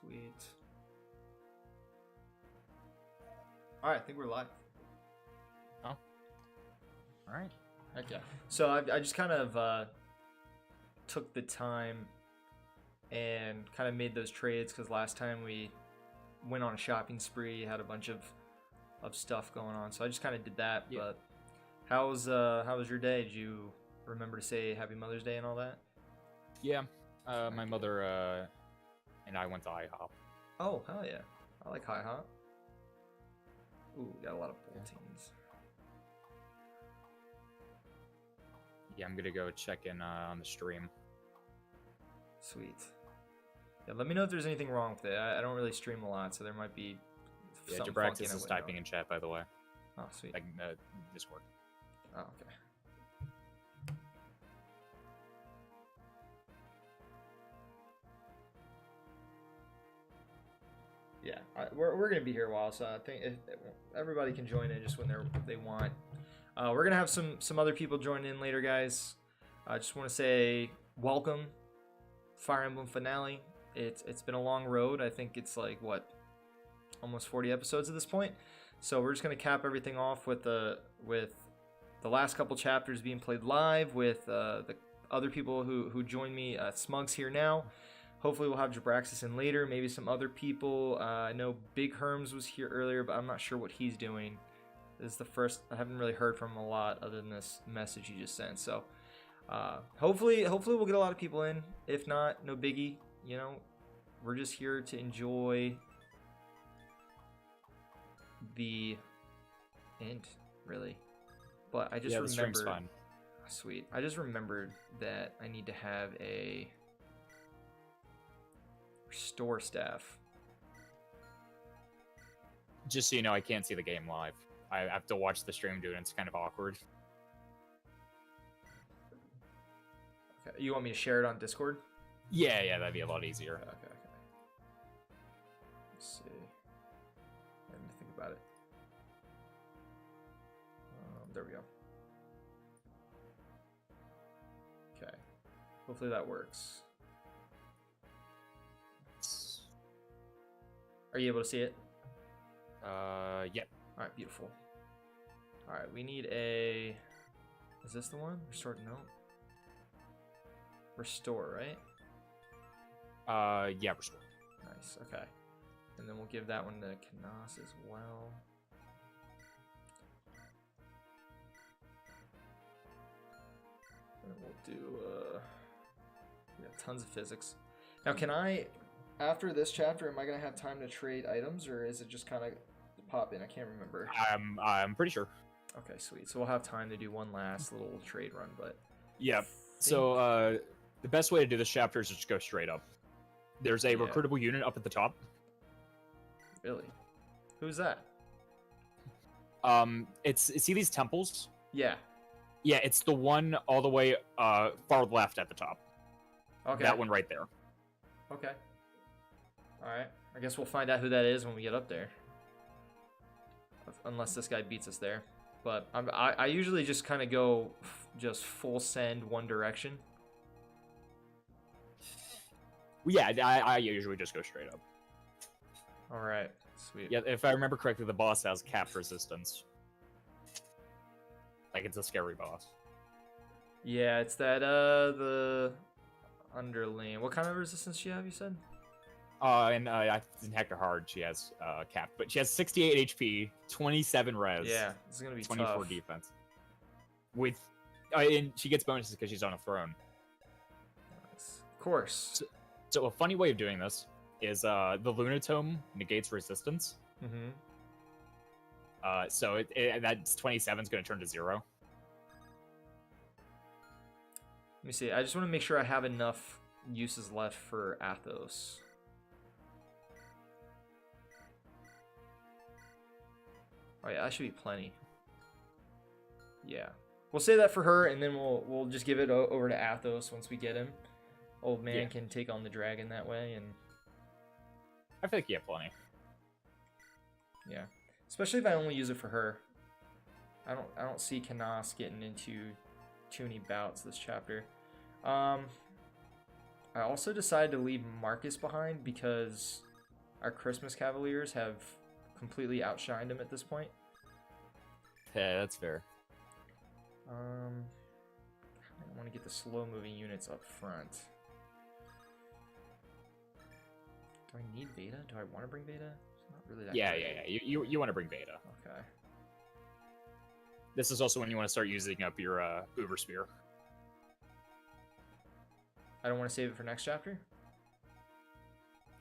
Sweet. All right, I think we're live. Oh. All right. Heck yeah. So I just kind of took the time and kind of made those trades because last time we went on a shopping spree, had a bunch of stuff going on. So I just kind of did that. Yeah. But how was your day? Did you remember to say Happy Mother's Day and all that? Yeah. My mother and I went to IHOP. Oh, hell yeah. I like High Hop. Ooh, got a lot of boltings. Yeah, I'm gonna go check in on the stream. Sweet. Yeah, let me know if there's anything wrong with it. I don't really stream a lot, so there might be something funky in Jebraxus a is window. typing in chat, by the way. Oh, sweet. Like Discord. Oh, okay. Yeah, we're gonna be here a while, so I think everybody can join in just when they want. We're gonna have some other people join in later, guys. I just want to say welcome, Fire Emblem finale. It's been a long road. I think it's like what, almost 40 episodes at this point. So we're just gonna cap everything off with the last couple chapters being played live with the other people who joined me. Smug's here now. Hopefully we'll have Jebraxus in later, maybe some other people. I know Big Herms was here earlier, but I'm not sure what he's doing. This is the first, I haven't really heard from him a lot other than this message he just sent. So hopefully we'll get a lot of people in. If not, no biggie. You know, we're just here to enjoy the end, really. But I just remembered. Fun. Sweet. I just remembered that I need to have a restore staff. Just so you know, I can't see the game live. I have to watch the stream do it, and it's kind of awkward. Okay. You want me to share it on Discord? Yeah, that'd be a lot easier. Okay. Let's see. Let me think about it. There we go. Okay. Hopefully that works. Are you able to see it? Yeah. All right, beautiful. All right, we need a. Is this the one? Restore? No. Restore, right? Yeah, restore. Nice. Okay. And then we'll give that one to Canas as well. And we'll do. We got tons of physics. Now, can I? After this chapter, am I gonna have time to trade items, or is it just kind of pop in? I can't remember. I'm pretty sure. Okay, sweet. So we'll have time to do one last little trade run, but Yeah. So the best way to do this chapter is just go straight up. There's a recruitable unit up at the top. Really? Who's that? See these temples? Yeah. Yeah, it's the one all the way far left at the top. Okay. That one right there. Okay. All right. I guess we'll find out who that is when we get up there. Unless this guy beats us there. But I usually just kind of go just full send one direction. Yeah, I usually just go straight up. All right. Sweet. Yeah, if I remember correctly, the boss has cap resistance. Like, it's a scary boss. Yeah, it's that, the underling. What kind of resistance do you have, you said? In Hector Hard, she has cap, but she has 68 HP, 27 res. Yeah, this is gonna be 24 tough. defense. With, and she gets bonuses because she's on a throne. Nice. Of course. So a funny way of doing this is the Lunatome negates resistance. Mm-hmm. So that's 27 is going to turn to 0. Let me see. I just want to make sure I have enough uses left for Athos. Oh yeah, that should be plenty. Yeah, we'll say that for her, and then we'll just give it over to Athos once we get him. Old man can take on the dragon that way, and I feel like you have plenty. Yeah, especially if I only use it for her. I don't see Canas getting into too many bouts this chapter. I also decided to leave Marcus behind because our Christmas Cavaliers have completely outshined him at this point. Yeah, that's fair. I want to get the slow-moving units up front. Do I need Beta? Do I want to bring Beta? It's not really that great. You want to bring Beta. Okay. This is also when you want to start using up your Uber Spear. I don't want to save it for next chapter?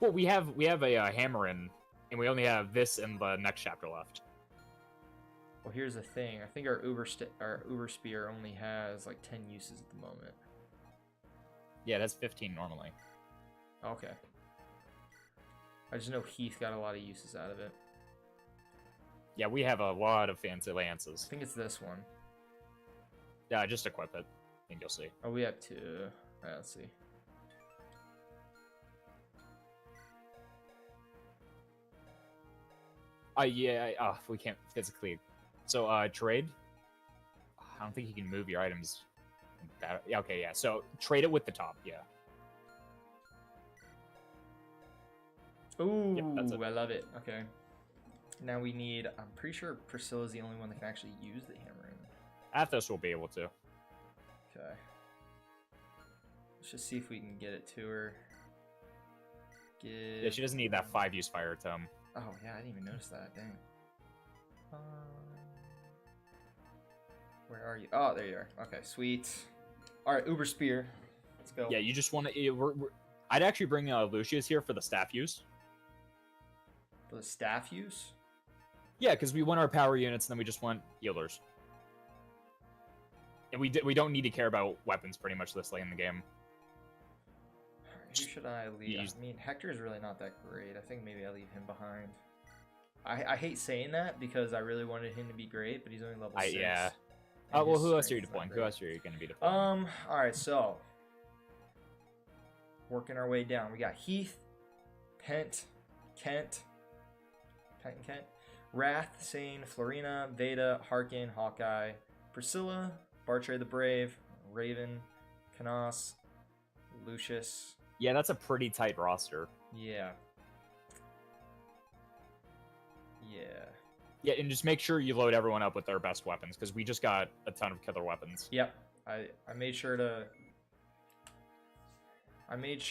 Well, we have a hammer in, and we only have this and the next chapter left. Well, here's the thing. I think our Uber Spear only has like 10 uses at the moment. Yeah, that's 15 normally. Okay. I just know Heath got a lot of uses out of it. Yeah, we have a lot of fancy lances. I think it's this one. Yeah, just equip it, and you'll see. Oh, we have two. Alright, let's see. We can't physically. So, trade. I don't think you can move your items. Yeah, okay, yeah. So, trade it with the top, yeah. Ooh, Yep, that's it. I love it. Okay. Now we need... I'm pretty sure Priscilla's the only one that can actually use the hammer in. Athos will be able to. Okay. Let's just see if we can get it to her. Yeah, she doesn't need that 5-use fire tome. Oh, yeah, I didn't even notice that. Dang. Where are you? Oh, there you are. Okay, sweet. All right, Uber Spear. Let's go. Yeah, you just want to... I'd actually bring Lucius here for the staff use. For the staff use? Yeah, because we want our power units, and then we just want healers. And we don't need to care about weapons pretty much this late in the game. Who should I leave? I mean, Hector's really not that great. I think maybe I leave him behind. I hate saying that because I really wanted him to be great, but he's only level 6. Yeah. Well, who else are you deploying? Who else are you going to be deploying? Alright, so. Working our way down. We got Heath, Pent and Kent, Wrath, Sane, Florina, Veda, Harkin, Hawkeye, Priscilla, Bartray the Brave, Raven, Canas, Lucius. Yeah, that's a pretty tight roster. Yeah. Yeah, and just make sure you load everyone up with their best weapons, because we just got a ton of killer weapons. Yep. I made sure to...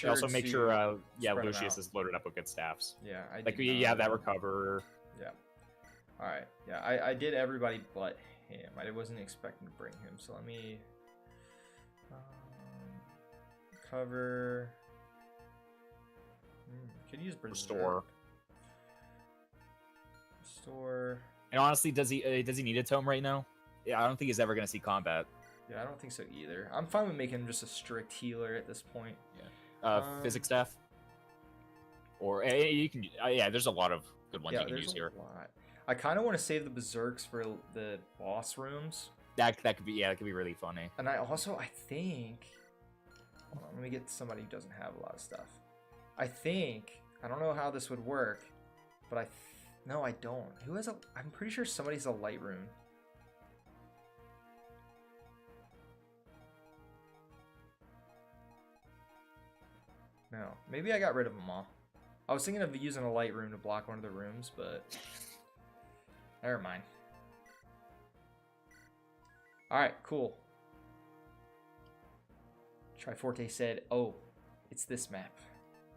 Also make sure, Lucius is loaded up with good staffs. Yeah, you have that recover. Yeah. Alright, yeah, I did everybody but him. I wasn't expecting to bring him, so let me... cover... could use Berserk. Restore. And honestly, does he need a tome right now? Yeah, I don't think he's ever gonna see combat. Yeah, I don't think so either. I'm fine with making him just a strict healer at this point. Yeah. Physics staff. Or you can. Yeah, there's a lot of good ones you can use here. Lot. I kind of want to save the berserks for the boss rooms. That could be that could be really funny. And I think. Hold on, let me get somebody who doesn't have a lot of stuff. I don't know how this would work, but no, I don't. Who has a? I'm pretty sure somebody has a light rune. No, maybe I got rid of them all. I was thinking of using a light rune to block one of the rooms, but never mind. All right, cool. Triforte said, "Oh, it's this map."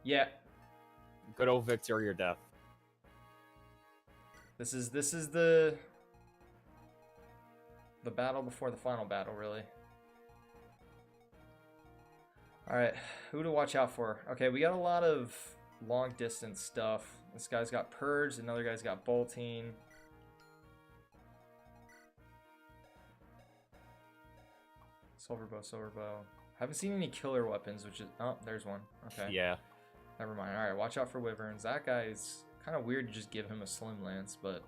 Yeah. Good old victory or death. This is the battle before the final battle, really. All right, who to watch out for? Okay, we got a lot of long distance stuff. This guy's got Purge, another guy's got Bolting. Silver bow. Haven't seen any killer weapons, which is... Oh, there's one. Okay. Yeah. Never mind. All right, watch out for Wyverns. That guy is kind of weird to just give him a Slim Lance, but...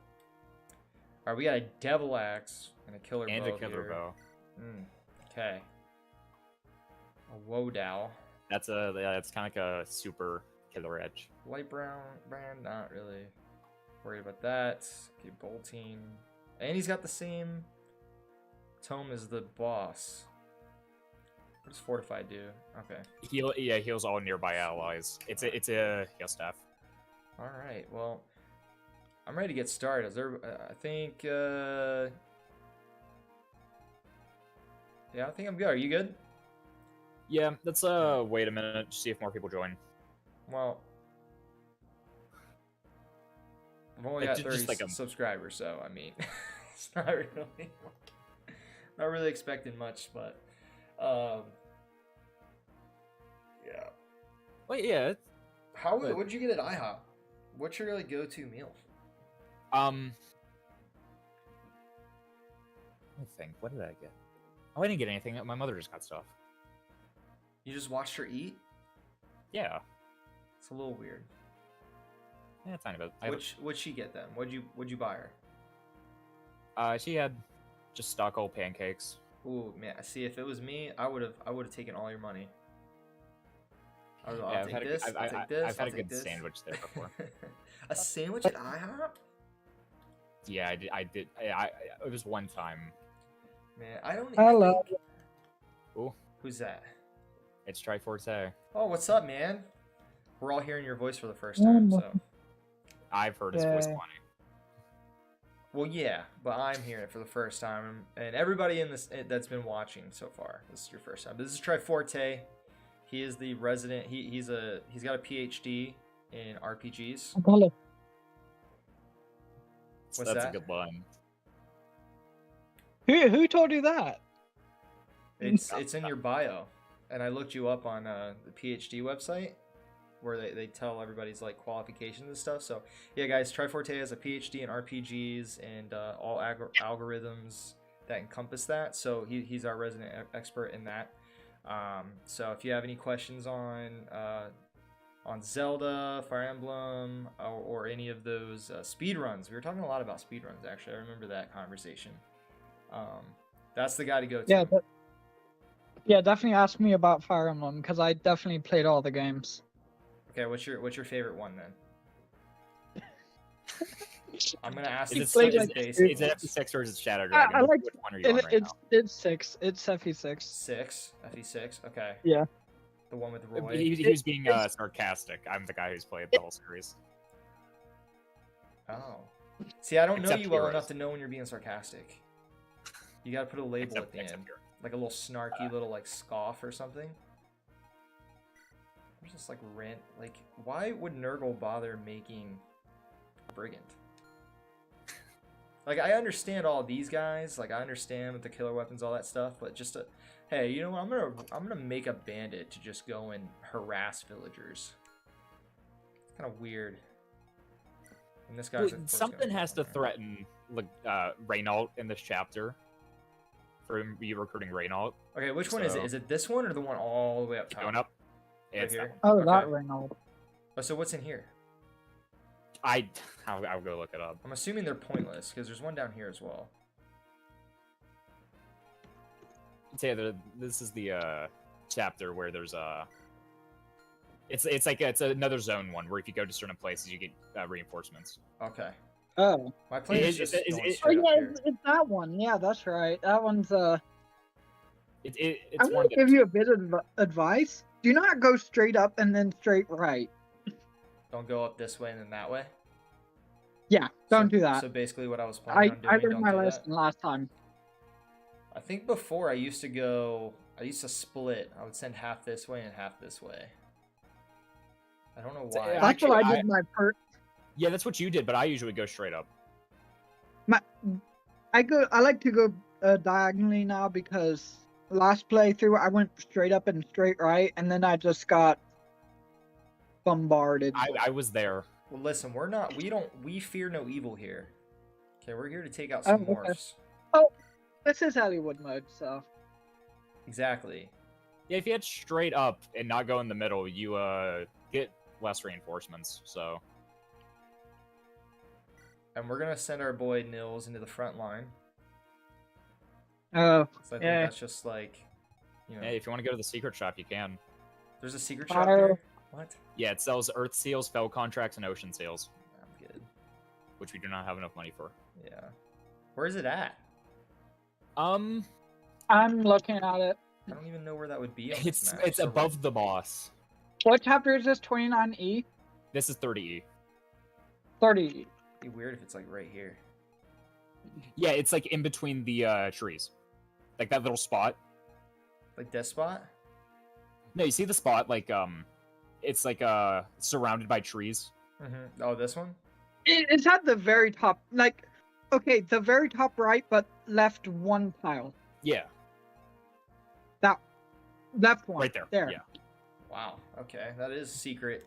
All right, we got a Devil Axe and a Killer Bow. And a Killer Bow. Okay. A Wodow. That's kind of like a super Killer Edge. Light brown brand, not really worried about that. Okay, Bolting. And he's got the same tome as the boss. What does Fortify do? Okay. Heals all nearby allies. It's a heal staff. All right. Well, I'm ready to get started. Is there? I think. Yeah, I think I'm good. Are you good? Yeah, let's wait a minute to see if more people join. Well, I've only got 30 subscribers, so I mean, it's not really, not really expecting much, but yeah. Well, yeah. What'd you get at IHOP? What's your like go-to meal? Let me think. What did I get? Oh, I didn't get anything. My mother just got stuff. You just watched her eat? Yeah. It's a little weird. Yeah, tiny bit. What'd she get then? What'd you buy her? She had just stock old pancakes. Ooh, man. See, if it was me, I would have taken all your money. I'll take this. I've had a good sandwich there before. A sandwich at IHOP? Yeah, I did. It was one time. Man, I don't. Hello. Ooh. Who's that? It's Triforte. Oh, what's up, man? We're all hearing your voice for the first time, so. I've heard his voice plenty. Well, yeah, but I'm hearing it for the first time, and everybody in this that's been watching so far, this is your first time. This is Triforte. He is the resident. He's got a PhD in RPGs. What's That's that? a good line. Who told you that? It's in your bio, and I looked you up on the PhD website, where they tell everybody's like qualifications and stuff. So yeah, guys, Triforte has a PhD in RPGs and all algorithms that encompass that. So he's our resident expert in that. So if you have any questions on Zelda, Fire Emblem, or any of those speed runs, we were talking a lot about speed runs. Actually, I remember that conversation. That's the guy to go to. Yeah, definitely ask me about Fire Emblem because I definitely played all the games. Okay, what's your favorite one then? I'm gonna ask Is you. it FE6 or is it Shadow Dragon? Which one are you on right now? It's 6. It's FE6. 6? FE6? Okay. Yeah. The one with Roy. He was being sarcastic. I'm the guy who's played the whole series. Oh. See, I don't know Except you well Heroes. enough to know when you're being sarcastic. You gotta put a label at the end. Heroes. Like a little snarky little like scoff or something. Or just like rant. Like, why would Nurgle bother making Brigand? Like, I understand all these guys. Like, I understand with the killer weapons, all that stuff. But just hey, you know what? I'm gonna make a bandit to just go and harass villagers. It's kind of weird. And this guy's something has to threaten Reynaud in this chapter. For you recruiting Reynaud. Okay, which one is it? Is it this one or the one all the way up top? Going up. Right It's here. Oh, that Reynaud. Oh, so what's in here? I'll go look it up. I'm assuming they're pointless because there's one down here as well. This is the chapter where there's it's another zone one where if you go to certain places you get reinforcements. Okay. Oh. My plan is just going Oh straight up yeah, here. it's that one. Yeah, that's right. That one's It's I'm one gonna give you a bit of advice. Do not go straight up and then straight right. Don't go up this way and then that way. Yeah, don't do that. So basically, what I was planning on doing. I learned don't my do that. lesson last time. I think before I used to split. I would send half this way and half this way. I don't know why. That's what I did my first. Yeah, that's what you did, but I usually go straight up. I like to go diagonally now because last playthrough I went straight up and straight right, and then I just got bombarded. I was there. Well, listen, we fear no evil here. Okay, we're here to take out some morphs. Oh, this is Hollywood mode, so. Exactly. Yeah, if you head straight up and not go in the middle, you get less reinforcements. So. And we're gonna send our boy Nils into the front line. Oh, So I think yeah. that's just like, you know. Hey, if you want to go to the secret shop, you can. There's a secret shop here. What? Yeah, it sells Earth Seals, Fell Contracts, and Ocean Seals, I'm good. which we do not have enough money for. Yeah. Where is it at? I'm looking at it. I don't even know where that would be on this map. It's So, above the boss. What chapter is this? 29E? This is 30E. 30. Be weird if it's like right here. Yeah, it's like in between the trees, like that little spot. Like this spot? No, you see the spot? Like it's like surrounded by trees. Mm-hmm. Oh, this one? It's at the very top. Like, okay, the very top right, but left one tile. Yeah, That left one. right there. There. Yeah. Wow. Okay, that is secret.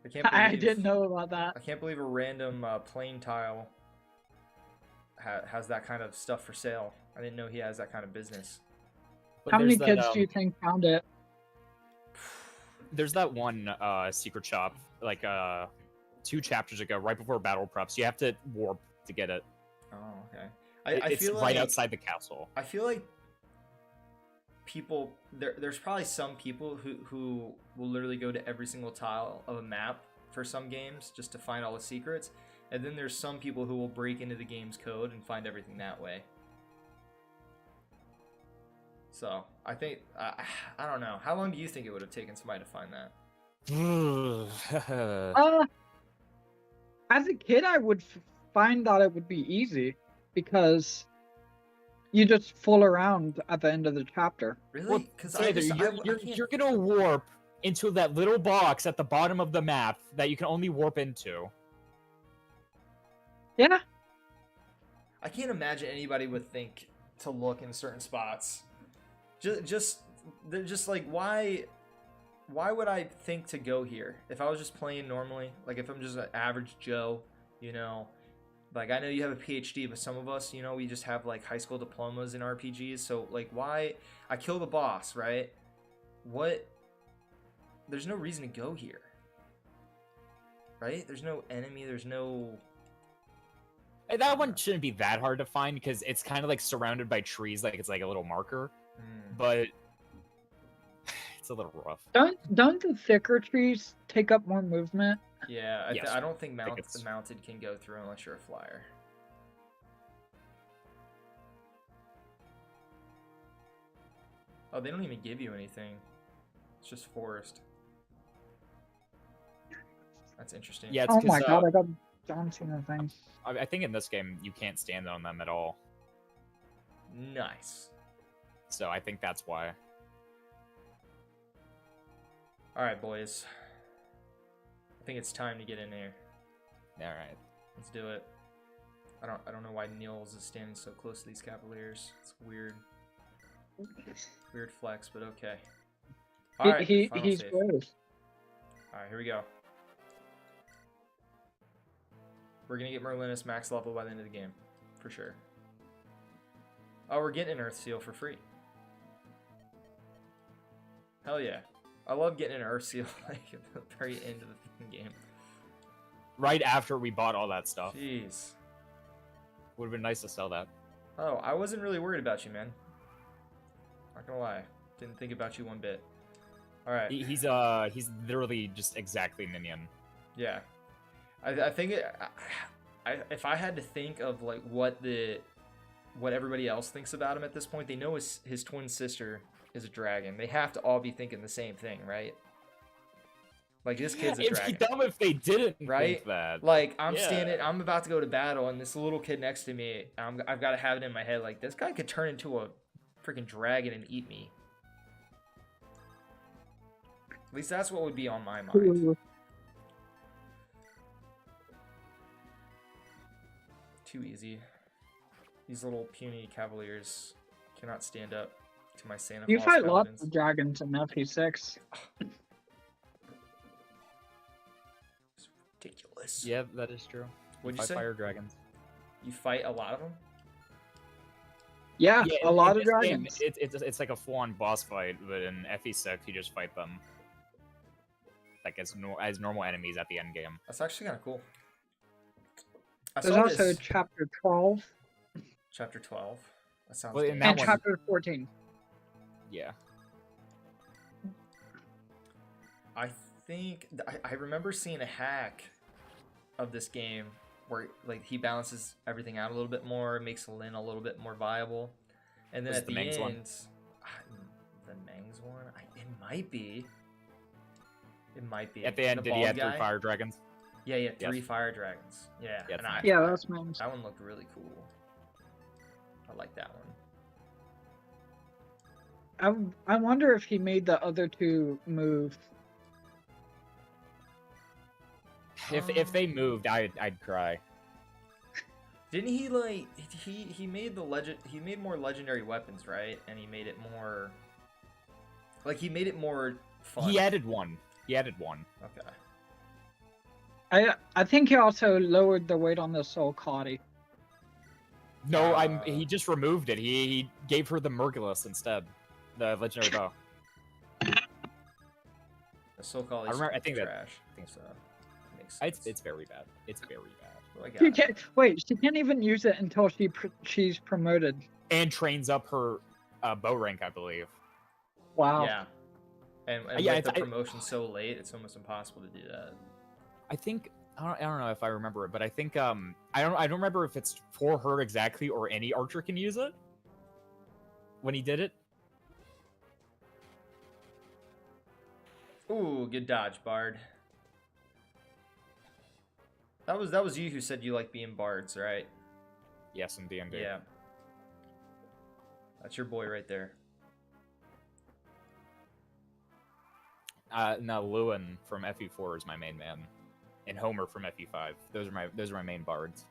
I can't I believe didn't know about that. I can't believe a random plain tile has that kind of stuff for sale. I didn't know he has that kind of business. But How many there's kids that, do you think found it? There's that one secret shop, like 2 chapters ago, right before battle preps. You have to warp to get it. Oh, okay. I It's feel right like, outside the castle. I feel like people there's probably some people who will literally go to every single tile of a map for some games just to find all the secrets, and then there's some people who will break into the game's code and find everything that way. So I think I don't know. How long do you think it would have taken somebody to find that? As a kid, I would find that it would be easy because you just fool around at the end of the chapter. Really? Because you're gonna warp into that little box at the bottom of the map that you can only warp into. Yeah. I can't imagine anybody would think to look in certain spots. They're just like, why would I think to go here if I was just playing normally? Like if I'm just an average Joe, you know, like I know you have a PhD, but some of us, you know, we just have like high school diplomas in RPGs. So like, why I kill the boss, right? What? There's no reason to go here, right? There's no enemy. There's no. That one shouldn't be that hard to find because it's kind of like surrounded by trees, like it's like a little marker. But it's a little rough. Don't the thicker trees take up more movement? Yeah, Yes, I don't think the mounted can go through unless you're a flyer. Oh, they don't even give you anything. It's just forest. That's interesting. Yeah, it's Oh my 'cause, god, I got dancing the thing. I think in this game you can't stand on them at all. Nice. So I think that's why. All right, boys. I think it's time to get in there. All right. Let's do it. I don't know why Niels is standing so close to these Cavaliers. It's weird. Weird flex, but okay. All right, He's save. gross. All right, here we go. We're gonna get Merlinus max level by the end of the game, for sure. Oh, we're getting an Earth Seal for free. Hell yeah. I love getting an Earth Seal like at the very end of the game. Right after we bought all that stuff. Jeez. Would have been nice to sell that. Oh, I wasn't really worried about you, man. Not gonna lie. Didn't think about you one bit. Alright. He's literally just exactly Minion. Yeah. I think if I had to think of like what everybody else thinks about him at this point, they know his twin sister is a dragon. They have to all be thinking the same thing, right? Like this kid's a It'd dragon. be dumb if they didn't Right? think that. Like I'm about to go to battle, and this little kid next to me, I've got to have it in my head like this guy could turn into a freaking dragon and eat me. At least that's what would be on my mind. Too easy. These little puny Cavaliers cannot stand up to my Santa Claus You fight paladins. lots of dragons in FP6. It's ridiculous. Yeah, that is true. What'd you say? Fire dragons. You fight a lot of them? Yeah, a lot in of this game, dragons. it's like a full-on boss fight, but in FE6 you just fight them like as normal enemies at the end game. That's actually kind of cool. I There's saw also this chapter 12 chapter 12. That sounds Well, in good. that and one- chapter 14. Yeah. I think I remember seeing a hack of this game where like he balances everything out a little bit more, makes Lyn a little bit more viable, and then Was at it the the Mangs end, one? The Mangs one, it might be. It might be. At the end, did he bald add 3 guy? fire dragons? Yeah, yeah, Yes. 3 fire dragons. Yeah, Yeah, and it's nice. Yeah, that's mine. that one looked really cool. I like that one. I wonder if he made the other two move. If they moved, I'd cry. Didn't he like he made the he made more legendary weapons, right? And he made it more like he made it more fun. He added one. Okay. I think he also lowered the weight on the soul Cotty. No, he just removed it. He gave her the Murgulus instead, the legendary bow. The so-called I think that- trash. I think so. Makes sense. It's very bad. It's very bad. What do I She got? can't, wait, she can't even use it until she's promoted. And trains up her bow rank, I believe. Wow. Yeah. And Yeah, with the it's- promotion so late, it's almost impossible to do that. I think I don't know if I remember it, but I think I don't remember if it's for her exactly or any archer can use it. When he did it. Ooh, good dodge, Bard. That was you who said you like being bards, right? Yes, in D&D. Yeah. That's your boy right there. No, Lewin from FE4 is my main man, and Homer from FE5. Those are my main bards.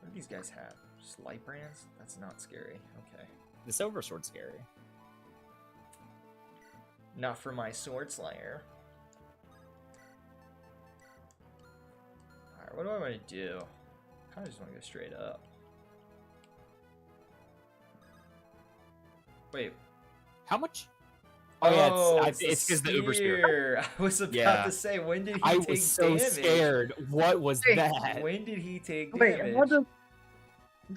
What do these guys have? Just light brands? That's not scary. Okay. The Silver Sword's scary. Not for my sword slayer. Alright, what do I want to do? I kind of just want to go straight up. Wait. How much? Oh yeah, it's because the Uber Spear. Spear. I was about Yeah. to say, when did he I take was so damage? scared. What was Hey, that? When did he take Wait, damage? what the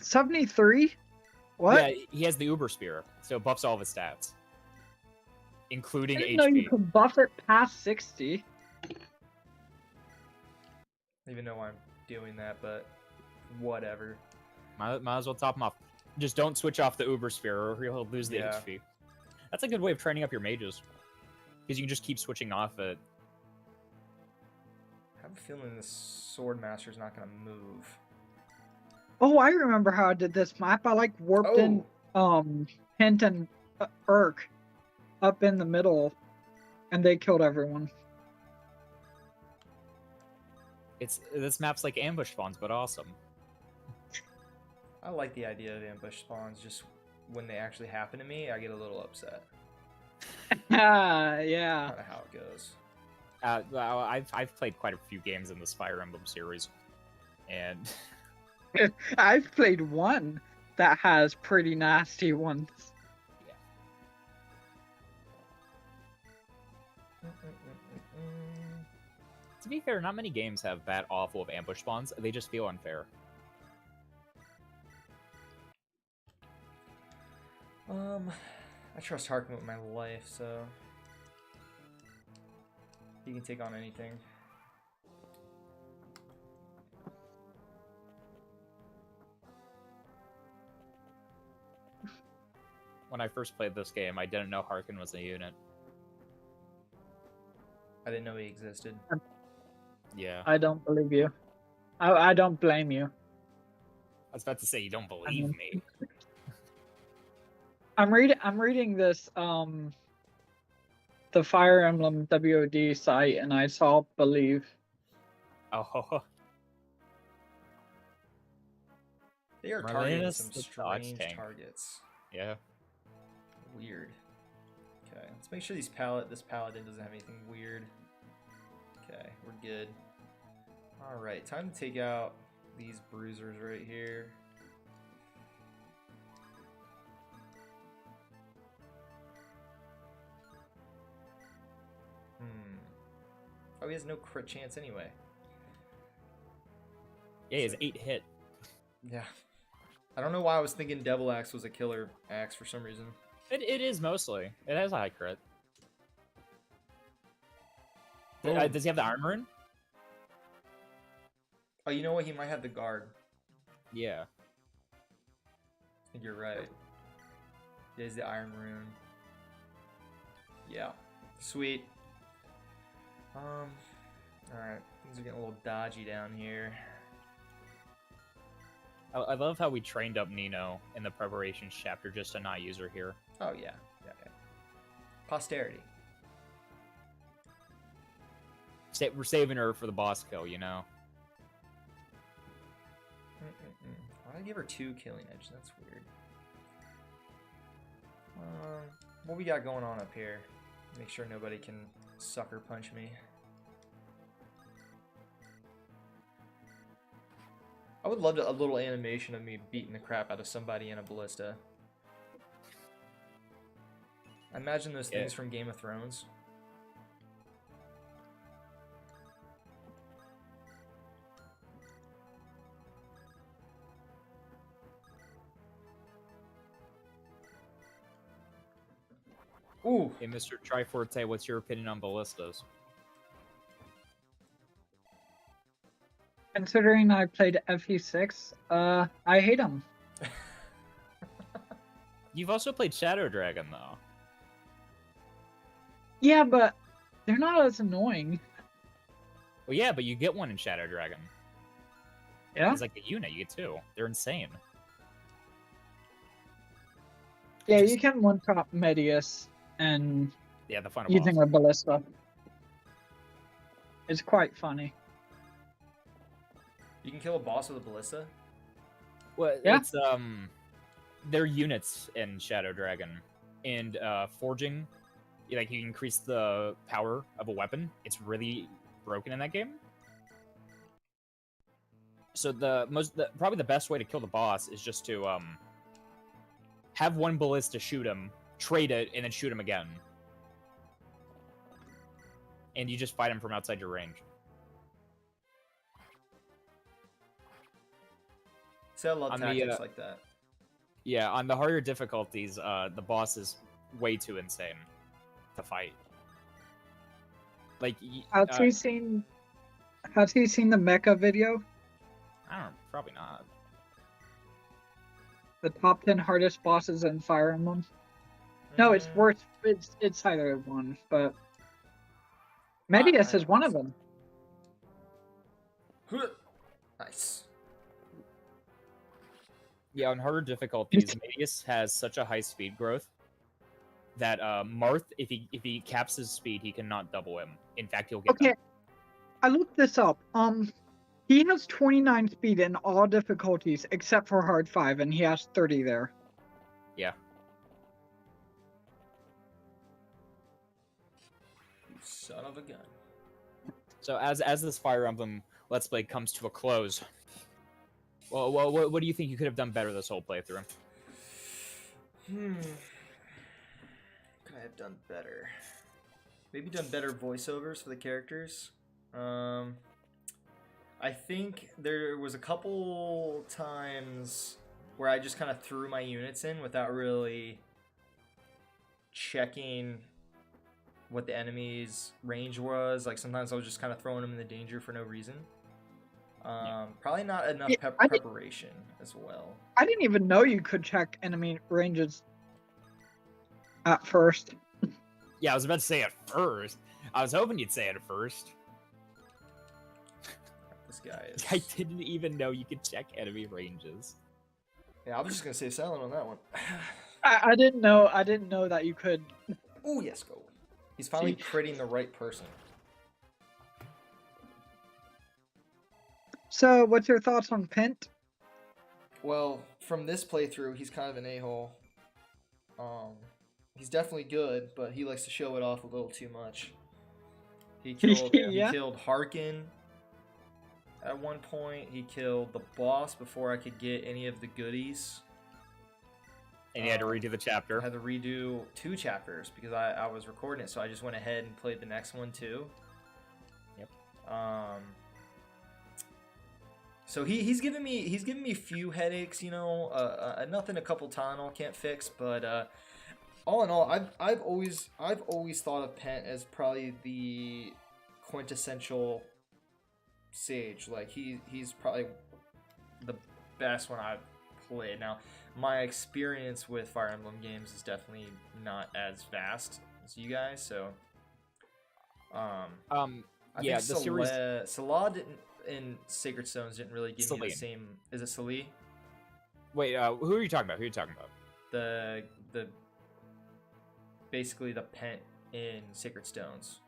73? What? Yeah, he has the Uber Spear, so it buffs all of his stats, including I didn't know you HP. could buff it past 60. I don't even know why I'm doing that, but whatever. Might as well top him off. Just don't switch off the Uber Spear, or he'll lose the Yeah. HP. That's a good way of training up your mages, because you can just keep switching off it. I have a feeling this sword master's not gonna move. Oh, I remember how I did this map. I like warped in Hint and Urk up in the middle, and they killed everyone. This map's like ambush spawns, but awesome. I like the idea of ambush spawns. Just when they actually happen to me, I get a little upset. Yeah. Kind of how it goes. Well, I've played quite a few games in this Fire Emblem series, and I've played one that has pretty nasty ones. to be fair, not many games have that awful of ambush spawns. They just feel unfair. I trust Harkin with my life, so he can take on anything. When I first played this game, I didn't know Harkin was a unit. I didn't know he existed. Yeah. I don't believe you. I don't blame you. I was about to say, you don't believe me. I'm reading this the Fire Emblem WOD site, and I saw believe. Oh, They are Marlena's targeting some the dodge strange tank. targets. yeah. Weird. Okay, let's make sure this paladin doesn't have anything weird. Okay, we're good. Alright, time to take out these bruisers right here. Oh, he has no crit chance anyway. Yeah, he has 8 hit. Yeah. I don't know why I was thinking Devil Axe was a killer axe for some reason. It is mostly. It has a high crit. Boom. Does he have the armor in? Oh, you know what? He might have the guard. Yeah. I think you're right. There's the Iron Rune. Yeah. Sweet. Alright, things are getting a little dodgy down here. I love how we trained up Nino in the preparations chapter just to not use her here. Oh, yeah. Posterity. We're saving her for the boss kill, you know? Why did I give her 2 killing edge? That's weird. What we got going on up here? Make sure nobody can sucker punch me. I would love a little animation of me beating the crap out of somebody in a ballista. I imagine those things from Game of Thrones. Ooh. Hey, Mr. Triforte, what's your opinion on ballistas? Considering I played FE6, I hate them. You've also played Shadow Dragon, though. Yeah, but they're not as annoying. Well, yeah, but you get one in Shadow Dragon. Yeah? It's like a unit, you get 2. They're insane. Yeah, you can one-top Medius and Yeah, the final using boss. a ballista. It's quite funny. You can kill a boss with a ballista? Well, Yeah. it's they're units in Shadow Dragon, and forging, like you increase the power of a weapon. It's really broken in that game. So probably the best way to kill the boss is just to have one ballista shoot him, trade it, and then shoot him again, and you just fight him from outside your range. So I love On the, tactics like that. Yeah, on the harder difficulties, the boss is way too insane to fight. Like, Has he seen the mecha video? I don't know, probably not. The top 10 hardest bosses in Fire Emblem? No, it's worth it's either one, but Medius is one of them. Nice. Yeah, on harder difficulties, Medius has such a high speed growth that Marth, if he caps his speed, he cannot double him. In fact, he'll get Okay, I looked this up. He has 29 speed in all difficulties except for hard 5, and he has 30 there. Yeah. You son of a gun. So as this Fire Emblem Let's Play comes to a close, well, what do you think you could have done better this whole playthrough? Could I have done better? Maybe done better voiceovers for the characters. I think there was a couple times where I just kind of threw my units in without really checking what the enemy's range was. Like sometimes I was just kind of throwing them in the danger for no reason. Probably not enough preparation as well. I didn't even know you could check enemy ranges at first. Yeah, I was about to say at first. I was hoping you'd say it at first. This guy is... I didn't even know you could check enemy ranges. Yeah, I was just gonna say silent on that one. I didn't know that you could. Oh yes, go. He's finally critting the right person. So, what's your thoughts on Pent? Well, from this playthrough, he's kind of an a-hole. He's definitely good, but he likes to show it off a little too much. He killed, he killed Harkin at one point. He killed the boss before I could get any of the goodies. And you had to redo the chapter. I had to redo 2 chapters because I was recording it, so I just went ahead and played the next one too. Yep. So he's giving me a few headaches, you know. Nothing a couple Tylenol can't fix, but all in all, I've always thought of Pent as probably the quintessential sage. Like he's probably the best one I've played. Now, my experience with Fire Emblem games is definitely not as vast as you guys, so I Yeah, think the series. Salah didn't in Sacred Stones didn't really give me the Celine. same. Is it Salih? Wait, who are you talking about? Who are you talking about? The basically the pent in Sacred Stones.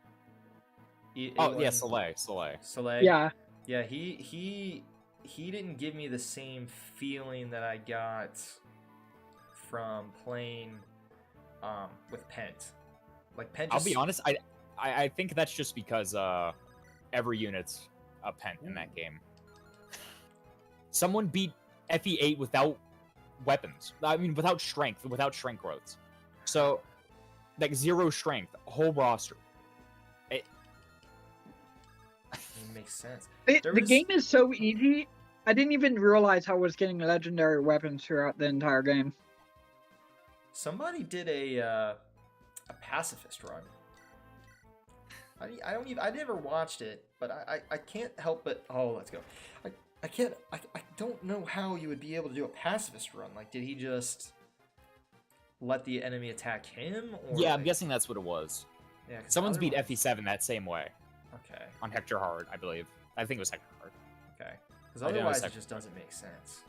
Oh yeah, Soleil. Soleil. Yeah. Yeah, he didn't give me the same feeling that I got from playing with Pent. Like Pent. I'll be honest, I think that's just because every unit's a pent in that game. Someone beat FE8 without weapons. I mean, without strength growths. So, like 0 strength, whole roster. It makes sense. The game is so easy. I didn't even realize I was getting legendary weapons throughout the entire game. Somebody did a pacifist run. I never watched it, but I can't help but let's go. I don't know how you would be able to do a pacifist run. Like, did he just let the enemy attack him? Or Yeah, like... I'm guessing that's what it was. Yeah, Someone's beat FE7 that same way. Okay. On Hector Hard, I believe. I think it was Hector Hard. Okay. Because otherwise it just doesn't make sense.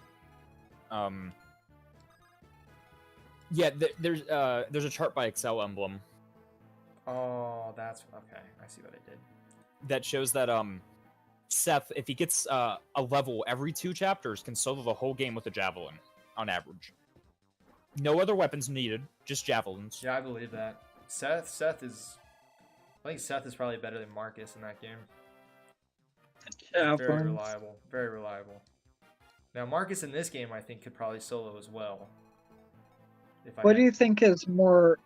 Yeah, there's a chart by Excel Emblem. Oh, that's okay. I see what I did. That shows that Seth, if he gets a level every 2 chapters, can solo the whole game with a javelin on average. No other weapons needed, just javelins. Yeah, I believe that. I think Seth is probably better than Marcus in that game. Yeah, Very reliable. Very reliable. Now Marcus in this game, I think, could probably solo as well. What do you think is more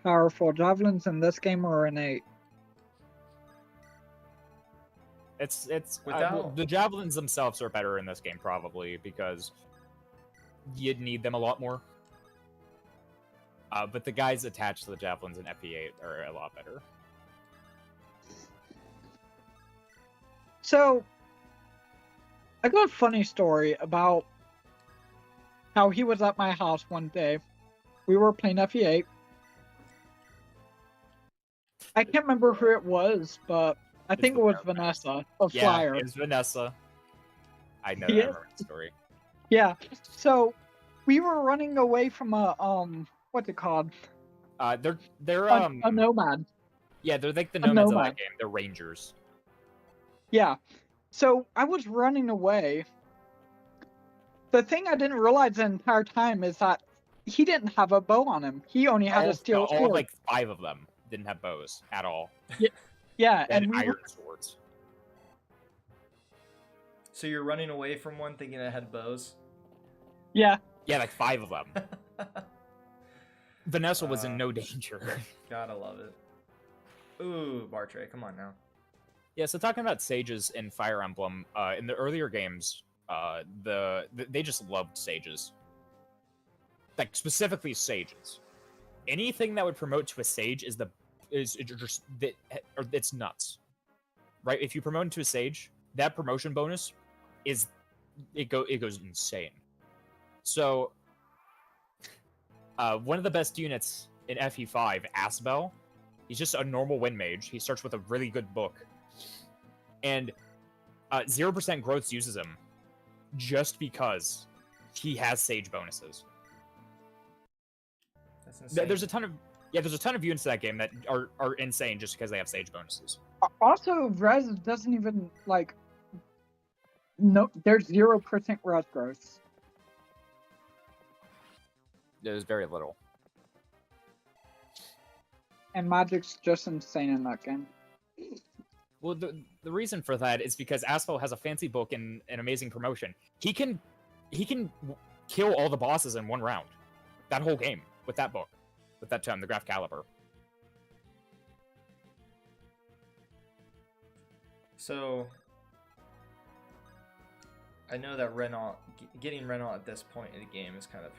powerful, javelins in this game or in 8? It's the javelins themselves are better in this game probably because you'd need them a lot more. But the guys attached to the javelins in FE8 are a lot better. So, I got a funny story about how he was at my house one day. We were playing FE8. I can't remember who it was, but I think it was Vanessa, a flyer. Yeah, it was Vanessa. I know. Yeah. I remember the story. Yeah. So, we were running away from a what's it called? They're a nomad. Yeah, they're like the nomads of that game. They're rangers. Yeah. So I was running away. The thing I didn't realize the entire time is that he didn't have a bow on him. He only had a steel sword. All like 5 of them didn't have bows at all. Yeah, and iron swords. So you're running away from one thinking it had bows? Yeah. Yeah, like 5 of them. Vanessa was in no danger. Gotta love it. Ooh, Bartray, come on now. Yeah, so talking about sages in Fire Emblem, in the earlier games, they just loved sages. Like, specifically sages. Anything that would promote to a sage it's nuts. Right? If you promote into a sage, that promotion bonus it goes insane. So one of the best units in FE5, Asbel, he's just a normal wind mage. He starts with a really good book. And 0% growth uses him just because he has sage bonuses. That's insane. There's a ton of units in that game that are insane just because they have sage bonuses. Also, res doesn't even like. No, there's 0% res growth. There's very little. And magic's just insane in that game. Well, the reason for that is because Asphalt has a fancy book and an amazing promotion. He can kill all the bosses in 1 round. That whole game with that book, with that the Graph Caliber. So I know that getting Renault at this point in the game is kind of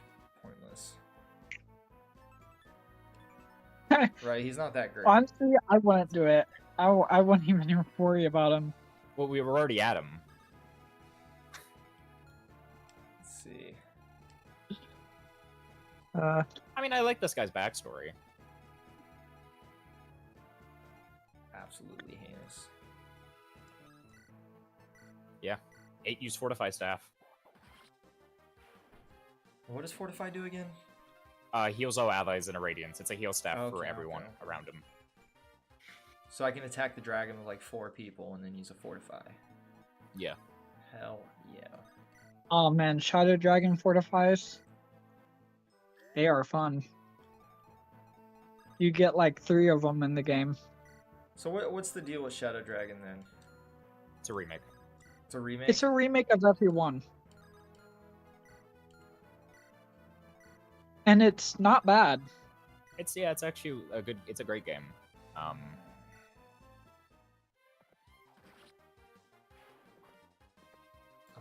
pointless. Right, he's not that great. Honestly, I wouldn't do it. I wouldn't even worry about him. Well, we were already at him. Let's see. I mean, I like this guy's backstory. absolutely heinous. 8 use Fortify Staff. What does Fortify do again? Heals all allies in a radiance. It's a heal staff for Okay, everyone okay. around him. So I can attack the dragon with like 4 people and then use a Fortify. Yeah. Hell yeah. Oh man, Shadow Dragon fortifies. They are fun. You get like 3 of them in the game. So what's the deal with Shadow Dragon then? It's a remake. It's a remake? It's a remake of FE1. And it's not bad. It's actually it's a great game.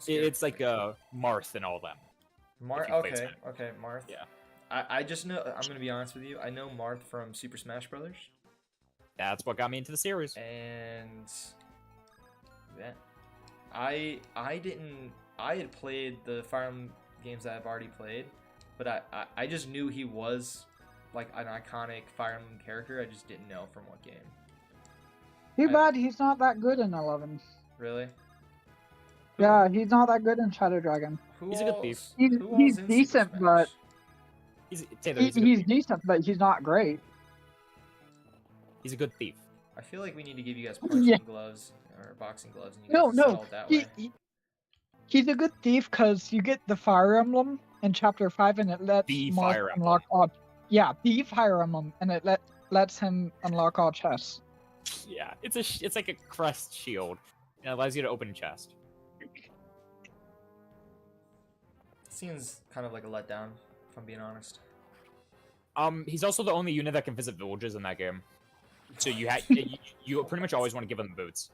It's like Marth and all them. if you played Smash. Okay, Marth. Yeah. I just know, I'm gonna be honest with you, I know Marth from Super Smash Brothers. That's what got me into the series. And yeah, I had played the Fire Emblem games that I've already played, but I just knew he was like an iconic Fire Emblem character. I just didn't know from what game. Too bad he's not that good in 11. Really? Yeah, he's not that good in Shadow Dragon. He's a good thief. He's decent, but he's decent, but he's not great. He's a good thief. I feel like we need to give you guys punching gloves or boxing gloves, and you guys No, settle it that way. He's a good thief because you get the Fire Emblem in Chapter 5, and it lets The Marth Fire unlock all. Yeah, the Fire Emblem, and it lets him unlock all chests. Yeah, it's like a crest shield. It allows you to open chest. Seems kind of like a letdown, if I'm being honest. He's also the only unit that can visit villages in that game. So you pretty much always want to give him boots.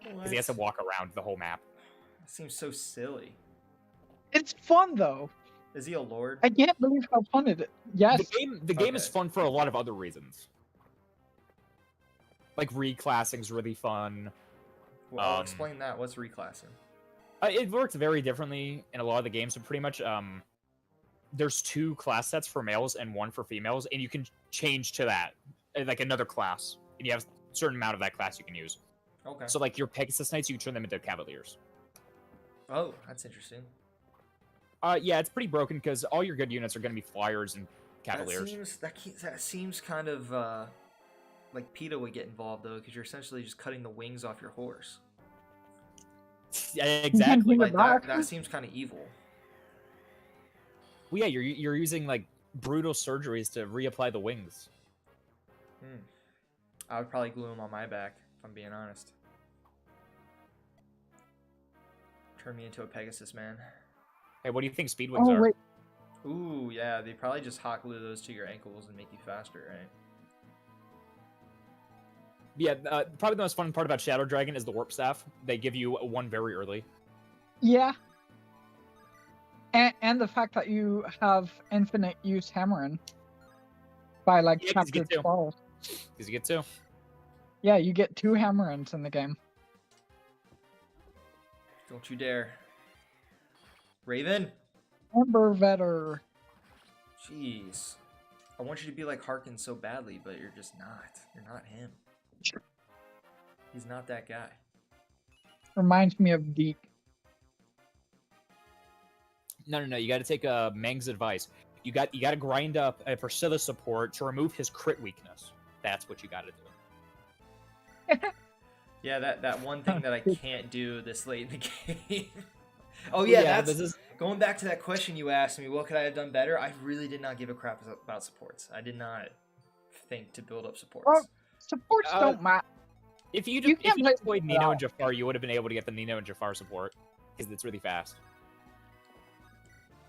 Because he has to walk around the whole map. That seems so silly. It's fun though. Is he a lord? I can't believe how fun it is. Yes. The game is fun for a lot of other reasons. Like reclassing's really fun. Well, explain that. What's reclassing? It works very differently in a lot of the games, but pretty much there's 2 class sets for males and 1 for females, and you can change to that, like another class, and you have a certain amount of that class you can use. Okay. So like your Pegasus Knights, you can turn them into Cavaliers. Oh, that's interesting. Yeah, it's pretty broken because all your good units are going to be Flyers and Cavaliers. That seems kind of like PETA would get involved though, because you're essentially just cutting the wings off your horse. Yeah, exactly. Like that seems kind of evil. Well, yeah, you're using like brutal surgeries to reapply the wings. I would probably glue them on my back, if I'm being honest. Turn me into a Pegasus, man. Hey, what do you think speed wings are? Wait. Ooh, yeah, they probably just hot glue those to your ankles and make you faster, right? Yeah, probably the most fun part about Shadow Dragon is the Warp Staff. They give you one very early. Yeah. And the fact that you have infinite use hammering by like chapter 12. Because you get 2. Yeah, you get 2 hammerings in the game. Don't you dare. Raven? Amber Vetter. Jeez. I want you to be like Harkin so badly, but you're just not. You're not him. He's not that guy. Reminds me of Deke. No. You got to take Meng's advice. You got to grind up a Priscilla support to remove his crit weakness. That's what you got to do. Yeah, that one thing that I can't do this late in the game. Oh yeah, that's going back to that question you asked me. What could I have done better? I really did not give a crap about supports. I did not think to build up supports. Well, supports don't matter. If you played Nino and Jafar, you would have been able to get the Nino and Jafar support because it's really fast.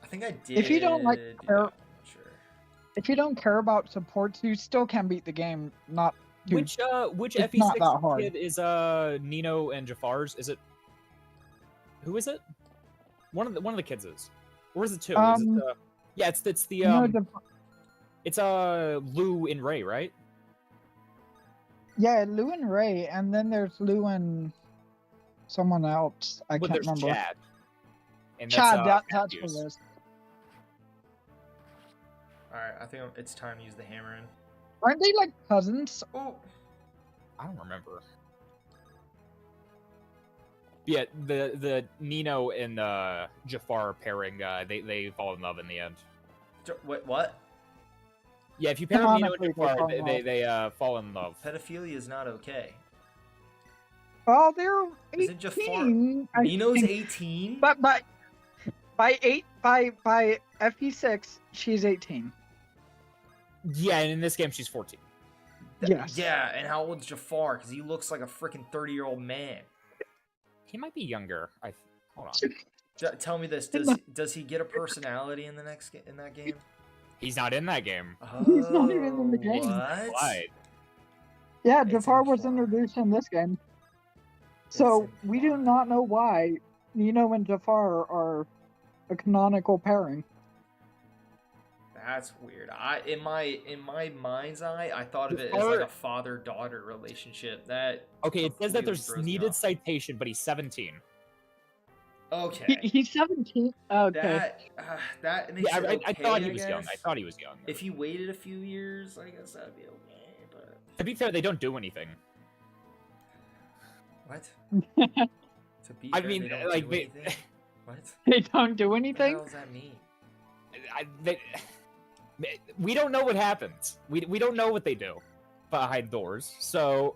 I think I did. If you don't like sure. If you don't care about supports, you still can beat the game. Which FE6 kid is Nino and Jafar's? Is it? Who is it? One of the kids is. Or is it 2? Is it yeah, it's the it's Lou and Ray, right? Yeah, Lou and Ray, and then there's Lou and someone else. I can't remember. Chad. And Chad, that's what it is. Alright, I think it's time to use the hammer in. Aren't they like cousins? Oh! I don't remember. Yeah, the Nino and Jafar pairing, they fall in love in the end. What? Yeah, if you pair Nino and Canonically, they Jafar, fall in love. they fall in love. Pedophilia is not okay. Well, they're Isn't Jafar 18. I Nino's think. 18? But by FE6, she's 18. Yeah, and in this game she's 14. Yes. Yeah, and how old's Jafar? Because he looks like a freaking 30-year-old man. He might be younger. Hold on. Tell me this: does he get a personality in that game? He's not in that game. Oh, He's not even in the game. What? Right. Yeah, It's Jafar was implied. introduced in this game. So It's we do implied. not know why Nino and Jafar are a canonical pairing. That's weird. In my mind's eye, I thought of it as like a father-daughter relationship. That Okay, it says that completely there's throws me needed off. citation, but he's 17. Okay. He's 17. Okay. That makes Yeah, it okay, I thought he was guess. young. I thought he was young. If he waited a few years, I guess that'd be okay. But To be fair, they don't do anything. what? To be I fair, mean, they don't like, do they- anything? What? They don't do What the anything? hell does that mean? We don't know what happens. We don't know what they do behind doors. So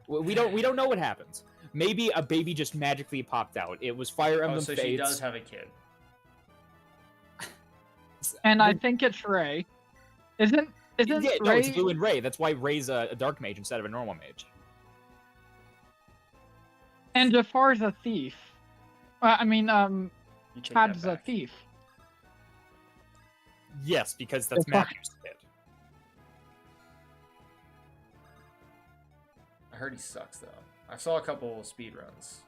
we don't know what happens. Maybe a baby just magically popped out. It was Fire Emblem So Fates. she does have a kid. And I think it's Ray. Isn't Yeah, no, Ray? it's Blue and Ray. That's why Ray's a dark mage instead of a normal mage. And Jafar's a thief. I mean, You take Chad's that a back. thief. Yes, because that's It's fine. Matthew's kid. I heard he sucks though. I saw a couple speed runs.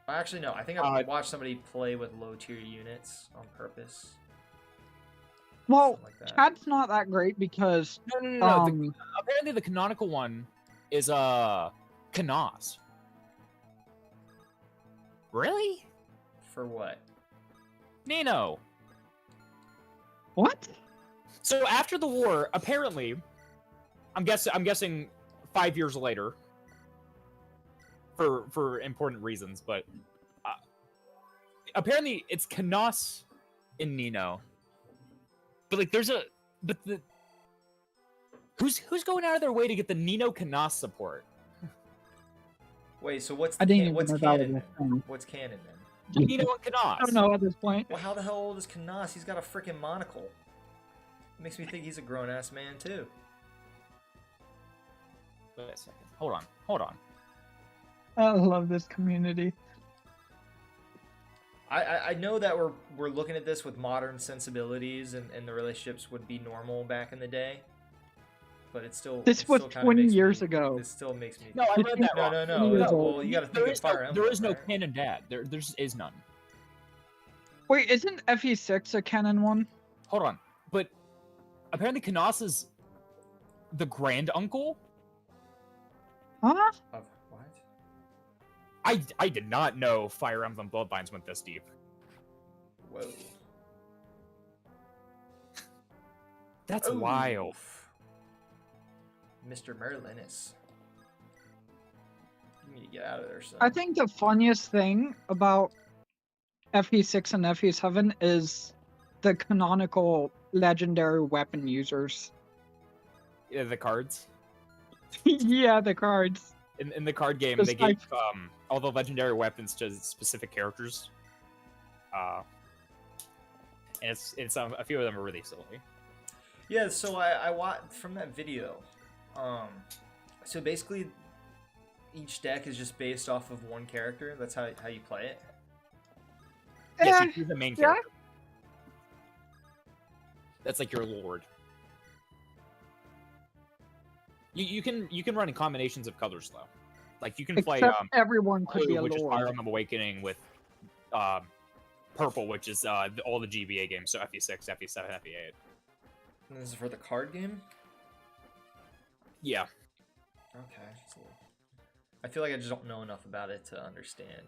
Actually, no. I think I watched somebody play with low tier units on purpose. Well, Something like that. Chad's not that great because No. Apparently, the canonical one is Canas. Really? For what? Nino. what? So after the war, apparently, I'm guessing 5 years later, for important reasons, but apparently it's Canas in Nino. But like, who's going out of their way to get the Nino Canas support? Wait, so what's I didn't even what's know that canon was then? a thing. What's canon then? Nino and Canas. I don't know at this point. Well, how the hell old is Canas? He's got a freaking monocle. Makes me think he's a grown ass man too. Wait a second. Hold on. I love this community. I know that we're looking at this with modern sensibilities and the relationships would be normal back in the day, but it's still This it was still kinda 20 makes years me- ago. This still makes me. No, I read that No, wrong. no, 20 years no. old. Well, you got to There think of is Fire Emblem. there is no right? canon dad. There just is none. Wait, isn't FE6 a canon one? Hold on. But apparently Canas is the grand uncle? Huh? Of what? I did not know Fire Emblem Bloodlines went this deep. Whoa. That's Ooh. wild. Mr. Merlinus. You need to get out of there, son. I think the funniest thing about FE6 and FE7 is the canonical legendary weapon users. Yeah, the cards. Yeah, the cards. In the card game, Just they like- gave all the legendary weapons to specific characters. And it's a few of them are really silly. Yeah, so I watched from that video. So basically, each deck is just based off of one character. That's how you play it. Yes, Eh, you're the main yeah. character. That's like your lord. You can run combinations of colors though. Like you can play except everyone could be blue, a which is Fire lord. Emblem Awakening, with purple, which is all the GBA games, so FE6, FE7, FE8. And this is for the card game. Yeah. Okay. So I feel like I just don't know enough about it to understand.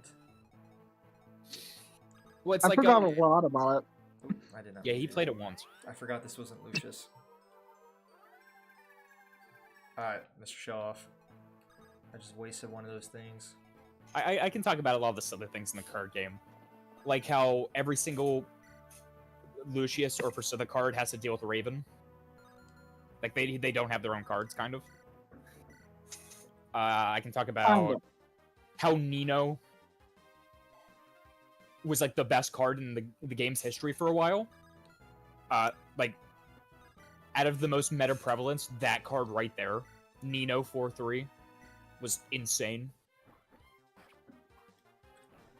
Well, it's I like forgot a lot about it. Oop, I did not. yeah, mean he to do played that. it once. I forgot this wasn't Lucius. Alright, Mr. Showoff. I just wasted one of those things. I can talk about a lot of the other things in the card game. Like how every single Lucius or Priscilla card has to deal with Raven. Like, they don't have their own cards, kind of. I can talk about how Nino was, like, the best card in the game's history for a while. Like, out of the most meta prevalence, that card right there, Nino 4/3, was insane.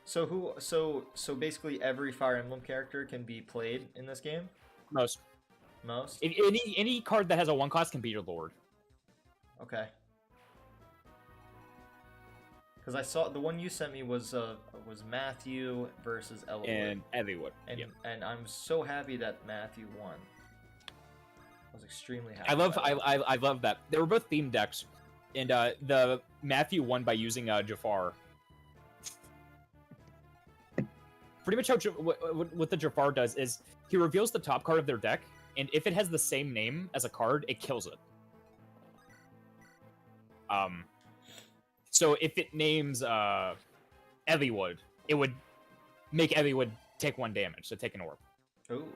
So basically every Fire Emblem character can be played in this game? Most. Most? Any card that has a 1 cost can be your Lord. Okay. Because I saw the one you sent me was Matthew versus Elwood. And Eliwood. And I'm so happy that Matthew won. I was extremely happy. I love that. They were both theme decks, and the Matthew won by using Jafar. Pretty much how what the Jafar does is he reveals the top card of their deck, and if it has the same name as a card, it kills it. So if it names Eliwood, it would make Eliwood take 1 damage, so take an orb. Ooh.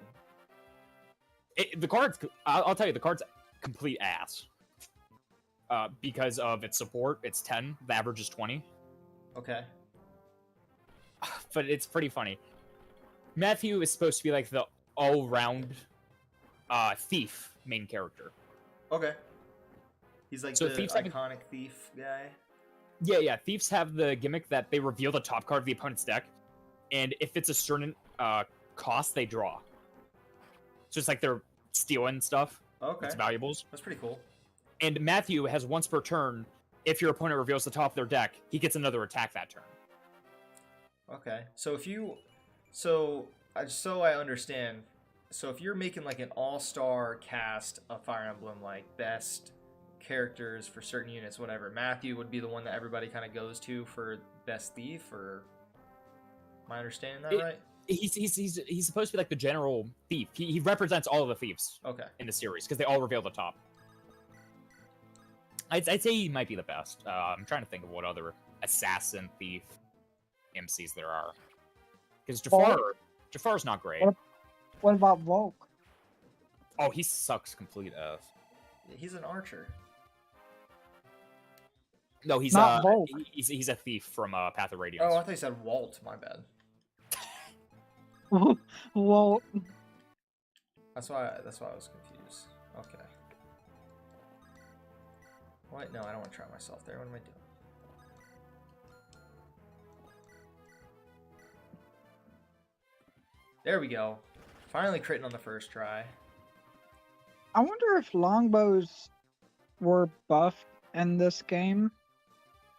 The card's, I'll tell you, the card's complete ass. Because of its support, it's 10, the average is 20. Okay. But it's pretty funny. Matthew is supposed to be like the all-round thief main character. Okay. He's like So the Thief's iconic thief guy. Yeah. Thieves have the gimmick that they reveal the top card of the opponent's deck, and if it's a certain cost, they draw. So it's like they're stealing stuff. Okay. It's valuables. That's pretty cool. And Matthew has once per turn, if your opponent reveals the top of their deck, he gets another attack that turn. Okay. So if you... So I understand. So if you're making like an all-star cast of Fire Emblem, like best characters for certain units, whatever, Matthew would be the one that everybody kind of goes to for best thief, or am I understanding that right? He's supposed to be like the general thief. He represents all of the thieves in the series, because they all reveal the top. I'd say he might be the best. I'm trying to think of what other assassin thief MCs there are. Because Jafar's not great. What about Volk? Oh, he sucks complete F. He's an archer. No, he's Not Volk. he's a thief from Path of Radiance. Oh, I thought you said Walt. My bad. Well, That's why I was confused. Okay. What? No, I don't want to try myself there. What am I doing? There we go. Finally critting on the first try. I wonder if longbows were buffed in this game.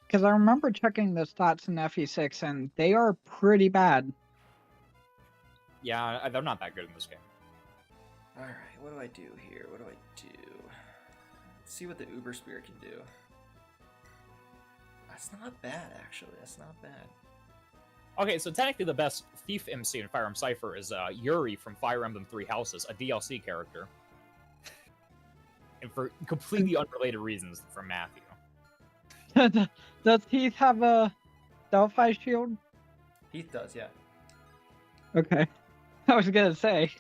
Because I remember checking the stats in FE6, and they are pretty bad. Yeah, they're not that good in this game. Alright, what do I do here? What do I do? Let's see what the Uber Spear can do. That's not bad, actually. That's not bad. Okay, so technically the best thief MC in Fire Emblem Cypher is Yuri from Fire Emblem 3 Houses, a DLC character. And for completely unrelated reasons from Matthew. Does Heath have a Delphi shield? Heath does, yeah. Okay. I was gonna say.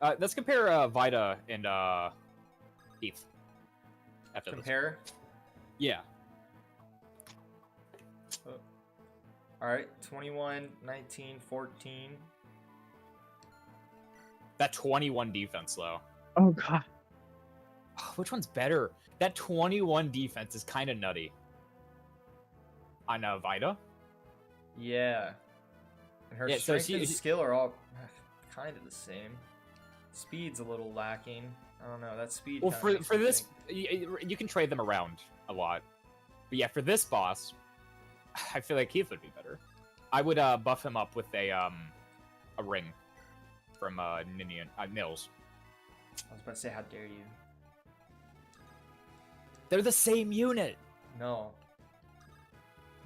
Let's compare Vita and Heath. After Compare? This. Yeah. Alright, 21, 19, 14. That 21 defense, though. Oh, God. Which one's better? That 21 defense is kind of nutty. On Vita? Yeah. And her strength and skill are all kind of the same. Speed's a little lacking. I don't know, that speed. Well, for this, you can trade them around a lot. But yeah, for this boss, I feel like Keith would be better. I would buff him up with a ring from Nils. I was about to say, how dare you? They're the same unit. No.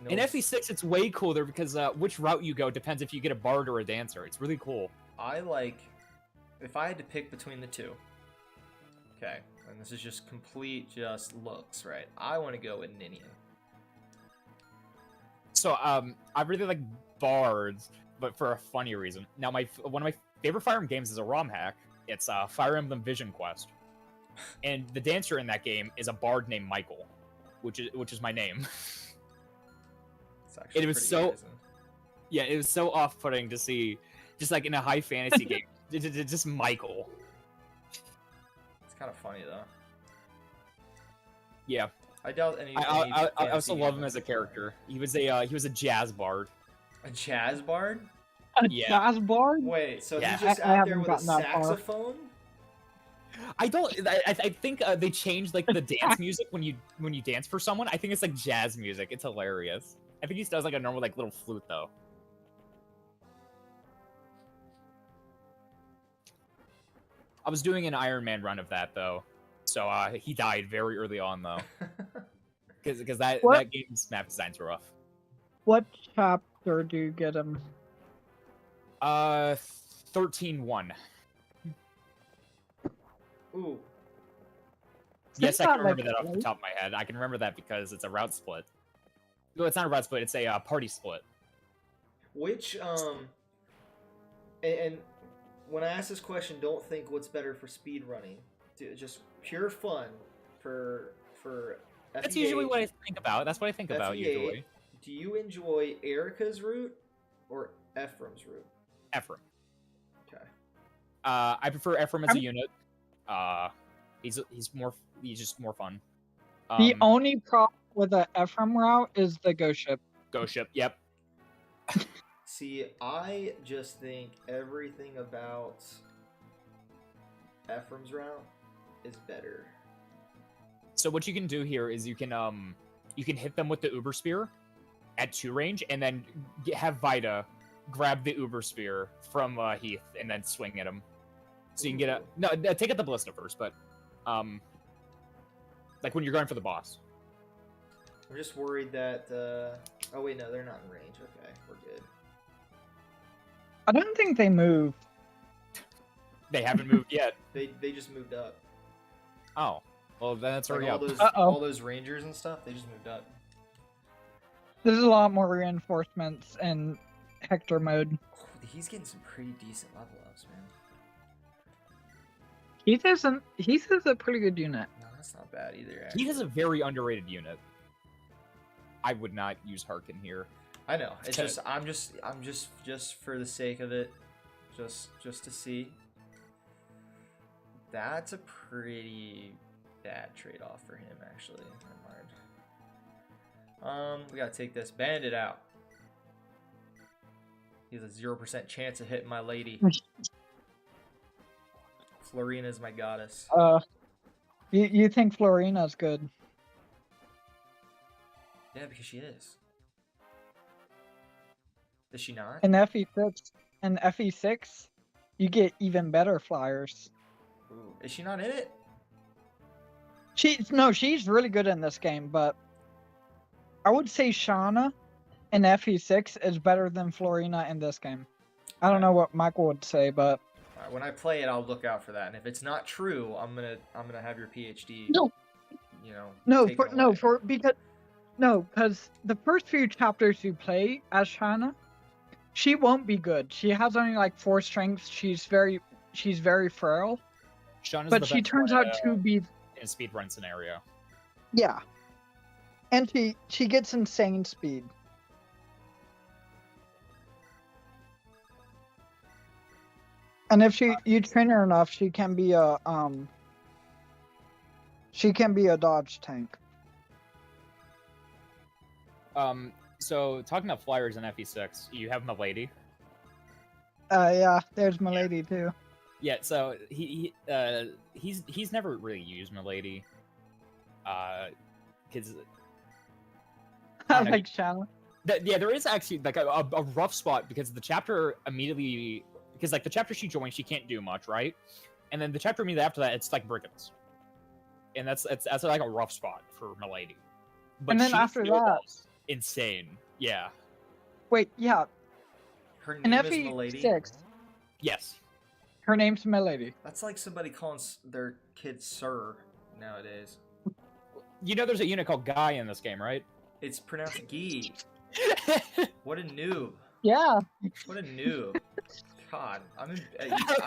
In FE6, it's way cooler because which route you go depends if you get a bard or a dancer. It's really cool. I like, if I had to pick between the two, Okay, and this is just complete looks, right? I want to go with Ninian. So I really like bards, but for a funny reason. Now one of my favorite Fire Emblem games is a ROM hack. It's Fire Emblem Vision Quest, and the dancer in that game is a bard named Michael, which is my name. It's actually It was pretty so amazing. yeah, it was so off-putting to see, just like in a high fantasy game, just Michael. It's kind of funny though. Yeah, I doubt any. I fantasy also love game him as a would be funny. character. He was a jazz bard. A jazz bard? A Yeah. jazz bard? Wait, so Yeah. he's just I out there haven't with a gotten that far. saxophone? I think they changed like the dance music when you dance for someone. I think it's like jazz music. It's hilarious. I think he does like a normal like little flute though. I was doing an Iron Man run of that though, so he died very early on though, because that game's map designs were rough. What chapter do you get him? 13-1. Ooh, Yes, It's I not, can remember like, that off the late. top of my head. I can remember that because it's a route split. No, it's not a route split. It's a party split. which and when I ask this question, don't think what's better for speed running. Just pure fun for That's FEH. usually what I think about. That's what I think about FEH, usually. Do you enjoy Erica's route or Ephraim's route? Ephraim. Okay. I prefer Ephraim as a unit. He's just more fun. The only problem with the Ephraim route is the ghost ship. Ghost ship. Yep. See, I just think everything about Ephraim's route is better. So what you can do here is you can hit them with the Uber Spear at 2 range, and then have Vita grab the Uber Spear from Heath and then swing at him. So you can get take out the Ballista first, but like when you're going for the boss. I'm just worried that. Oh wait, no, they're not in range. Okay, we're good. I don't think they move. They haven't moved yet. They just moved up. Oh, well then that's Like already up. all those rangers and stuff, they just moved up. There's a lot more reinforcements in Hector mode. Oh, he's getting some pretty decent level ups, man. Heath is a pretty good unit. No, that's not bad either. He Actually. has a very underrated unit. I would not use Harkin here. I know. It's just I'm just for the sake of it, just to see. That's a pretty bad trade-off for him, actually. Never mind. We gotta take this bandit out. He has a 0% chance of hitting my lady. Florina's my goddess. You think Florina's good? Yeah, because she is. Is she not? In FE6, you get even better flyers. Ooh. Is she not in it? She's really good in this game, but I would say Shauna in FE6 is better than Florina in this game. I don't know what Michael would say, but Alright, when I play it, I'll look out for that. And if it's not true, I'm gonna have your PhD. No. You know. taken away. Because the first few chapters you play as Shauna, she won't be good. She has only like 4 strengths. She's very frail. Sean is But the she best turns one, out to be in a speedrun scenario. yeah. And she gets insane speed. And if you train her enough, she can be a dodge tank. So talking about flyers in FE6, you have Milady. Yeah, there's Milady too. Yeah, so he's never really used Milady. Because I like Shauna. there is actually like a rough spot because the chapter immediately, because like the chapter she joined, she can't do much, right? And then the chapter immediately after that, it's like brigands, and that's like a rough spot for Milady. But And then she after still that- goes insane, yeah, Wait, yeah. Her In name is Milady. FE6, yes. Her name's Milady. That's like somebody calling their kid Sir nowadays. You know there's a unit called Guy in this game, right? It's pronounced Gee. What a noob. Yeah. What a noob. God, I'm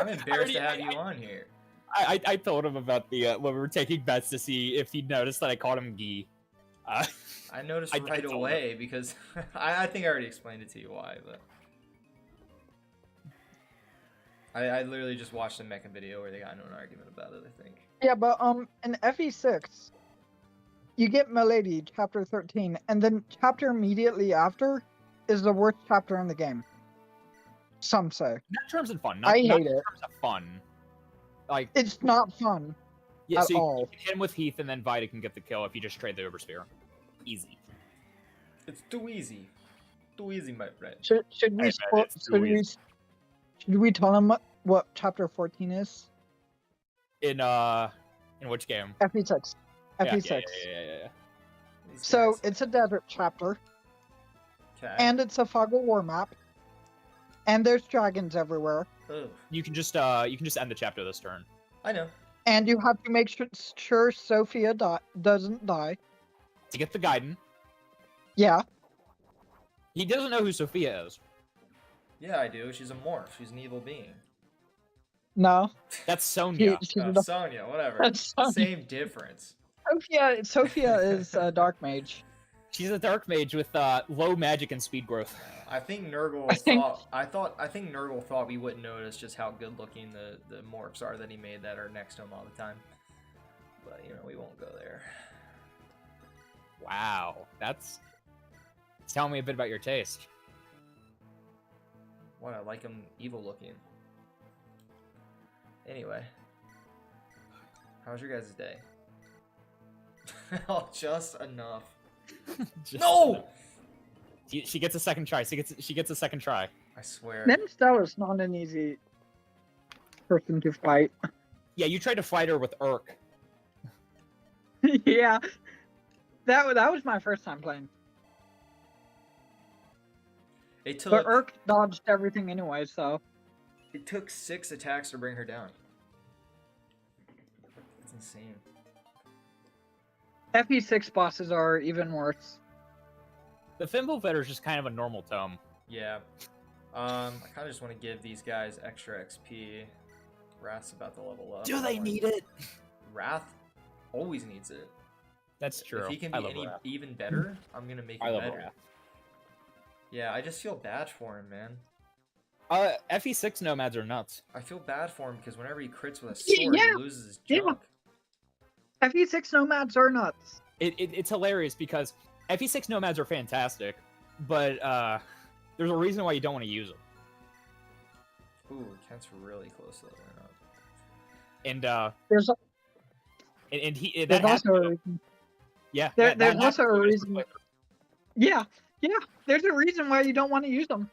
embarrassed to have you on here. I told him about the when we were taking bets to see if he noticed that I called him Guy. I noticed I right told away because I think I already explained it to you why, but I literally just watched a mecha video where they got into an argument about it, I think. Yeah, but in FE6, you get Milady, chapter 13, and then chapter immediately after is the worst chapter in the game. Some say. Not in terms of fun. I Not hate in it. terms of fun. Like It's not fun. yeah, at so you all. can hit him with Heath, and then Vita can get the kill if you just trade the Uber-Spear. Easy. It's too easy. Too easy, my friend. Should we Hey, man, spoil- it's too easy. should we tell them what chapter 14 is? In which game? FE6. Yeah, FE6. yeah. These So guys. it's a desert chapter, Okay. and it's a fog of war map, and there's dragons everywhere, Ugh. You can just end the chapter this turn. I know. and you have to make sure Sophia doesn't die. To get the Gaiden. Yeah, He doesn't know who Sophia is. Yeah, I do. She's a morph. She's an evil being. no. That's Sonya. She's a Sonya, whatever. That's Sonya. Same difference. Sophia is a dark mage. She's a dark mage with low magic and speed growth. I think Nurgle I think Nurgle thought we wouldn't notice just how good looking the morphs are that he made that are next to him all the time. But you know, we won't go there. Wow, it's telling me a bit about your taste. What, I like him evil looking. Anyway. How was your guys' day? Oh, just enough. Just- No! She gets a second try. She gets a second try. I swear. Nenstel is not an easy person to fight. Yeah, you tried to fight her with Urk. Yeah, that was my first time playing. It took But Urk dodged everything anyway, so it took 6 attacks to bring her down. That's insane. FE6 bosses are even worse. The Thimble Fitter is just kind of a normal tome. Yeah. I kind of just want to give these guys extra XP. Wrath's about to level up. it? Wrath always needs it. That's true. If he can I be love Wrath. even better, I'm gonna make I him love better. Wrath. Yeah, I just feel bad for him, man. FE6 nomads are nuts. I feel bad for him because whenever he crits with a sword, Yeah, he loses his yeah. junk. FE6 nomads are nuts. It's hilarious because FE6 nomads are fantastic, but there's a reason why you don't want to use them. Ooh, Kent's really close to leveling up. And There's and he there's that also happened. a reason. Yeah. There's that also a happened. reason. Yeah. There's a reason why you don't want to use them.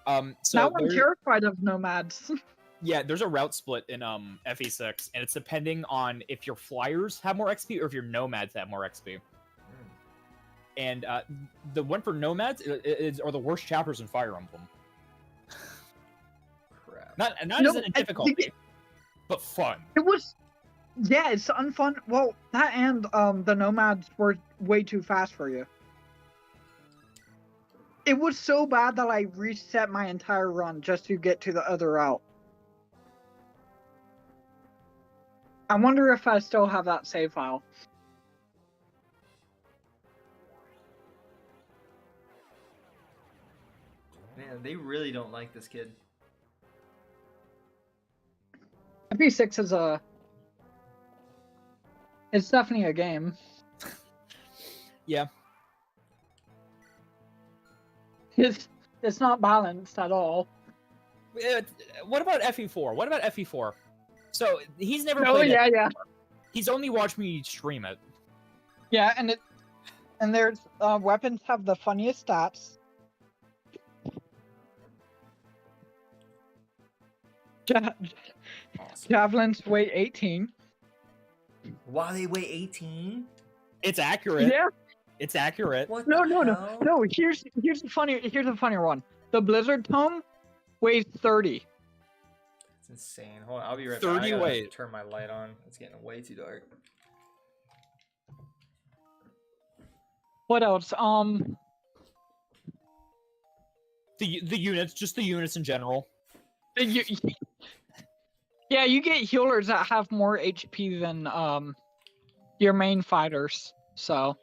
So now I'm there- terrified of nomads. yeah, there's a route split in FE6, and it's depending on if your flyers have more XP or if your nomads have more XP. Hmm. And the one for nomads are the worst chapters in Fire Emblem. Crap. Not No, as in I a difficulty, think but fun. It was, yeah, it's unfun. Well, that and the nomads were way too fast for you. It was so bad that I reset my entire run just to get to the other route. I wonder if I still have that save file. Man, they really don't like this kid. FE6 is it's definitely a game. Yeah. It's not balanced at all. What about FE4? What about FE4? So he's never Oh played it. yeah. He's only watched me stream it. Yeah, and there's weapons have the funniest stats. Awesome. Javelins weigh 18. Why they weigh 18? It's accurate. Yeah. It's accurate. What No, the no, no, hell? no. Here's a funnier one. The Blizzard Tome weighs 30. insane. Hold on, I'll be right 30 back. I gotta weight. turn my light on. It's getting way too dark. What else? The units, just the units in general. You, yeah, you get healers that have more HP than your main fighters. So.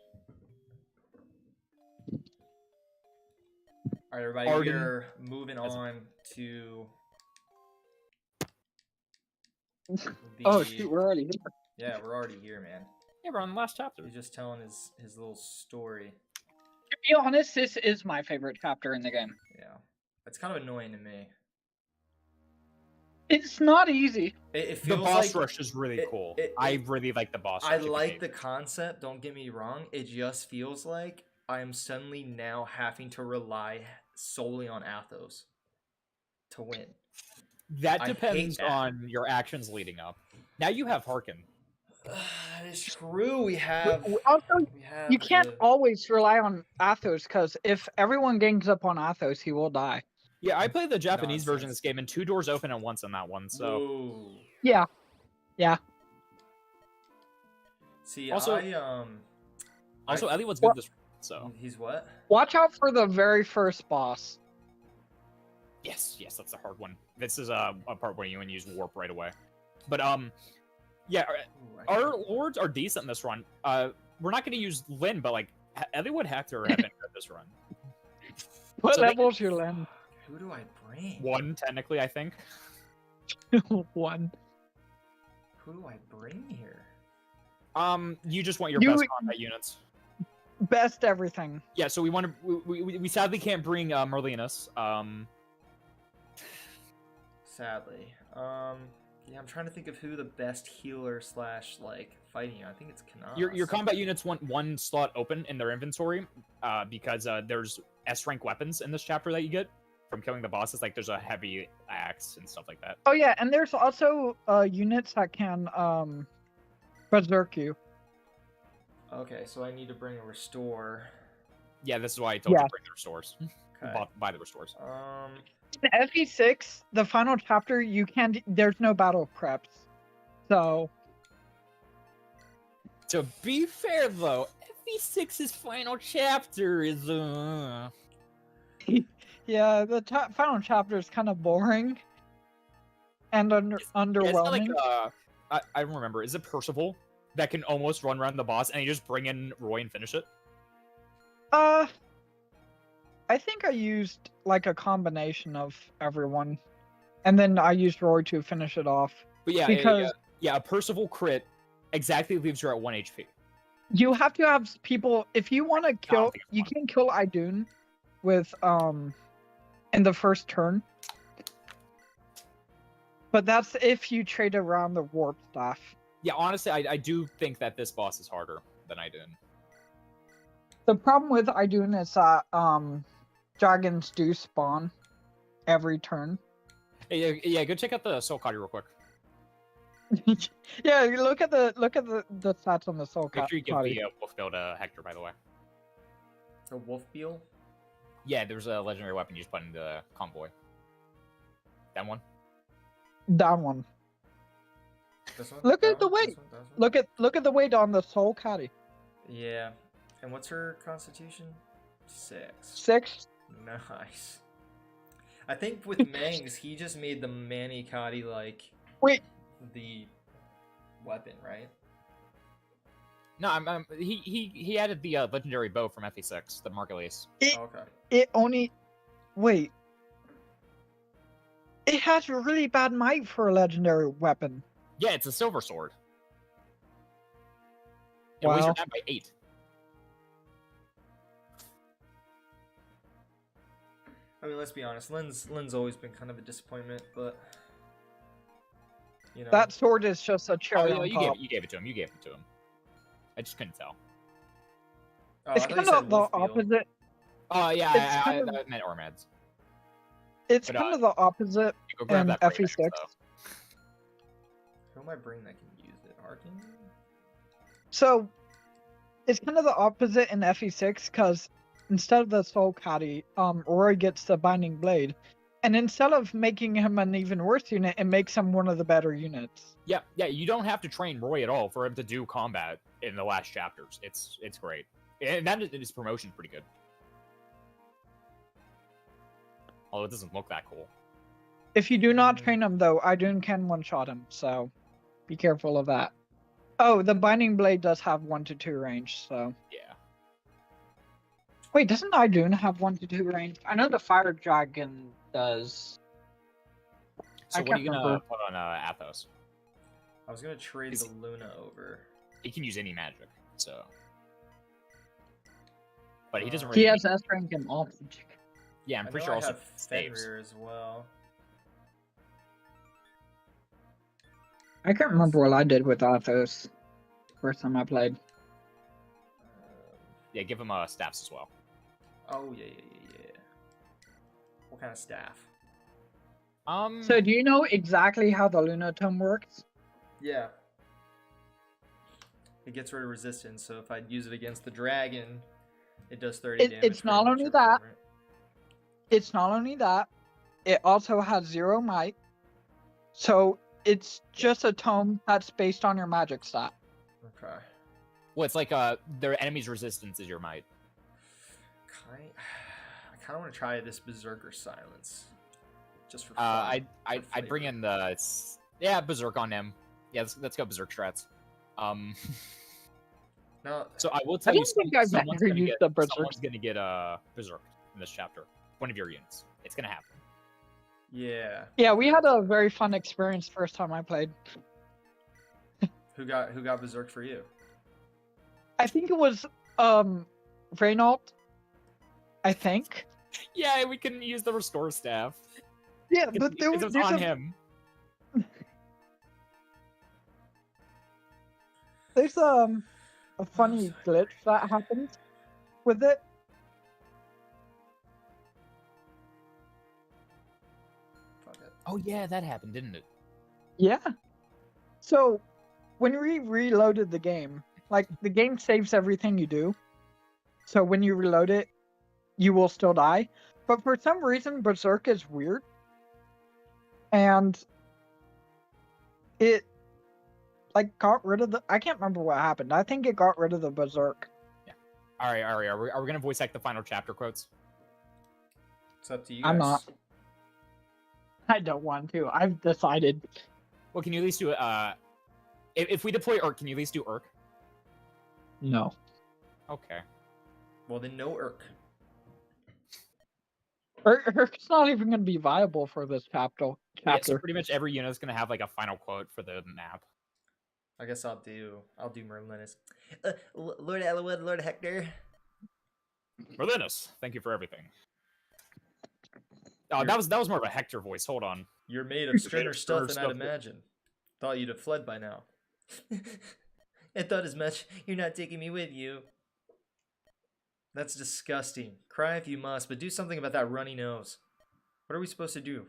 All right, everybody, Arden. we're moving on to. Oh shoot, we're already here. Yeah, we're already here, man. Yeah, we're on the last chapter. He's just telling his little story. To be honest, this is my favorite chapter in the game. Yeah, it's kind of annoying to me. It's not easy. It The feels boss like rush is really cool. I really like the boss I rush. like the concept. Don't get me wrong. It just feels like I am suddenly now having to rely solely on Athos to win. That I depends hate that. on your actions leading up. Now you have Harkin. That is true. We have. Also, We have you can't the- always rely on Athos because if everyone gangs up on Athos, he will die. Yeah, I played the Japanese version of Nonsense. this game, and 2 doors open at once on that one. So Whoa. Yeah. See, Also- I- Elliot's good this. So he's what? Watch out for the very first boss. yes, that's a hard one. This is a part where you can use warp right away. But yeah, Ooh, I our can't- lords are decent in this run. We're not going to use Lin, but like Elliot Hector have been good this run. What So they- level's your land? Who do I bring? 1 technically, I think. 1. Who do I bring here? You just want your You- best combat units. Best everything. Yeah, so we want to. We sadly can't bring Merlinus. Sadly. Yeah, I'm trying to think of who the best healer / like fighting. I think it's Kanas. Your combat units want 1 slot open in their inventory, because there's S rank weapons in this chapter that you get from killing the bosses. Like there's a heavy axe and stuff like that. Oh yeah, and there's also units that can berserk you. Okay, so I need to bring a restore. Yeah, this is why I told you Yeah. to bring the restores. Okay. Buy the restores. In FE6, the final chapter, you can't. There's no battle preps, so To be fair though, FE6's final chapter is yeah, the final chapter is kind of boring and Yeah, it's not underwhelming. like I don't remember. Is it Percival that can almost run around the boss and you just bring in Roy and finish it? I think I used like a combination of everyone, and then I used Roy to finish it off. But yeah, Because- a Percival crit exactly leaves you at 1 HP. You have to have people if you want to kill. think it's You fun. can kill Idun with in the first turn, but that's if you trade around the warp stuff. Yeah, honestly, I do think that this boss is harder than I did. The problem with Idun is that dragons do spawn every turn. Hey, yeah, go check out the Soul Cotty real quick. Yeah, you look at the stats on the soul Make sure you give body. the wolf bill to Hector, by the way. The wolf beal. Yeah, there's a legendary weapon you just put in the convoy. That one. That one. This one. Look That at the one? weight. This one? That one? Look at the weight on the soul caddy. Yeah. And what's her constitution? 6. 6. Nice. I think with Mangs, he just made the Manicotti like Wait, the weapon, right? No, he added the legendary bow from FE6, the Margulies. Okay. it only. Wait. It has really bad might for a legendary weapon. Yeah, it's a silver sword. It weighs Wow. your down by 8. I mean, let's be honest. Lynn's always been kind of a disappointment, but you know. That sword is just a Oh, cherry yeah, on you gave, top. you gave it to him. You gave it to him. I just couldn't tell. Oh, It's I thought you kind said of the wolf beal. opposite. Oh, yeah, It's I kind of- meant Ormads. It's But, kind of the opposite. Go grab And that brain FE6. next, though. Who am I bringing that can use it? Harkin? So, it's kind of the opposite in FE6 because instead of the soul caddy, Roy gets the binding blade, And instead of making him an even worse unit, it makes him one of the better units. Yeah, you don't have to train Roy at all for him to do combat in the last chapters. It's great, and that his promotion's pretty good. Although it doesn't look that cool. If you do not train him, though, Idun can one-shot him, so be careful of that. Oh, the Binding Blade does have 1 to 2 range, so... Yeah. Wait, doesn't Idun have 1 to 2 range? I know the Fire Dragon does. So I what are can't you gonna remember. put on Athos? I was gonna trade the Luna over. He can use any magic, so. But he doesn't really. He has S rank in all magic. Yeah, I'm I pretty know sure I also have saves. Fenrir as well. I can't remember what I did with Athos first time I played. Yeah, give him staffs as well. Oh yeah. What kind of staff? So do you know exactly how the Lunatome works? Yeah. It gets rid of resistance, so if I use it against the dragon, it does 30 damage. It's not for only whichever that. opponent. It's not only that, it also has 0 might. So it's just a tome that's based on your magic stat. Okay. Well, it's like their enemy's resistance is your might. I kind of want to try this Berserker Silence. Just for fun. I'd bring in the Berserk on him. Yeah, let's go Berserk strats. No. So I will tell I you, don't think I've someone's ever gonna used get the Berserk. someone's gonna get Berserk in this chapter. One of your units. It's gonna happen. Yeah. Yeah, we had a very fun experience first time I played. Who got Berserk for you? I think it was Reynaud. I think. Yeah, we couldn't use the restore staff. Yeah, but It was on him. There's a funny glitch that happens with it. Fuck it. Oh yeah, that happened, didn't it? Yeah. So when we reloaded the game, like the game saves everything you do. So when you reload it, you will still die. But for some reason, Berserk is weird. And it like got rid of the I can't remember what happened. I think it got rid of the Berserk. Yeah. All right. Are we gonna voice act the final chapter quotes? It's up to you guys. I'm not. I don't want to. I've decided. Well, can you at least do if we deploy Urk, can you at least do Urk? No. Okay. Well, then no Urk. Urk's not even going to be viable for this chapter. Yeah, so pretty much every unit is gonna have like a final quote for the map. I guess I'll do Merlinus. Lord Elwood, Lord Hector. Merlinus, thank you for everything. Oh, that was more of a Hector voice. Hold on. You're made of stranger stuff than I'd imagine. Thought you'd have fled by now. I thought as much. You're not taking me with you. That's disgusting. Cry if you must, but do something about that runny nose. What are we supposed to do?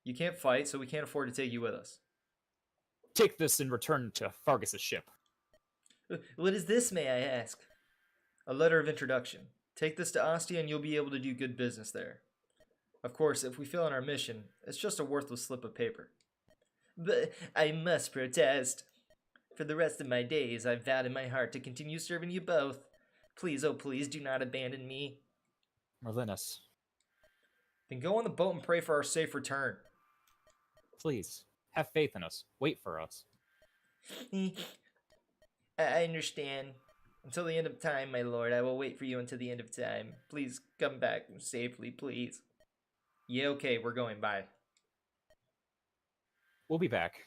You can't fight, so we can't afford to take you with us. Take this and return to Fargus's ship. What is this, may I ask? A letter of introduction. Take this to Ostia and you'll be able to do good business there. Of course, if we fail on our mission, it's just a worthless slip of paper. But I must protest. For the rest of my days, I've vowed in my heart to continue serving you both. Please, oh please, do not abandon me. Merlinus. Then go on the boat and pray for our safe return. Please, have faith in us. Wait for us. I understand. Until the end of time, my lord, I will wait for you until the end of time. Please come back safely, please. Yeah, okay, we're going. Bye. We'll be back.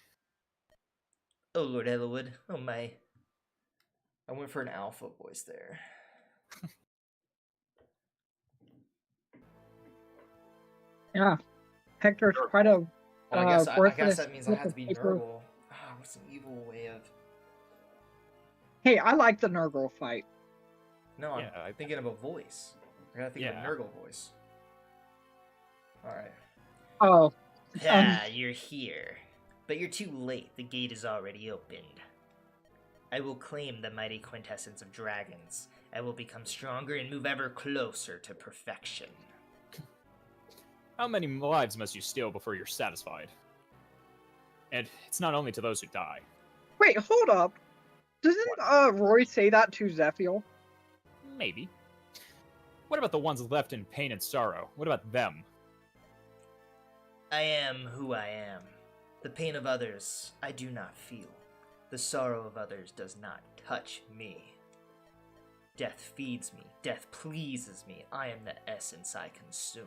Oh, Lord Elwood. Oh, my. I went for an alpha voice there. Yeah. Hector's quite a Well, I guess worthless that means I have to be paper. Nurgle. Ah, what's an evil way of... Hey, I like the Nurgle fight. No, Yeah, I'm thinking of a voice. I gotta think of a Nurgle voice. Alright. Oh. Ah, you're here. But you're too late. The gate is already opened. I will claim the mighty quintessence of dragons. I will become stronger and move ever closer to perfection. How many lives must you steal before you're satisfied? And it's not only to those who die. Wait, hold up. Doesn't Roy say that to Zephiel? Maybe. What about the ones left in pain and sorrow? What about them? I am who I am. The pain of others I do not feel. The sorrow of others does not touch me. Death feeds me. Death pleases me. I am the essence I consume.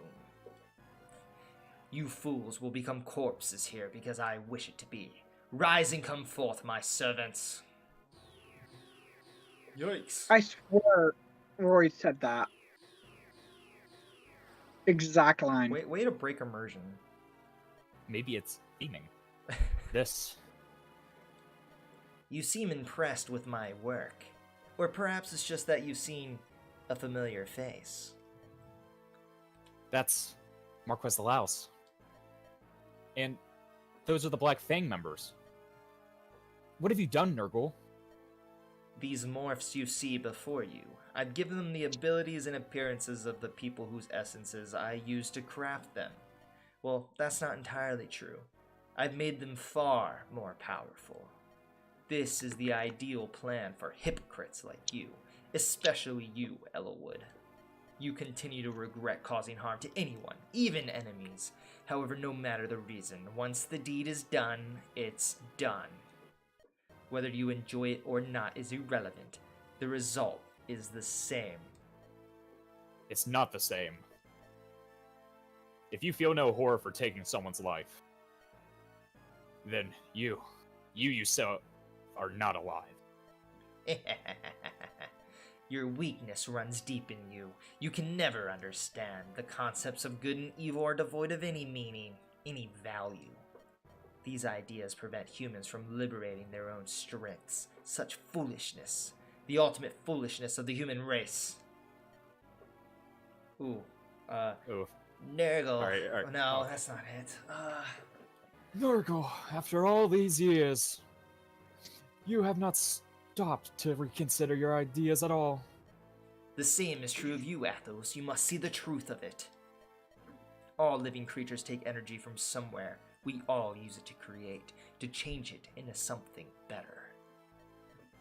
You fools will become corpses here because I wish it to be. Rise and come forth, my servants. Yikes. I swear Roy said that. Exact line. Way to break immersion. Maybe it's theming. This. You seem impressed with my work. Or perhaps it's just that you've seen a familiar face. That's Marquez Laos. And those are the Black Fang members. What have you done, Nurgle? These morphs you see before you, I've given them the abilities and appearances of the people whose essences I used to craft them. Well, that's not entirely true. I've made them far more powerful. This is the ideal plan for hypocrites like you, especially you, Elwood. You continue to regret causing harm to anyone, even enemies. However, no matter the reason, once the deed is done, it's done. Whether you enjoy it or not is irrelevant. The result is the same. It's not the same. If you feel no horror for taking someone's life, then you so are not alive. Your weakness runs deep in you. You can never understand. The concepts of good and evil are devoid of any meaning, any value. These ideas prevent humans from liberating their own strengths. Such foolishness. The ultimate foolishness of the human race. Ooh. Nurgle. All right. No, that's not it. Nurgle, after all these years, you have not stopped to reconsider your ideas at all. The same is true of you, Athos. You must see the truth of it. All living creatures take energy from somewhere. We all use it to create, to change it into something better.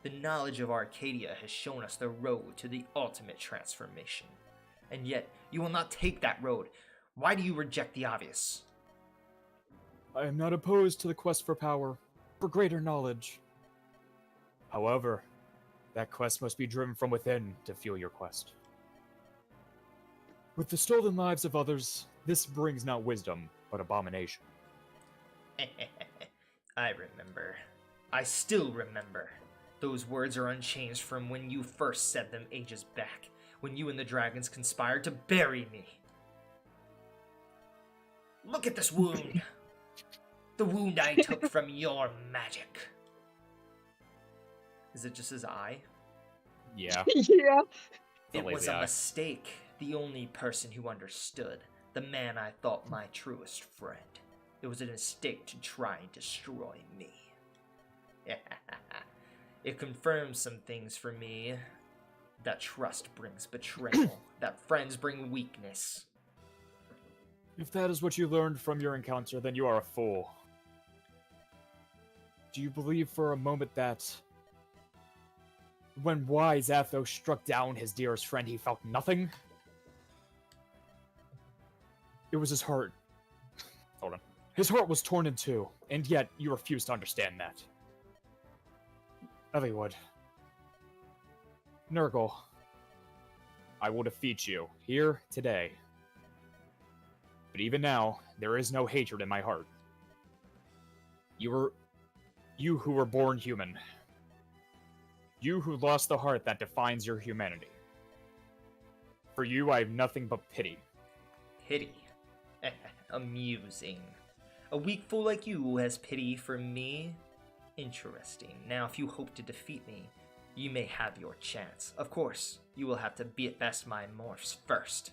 The knowledge of Arcadia has shown us the road to the ultimate transformation. And yet, you will not take that road. Why do you reject the obvious? I am not opposed to the quest for power, for greater knowledge. However, that quest must be driven from within to fuel your quest. With the stolen lives of others, this brings not wisdom, but abomination. I remember. I still remember. Those words are unchanged from when you first said them ages back, when you and the dragons conspired to bury me. Look at this wound. The wound I took from your magic. Is it just his eye? Yeah. Yeah. It was a eye. mistake. The only person who understood. The man I thought my truest friend. It was a mistake to try and destroy me. It confirms some things for me. That trust brings betrayal. That friends bring weakness. If that is what you learned from your encounter, then you are a fool. Do you believe for a moment that when wise Athos struck down his dearest friend, he felt nothing? It was his heart. Hold on. His heart was torn in two, and yet you refuse to understand that. Eliwood. Nurgle. I will defeat you, here, today. But even now, there is no hatred in my heart. You who were born human. You who lost the heart that defines your humanity. For you, I have nothing but pity. Pity? Amusing. A weak fool like you who has pity for me? Interesting. Now, if you hope to defeat me, you may have your chance. Of course, you will have to beat best my morphs first.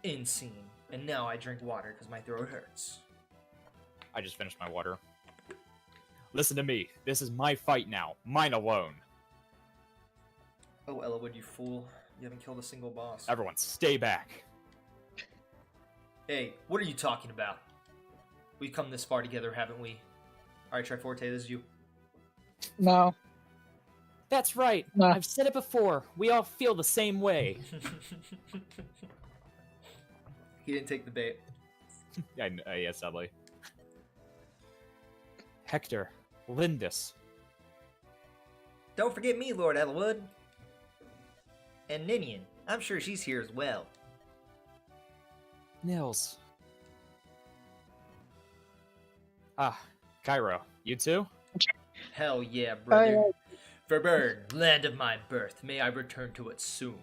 End scene. And now I drink water because my throat hurts. I just finished my water. Listen to me. This is my fight now. Mine alone. Oh, Elwood, you fool. You haven't killed a single boss. Everyone, stay back. Hey, what are you talking about? We've come this far together, haven't we? Alright, Triforte, this is you. No. That's right. No. I've said it before. We all feel the same way. He didn't take the bait. Yeah, sadly. Hector, Lindis. Don't forget me, Lord Elwood. And Ninian. I'm sure she's here as well. Nils. Ah, Cairo. You too? Hell yeah, brother. Verbern, land of my birth, may I return to it soon.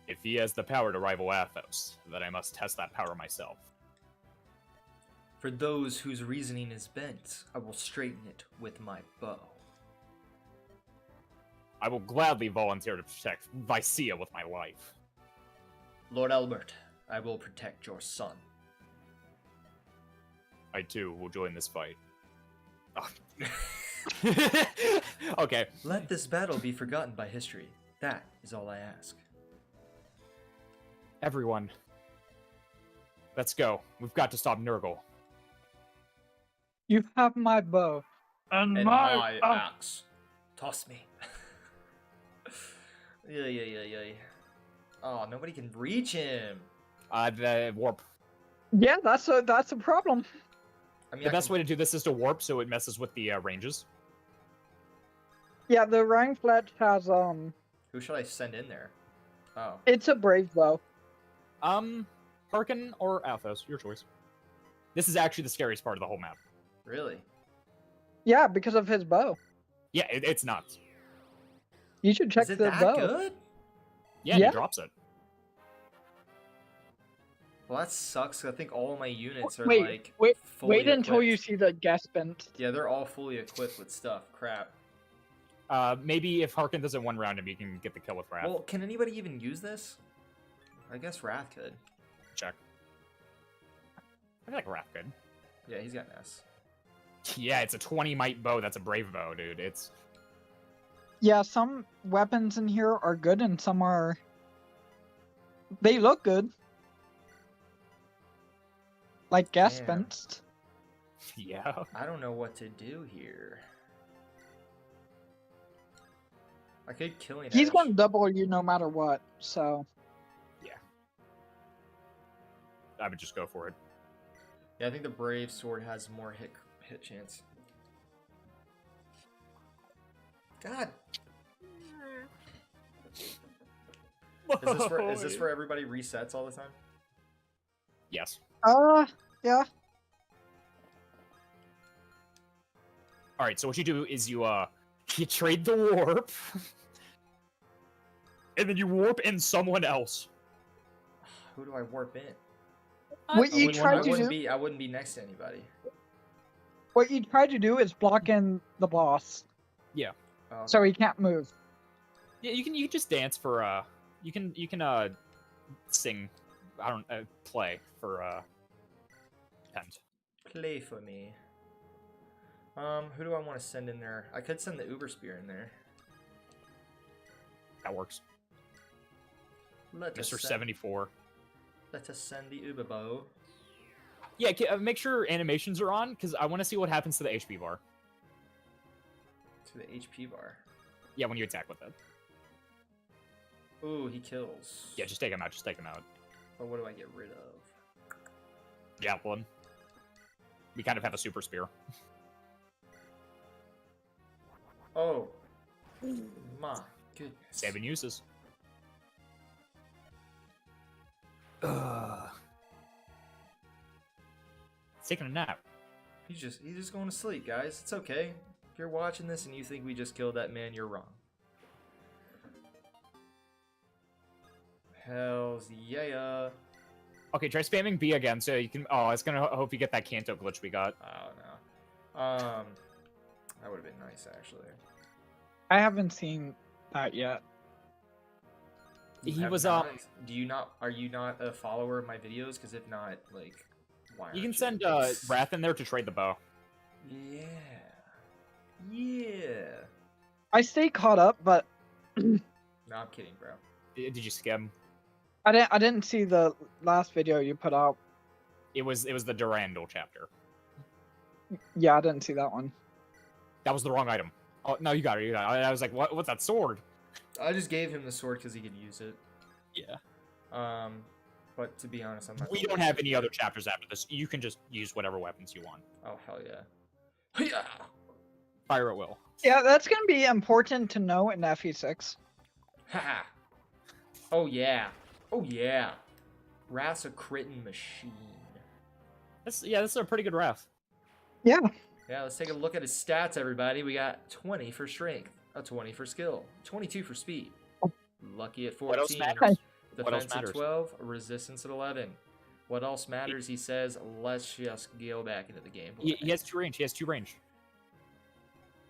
If he has the power to rival Athos, then I must test that power myself. For those whose reasoning is bent, I will straighten it with my bow. I will gladly volunteer to protect Vicia with my life. Lord Albert, I will protect your son. I too will join this fight. Oh. Okay. Let this battle be forgotten by history. That is all I ask. Everyone. Let's go. We've got to stop Nurgle. You have my bow. And my axe. Toss me. Yeah. Oh, nobody can reach him. The warp. Yeah, that's a problem. I mean, The best way to do this is to warp so it messes with the ranges. Yeah, the Rang Fletch has Who should I send in there? Oh. it's a brave bow. Harkin or Athos, your choice. This is actually the scariest part of the whole map. Really? Yeah, because of his bow. Yeah, it's nuts. You should check Is it the that bow. good? Yeah, Yeah. he drops it. Well, that sucks. I think all of my units are Wait, like wait fully until you equipped. see the guest bent. Yeah, they're all fully equipped with stuff. Crap. Maybe if Harkin doesn't one round him, you can get the kill with Wrath. Well, can anybody even use this? I guess Wrath could. Check. I feel like Wrath could. Yeah, he's got an S. Yeah, it's a 20 might bow. That's a brave bow, dude. It's Yeah, some weapons in here are good and some are... They look good. Like guest Damn. bent. yeah. I don't know what to do here. I could killing He's edge. going to double you no matter what, so... I would just go for it. Yeah, I think the Brave Sword has more hit chance. God. Is this for everybody resets all the time? Yes. Yeah. All right. So what you do is you trade the warp, and then you warp in someone else. Who do I warp in? What you I tried to wouldn't do... be. I wouldn't be next to anybody. What you try to do is block in the boss, Oh, so he can't move. Yeah, you can just dance for you can sing, I don't play for Tent. play for me. Who do I want to send in there? I could send the Uber Spear in there. That works. Let us Mr. send, 74. Let us send the Uber Bow. Yeah, make sure animations are on because I want to see what happens to the HP bar. To the HP bar. Yeah, when you attack with it. Ooh, he kills. Yeah, just take him out. Just take him out. But what do I get rid of? Yeah, one. We kind of have a super spear. Oh. My goodness. 7 uses. It's taking a nap. He's just going to sleep, guys. It's okay. If you're watching this and you think we just killed that man, you're wrong. Hells yeah. Okay, try spamming B again so you can. Oh, it's gonna hope you get that Kanto glitch we got. Oh no. That would have been nice actually. I haven't seen that yet. You He have was not? Do you not? Are you not a follower of my videos? Because if not, like, why? You can aren't send It's- Wrath in there to trade the bow. Yeah. Yeah. I stay caught up, but No, I'm kidding, bro. Did you skim? I didn't see the last video you put out. It was the Durandal chapter. Yeah, I didn't see that one. That was the wrong item. Oh no, you got it. You got it. I was like, what's that sword? I just gave him the sword because he could use it. Yeah. But to be honest, I'm not. We don't have any other chapters after this. You can just use whatever weapons you want. Oh hell yeah! Yeah. Fire at will. Yeah, that's gonna be important to know in FE6. Ha! Oh yeah! Oh yeah! Wrath's a critting machine. This is a pretty good ref. Yeah. Yeah, let's take a look at his stats, everybody. We got 20 for strength, a 20 for skill, 22 for speed. Lucky at 14. What else matters? What else Defense at matters? 12, resistance at 11. What else matters? He says, let's just go back into the game. He has 2 range. He has 2 range.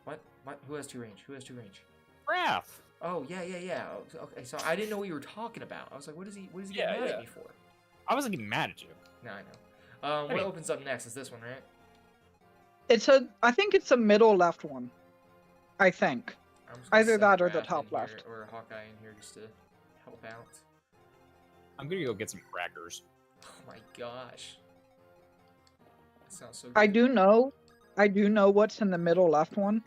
What? What? Who has 2 range? Who has 2 range? Raph. Oh, yeah. Okay, so I didn't know what you were talking about. I was like, what is he getting mad at me for? I wasn't getting mad at you. No, I know. What opens up next is this one, right? I think it's a middle left one. I think. I'm just gonna Either send that or the Wrath top in here, left. or Hawkeye in here just to help out. I'm gonna go get some crackers. Oh my gosh. That sounds so good. I do know what's in the middle left one,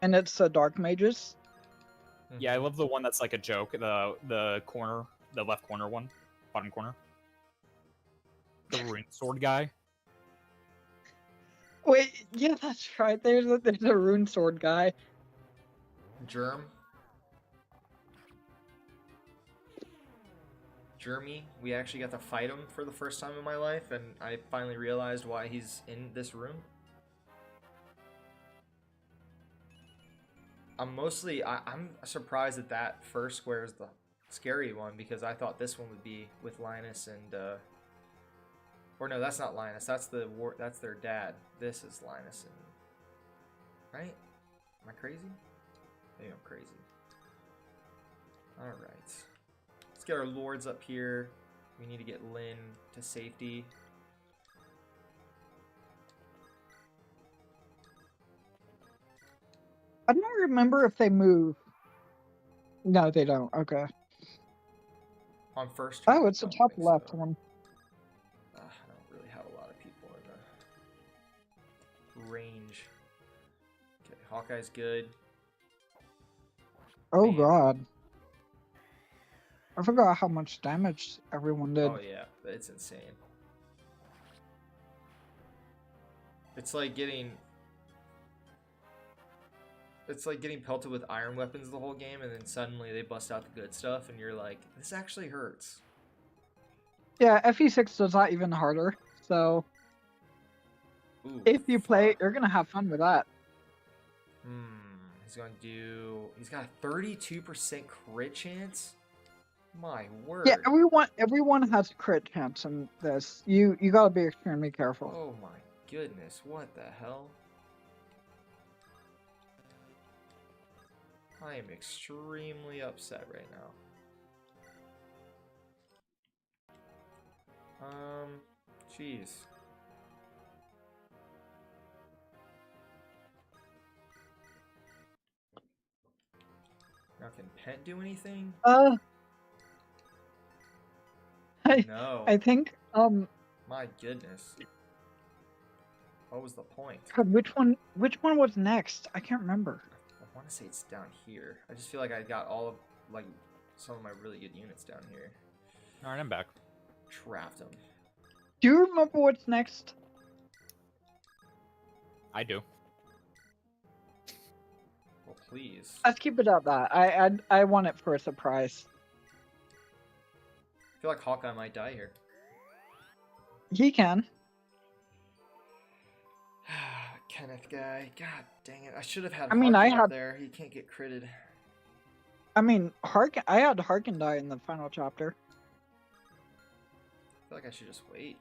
and it's the Dark Mages. Yeah, I love the one that's like a joke. The corner, the left corner one, bottom corner. The rune sword guy. Wait, yeah, that's right. There's a rune sword guy. Jeremy, we actually got to fight him for the first time in my life, and I finally realized why he's in this room. I'm surprised that first square is the scary one, because I thought this one would be with Linus and or no, that's not Linus. That's their dad. This is Linus and right? Am I crazy? Maybe I'm crazy. All right. Let's get our lords up here. We need to get Lynn to safety. I don't remember if they move. No, they don't. Okay. On first. Oh, it's the I don't top think left so. one. I don't really have a lot of people in the range. Okay, Hawkeye's good. Oh Man. god. I forgot how much damage everyone did. Oh yeah, it's insane. It's like getting pelted with iron weapons the whole game, and then suddenly they bust out the good stuff, and you're like, this actually hurts. Yeah, FE6 does that even harder. So Ooh, if you play it, fuck. you're gonna have fun with that. He's got a 32% crit chance. My word. Yeah, everyone has a crit chance in this. You gotta be extremely careful. Oh my goodness, what the hell? I am extremely upset right now. Jeez. Now can Pent do anything? No. I think My goodness. What was the point? God, which one was next? I can't remember. I want to say it's down here. I just feel like I got all of some of my really good units down here. All right, I'm back. Trapped them. Do you remember what's next? I do. Well, please. Let's keep it at that. I want it for a surprise. I feel like Hawkeye might die here. He can. Kenneth guy. God dang it. I should have had I mean, Harkin up there. He can't get critted. I mean, I had Harkin die in the final chapter. I feel like I should just wait.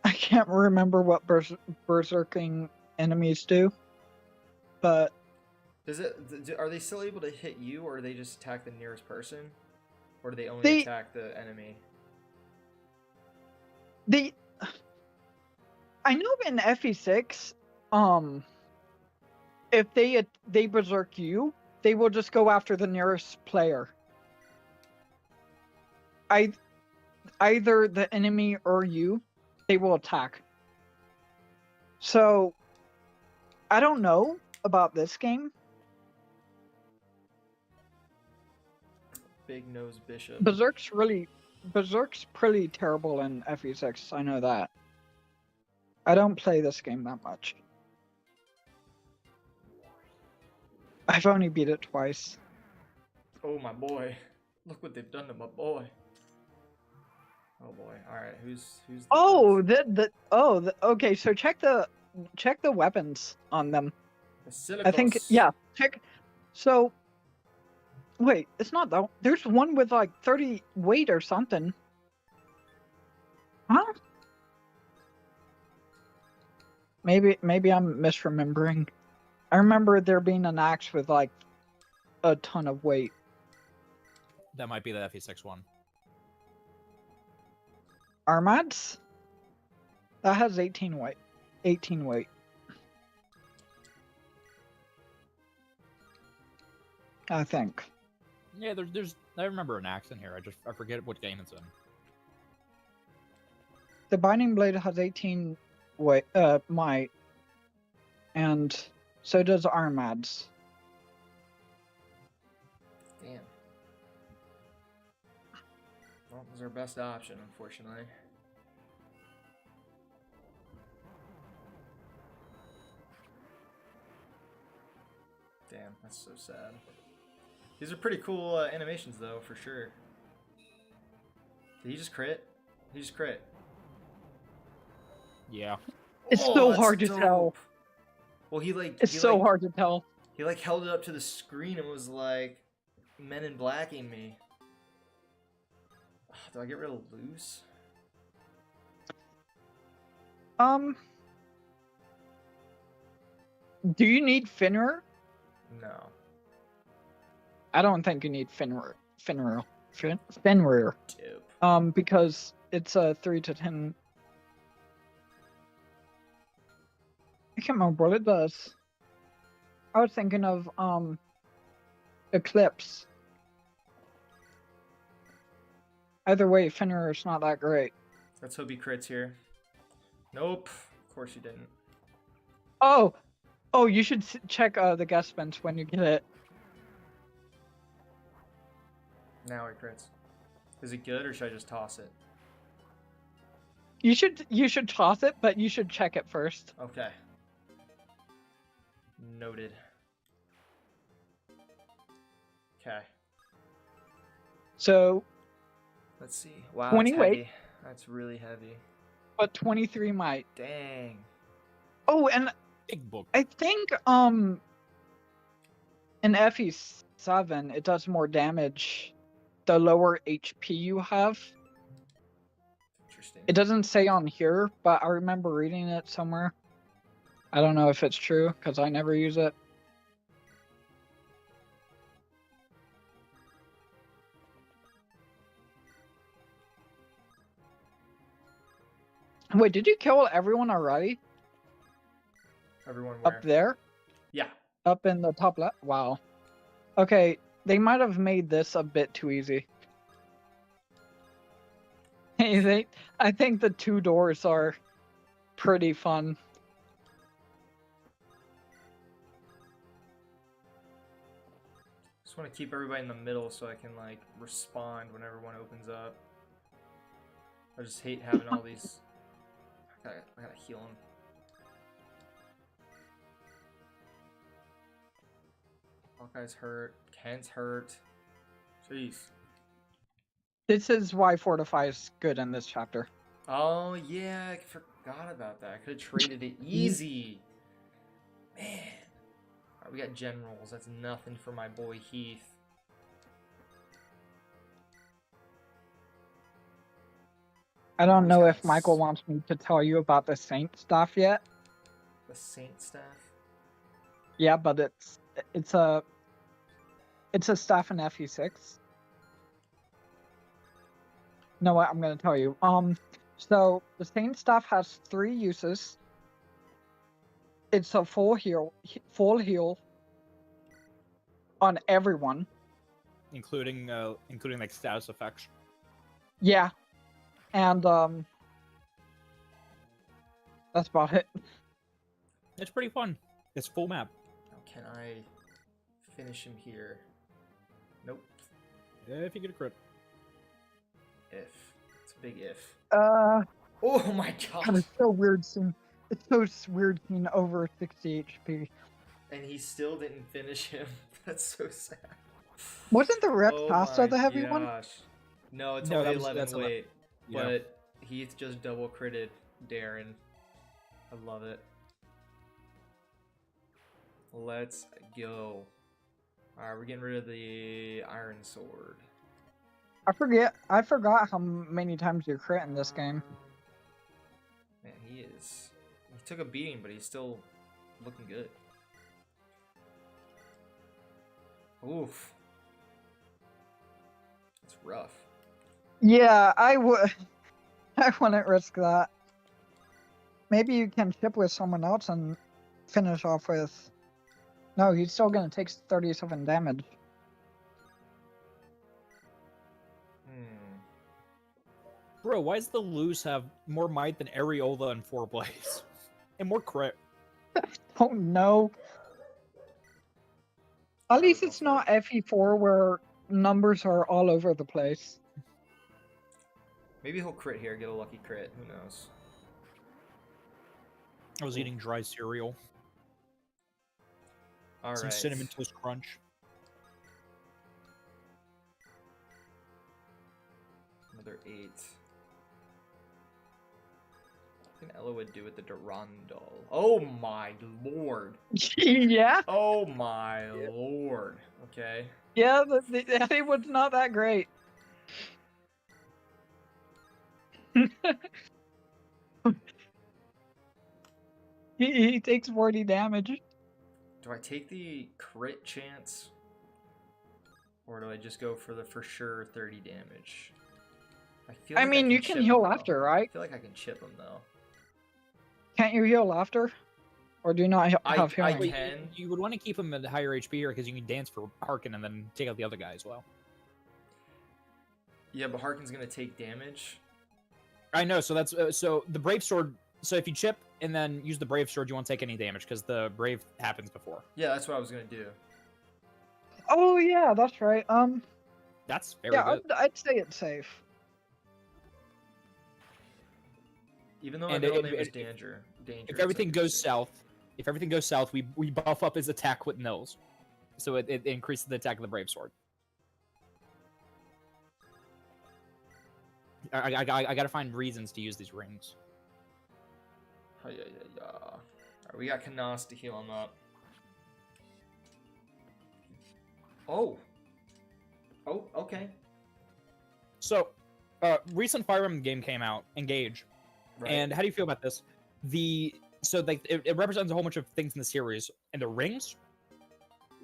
I can't remember what berserking enemies do, but Are they still able to hit you, or do they just attack the nearest person? Or do they only attack the enemy? I know in FE6, if they berserk you, they will just go after the nearest player. Either the enemy or you, they will attack. So, I don't know about this game. Big nose bishop. Berserk's pretty terrible in FE6. I know that. I don't play this game that much. I've only beat it twice. Oh my boy! Look what they've done to my boy. Oh boy! All right, who's the Okay. So check the weapons on them. Basilicos. I think check. So wait, it's not though. There's one with like 30 weight or something. Huh? Maybe I'm misremembering. I remember there being an axe with like a ton of weight. That might be the FE6 one. Armads? That has 18 weight. 18 weight. I think. Yeah, there's. I remember an axe in here. I forget what game it's in. The Binding Blade has 18 weight, might, and so does Armads. Damn. Well, it was our best option, unfortunately. Damn, that's so sad. These are pretty cool animations, though, for sure. Did he just crit? He just crit. Yeah. It's Oh, so that's hard to dope. tell. Well, It's so hard to tell. He like held it up to the screen and was like, "Men in Blacking me." Do I get rid of loose? Do you need Finrir? No. I don't think you need Finrir. Finrir. Dope. Because it's a 3 to 10. I can't remember what it does. I was thinking of Eclipse. Either way, Finrir is not that great. Let's hope he crits here. Nope. Of course he didn't. Oh, you should check the guest bench when you get it. Now he crits. Is it good or should I just toss it? You should toss it, but you should check it first. Okay. Noted. Okay. So. Let's see. Wow, 20 that's weight. heavy. That's really heavy. But 23 might. Dang. Oh, and Big book. I think in FE7 it does more damage the lower HP you have. Interesting. It doesn't say on here, but I remember reading it somewhere. I don't know if it's true because I never use it. Wait, did you kill everyone already? Everyone where? Up there? Yeah. Up in the top left? Wow. Okay, they might have made this a bit too easy. I think the 2 doors are pretty fun. Just want to keep everybody in the middle so I can like respond whenever one opens up. I just hate having all these. I gotta heal him. Hawkeye's hurt. Kent's hurt. Jeez. This is why Fortify is good in this chapter. Oh yeah, I forgot about that. I could have traded it easy. Man. Alright, we got generals. That's nothing for my boy Heath. I don't know if Michael wants me to tell you about the Saint stuff yet. The Saint staff? Yeah, but it's a staff in FE6. No, what I'm gonna tell you. So the Saint staff has 3 uses. it's a full heal on everyone. including like status effects. Yeah, and that's about it. It's pretty fun. It's full map. Now, can I finish him here? Nope. If you get a crit. If. It's a big if. Oh my God, gosh. it's so weird seeing. It's so weird seeing over 60 HP. And he still didn't finish him. That's so sad. Wasn't the Rex Oh Pasta my the heavy gosh. one? No, it's No, only that's 11 weight. Yeah. But Heath just double critted Darren. I love it. Let's go. Alright, we're getting rid of the Iron Sword. I forgot how many times you crit in this game. Man, he is. He took a beating, but he's still looking good. Oof. It's rough. Yeah, I would. I wouldn't risk that. Maybe you can ship with someone else and finish off with. No, he's still gonna take 37 damage. Bro, why does the Loose have more might than Areola and Four Blades? And more crit. Oh no. At least it's not FE4 where numbers are all over the place. Maybe he'll crit here, get a lucky crit. Who knows? I was eating dry cereal. All Some right. Cinnamon Toast Crunch. Another 8. I think Ella would do with the Durandal. Oh my lord. Yeah, Oh my lord. Okay. yeah, the FE was not that great. he takes 40 damage. Do I take the crit chance? Or do I just go for the for sure 30 damage? I mean, you can heal after, right? I feel like I can chip him though. Can't you heal after? Or do you not have healing? I can. You would want to keep him at higher HP here because you can dance for Harkin and then take out the other guy as well. Yeah, but Harkin's gonna take damage. I know, so that's so the Brave Sword. So if you chip and then use the Brave Sword, you won't take any damage because the Brave happens before. Yeah, that's what I was gonna do. Oh yeah, that's right. That's very Yeah, good. I'd say it's safe. Even though my And middle name is Danger. If everything goes south, we buff up his attack with nils, so it increases the attack of the Brave Sword. I gotta find reasons to use these rings. Oh, yeah. Alright, we got Kanas to heal him up. Oh, okay. So, recent Fire Emblem game came out, Engage. Right. And how do you feel about this? It represents a whole bunch of things in the series, and the rings.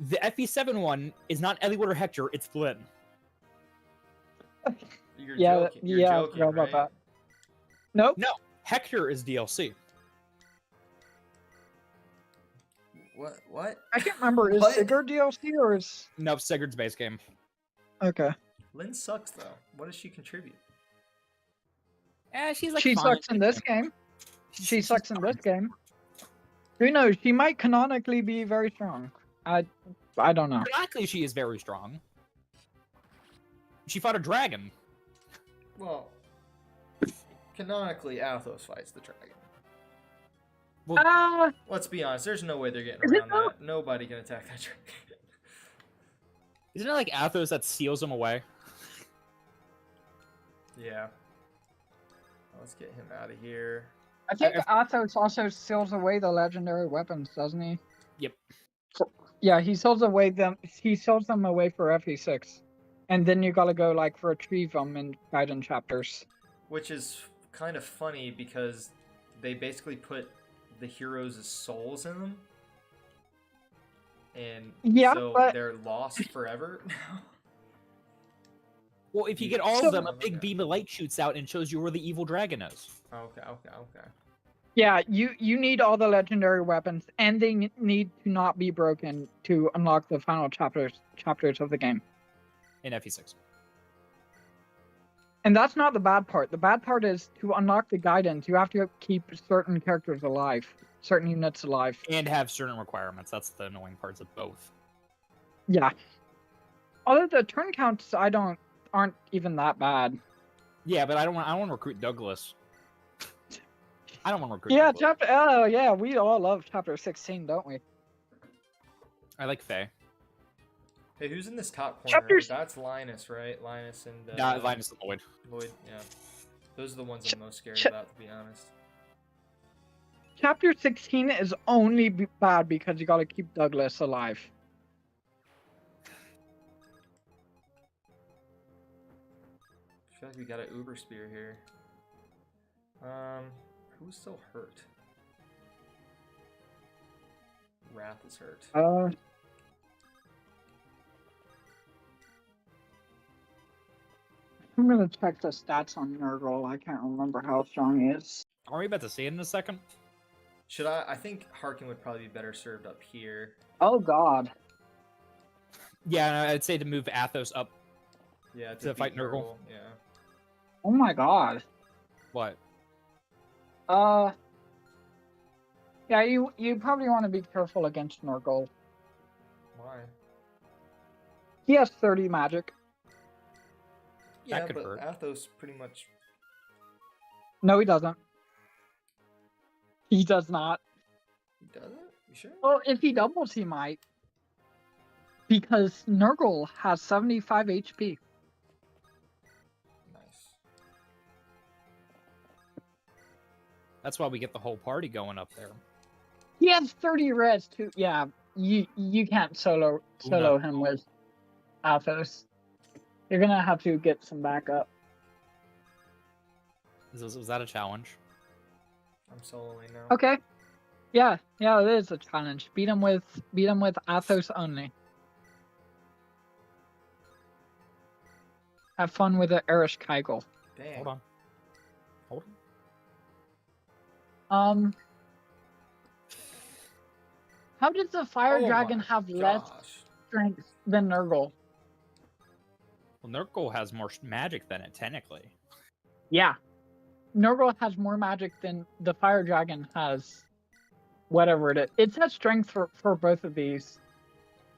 The FE7 one is not Eliwood or Hector; it's Flynn. You're Yeah, joking. You're yeah, I joking, forgot about right? that. Nope. No, Hector is DLC. What? I can't remember. Is What? Sigurd DLC or is No, Sigurd's base game. okay? Lynn sucks though. What does she contribute? She's like She fine. sucks in this game. She sucks in this game. Who knows? She might canonically be very strong. I don't know. Canonically, she is very strong. She fought a dragon. Well, canonically, Athos fights the dragon. Let's be honest. There's no way they're getting Is it around that. Nobody can attack that dragon. Isn't it like Athos that seals him away? Yeah. Let's get him out of here. I think Athos also seals away the legendary weapons, doesn't he? Yep. Yeah, he seals away them. He seals them away for FE6, and then you gotta go like retrieve them in Gaiden chapters. Which is kind of funny because they basically put the heroes' souls in them. And Yeah, so but they're lost forever now. Well, if you get all of them, a big beam of light shoots out and shows you where the evil dragon is. Okay. Yeah, you need all the legendary weapons, and they need to not be broken to unlock the final chapters of the game. in FE6. And that's not the bad part. The bad part is to unlock the guidance, you have to keep certain characters alive, certain units alive. And have certain requirements. That's the annoying parts of both. Yeah. Although the turn counts aren't even that bad. Yeah, but I don't want to recruit Douglas. I don't want to recruit Yeah, Douglas. we all love chapter 16, don't we? I like Faye. Hey, who's in this top corner? Chapters- That's Linus, right? Linus and Linus and Lloyd. Lloyd, yeah. Those are the ones I'm most scared Ch- about, to be honest. Chapter 16 is only bad because you gotta keep Douglas alive. I feel like we got an Uber Spear here. Who's still hurt? Wrath is hurt. I'm gonna check the stats on Nurgle. I can't remember how strong he is. Are we about to see it in a second? Should I think Harkin would probably be better served up here. Oh god. Yeah, I'd say to move Athos up. Yeah, To fight beat Nurgle. Yeah. Oh my god. What? Yeah, you probably want to be careful against Nurgle. Why? He has 30 magic. Yeah, could but hurt. Athos pretty much. No, he doesn't. He does not. He doesn't? You sure? Well, if he doubles, he might. Because Nurgle has 75 HP. Nice. That's why we get the whole party going up there. He has 30 res too. Yeah, you can't solo him with Athos. You're gonna have to get some backup. Was that a challenge? I'm soloing now. Okay. Yeah, it is a challenge. Beat him with Athos only. Have fun with the Erish Kegel. Dang. Hold on. Hold on. How does the Fire Oh Dragon my have less gosh. strength than Nurgle? Well, Nurgle has more magic than it, technically. Yeah. Nurgle has more magic than the Fire Dragon has. Whatever it is. It says strength for both of these.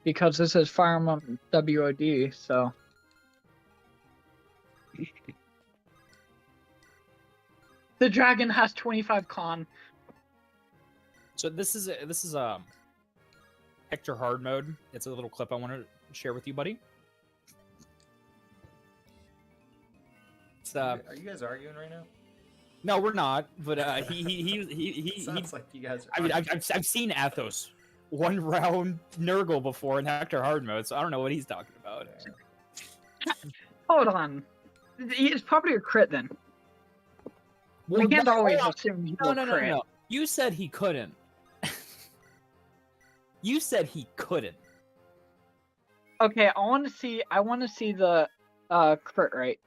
Because this is Fire Emblem WOD, so. The dragon has 25 con. So this is Hector hard mode. It's a little clip I want to share with you, buddy. It's Are you guys arguing right now? no, we're not. But he Sounds like you guys. I mean, I've seen Athos one round Nurgle before in Hector hard mode, so I don't know what he's talking about. Hold on. It's probably a crit then. Well, We can't no, always hold assume he's No, a no, no, crit. no. You said he couldn't. You said he couldn't. Okay, I want to see the crit rate.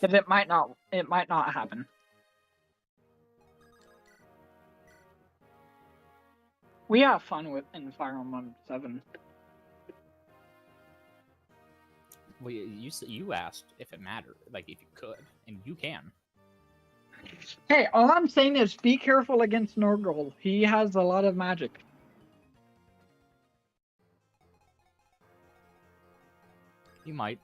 Because it might not happen. We have fun with in Fire Emblem 7. Well, you asked if it mattered, like if you could, and you can. Hey, all I'm saying is be careful against Nurgle. He has a lot of magic. You might.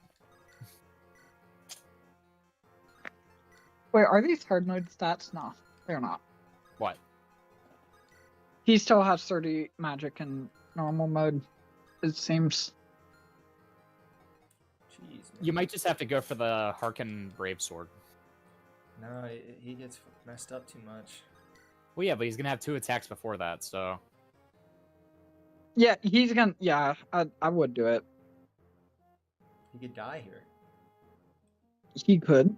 Wait, are these hard mode stats? No, they're not. What? He still has 30 magic in normal mode, it seems. Jeez, man. You might just have to go for the Harkin Brave Sword. No, he gets messed up too much. Well, yeah, but he's gonna have 2 attacks before that, so. Yeah, he's gonna. Yeah, I would do it. He could die here. He could.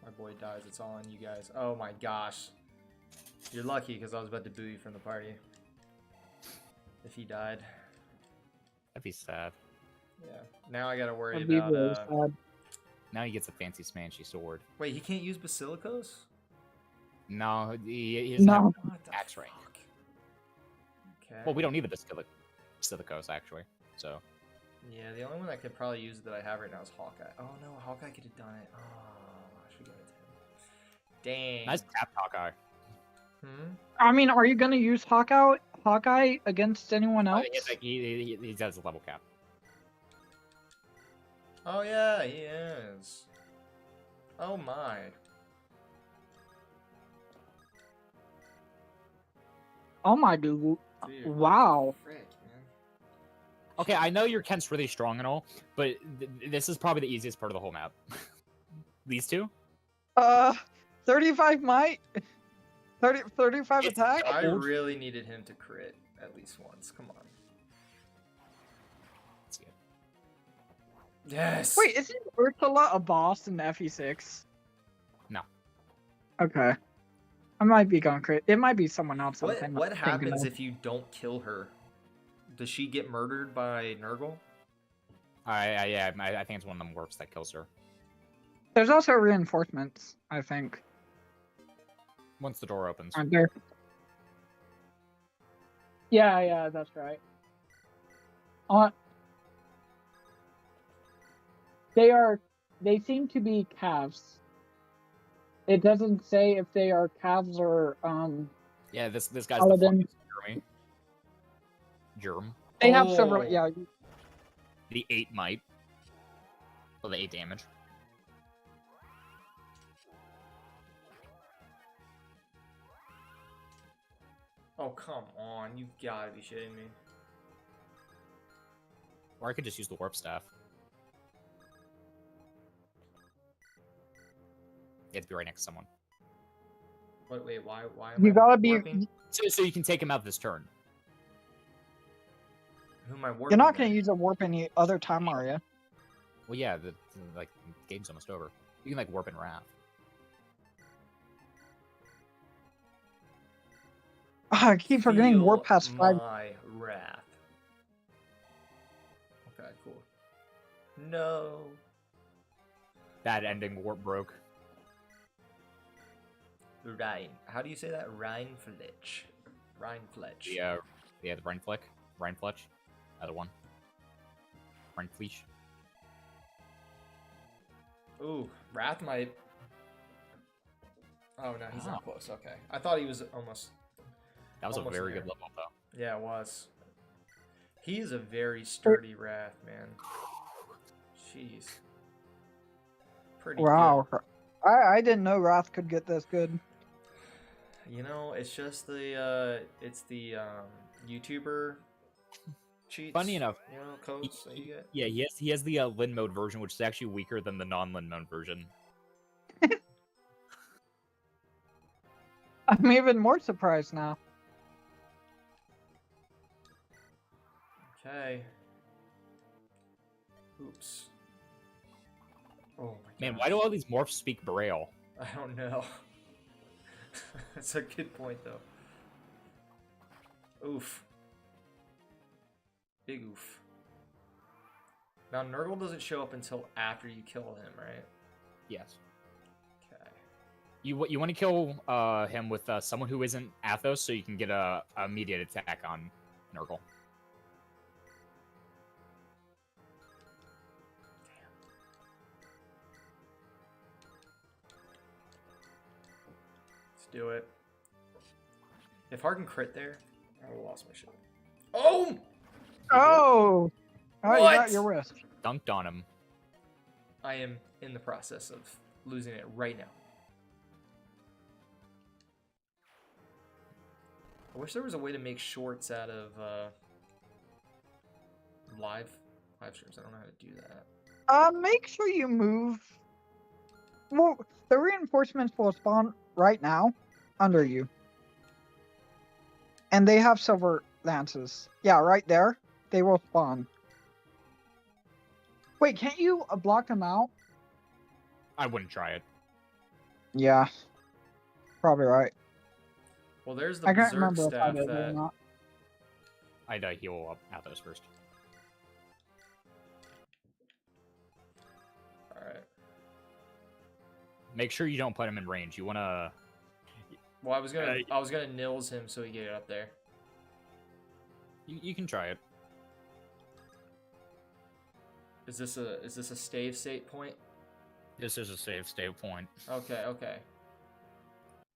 My boy dies. It's all on you guys. Oh my gosh. You're lucky because I was about to boo you from the party. If he died. That'd be sad. Yeah. Now I gotta worry That'd be about really sad. Now he gets a fancy smanchy sword. Wait, he can't use basilicos? No, he doesn't have No. What the axe rank. fuck? Okay. Well, we don't need the basilicos, actually. So, Yeah, the only one that could probably use it that I have right now is Hawkeye. Oh no, Hawkeye could have done it. Oh, I should give it to him. Dang. nice tap Hawkeye. Hmm? I mean, are you gonna use Hawkeye against anyone Oh, else? he does a level cap. Oh yeah, he is. Oh my. Oh my god! Dude, Wow. frick, man. Okay, I know your Kent's really strong and all, but this is probably the easiest part of the whole map. These two? 35 might. 35 It's attack. I doubled. really needed him to crit at least once. Come on. Let's see it. Yes. Wait, isn't Ursula a boss in FE6? No. Okay. I might be going crit. It might be someone else. What I'm what thinking happens of. if you don't kill her? Does she get murdered by Nurgle? Yeah, I think it's one of them warps that kills her. There's also reinforcements, I think. Once the door opens. Aren't there? Yeah, that's right. They seem to be calves. It doesn't say if they are calves or Yeah, this guy's Paladin. the fucking Germ. They have Oh. several. Yeah, The 8 might. Well, the 8 damage. Oh come on, you've gotta be shitting me. Or I could just use the warp staff. You have to be right next to someone. Wait, why am you I gotta be. warping? So you can take him out this turn. Who am I warping? You're not gonna at? use a warp any other time, are you? Well, yeah, the game's almost over. You can like warp and wrath. I keep forgetting Feel warp past 5. my wrath. Okay, cool. No. Bad ending, warp broke. Rhine. How do you say that? Rhinefletch. Rhinefletch. The Rhine Flick. Rhine Fletch. Other one. Rhine Fleech. Ooh, Wrath might. Oh no, he's not close. Okay, I thought he was almost. That was a Almost very there. good level, though. Yeah, it was. He is a very sturdy Wrath, man. Jeez. Pretty Wow. I didn't know Wrath could get this good. good. You know, it's just the YouTuber cheats. Funny enough, You know, codes that you get. yeah, he has the Lin mode version, which is actually weaker than the non-Lin mode version. I'm even more surprised now. Okay. Oops. Oh my god. Man, why do all these morphs speak Braille? I don't know. That's a good point, though. Oof. Big oof. Now, Nurgle doesn't show up until after you kill him, right? Yes. Okay. You want to kill him with someone who isn't Athos, so you can get a immediate attack on Nurgle. Let's do it. If Harden crit there, I would have lost my shit. Oh! Oh! Oh, you What? got your wrist. Dunked on him. I am in the process of losing it right now. I wish there was a way to make shorts out of live streams. I don't know how to do that. Make sure you move. Well, the reinforcements will spawn right now under you. And they have silver lances. Yeah, right there. They will spawn. Wait, can't you block them out? I wouldn't try it. Yeah. Probably right. Well, there's the I can't berserk remember if I staff did or that. not. I'd heal up Athos first. All right. make sure you don't put him in range. You wanna. Well, I was gonna nils him so he get it up there. You can try it. Is this a stave state point? This is a save state point. Okay, okay.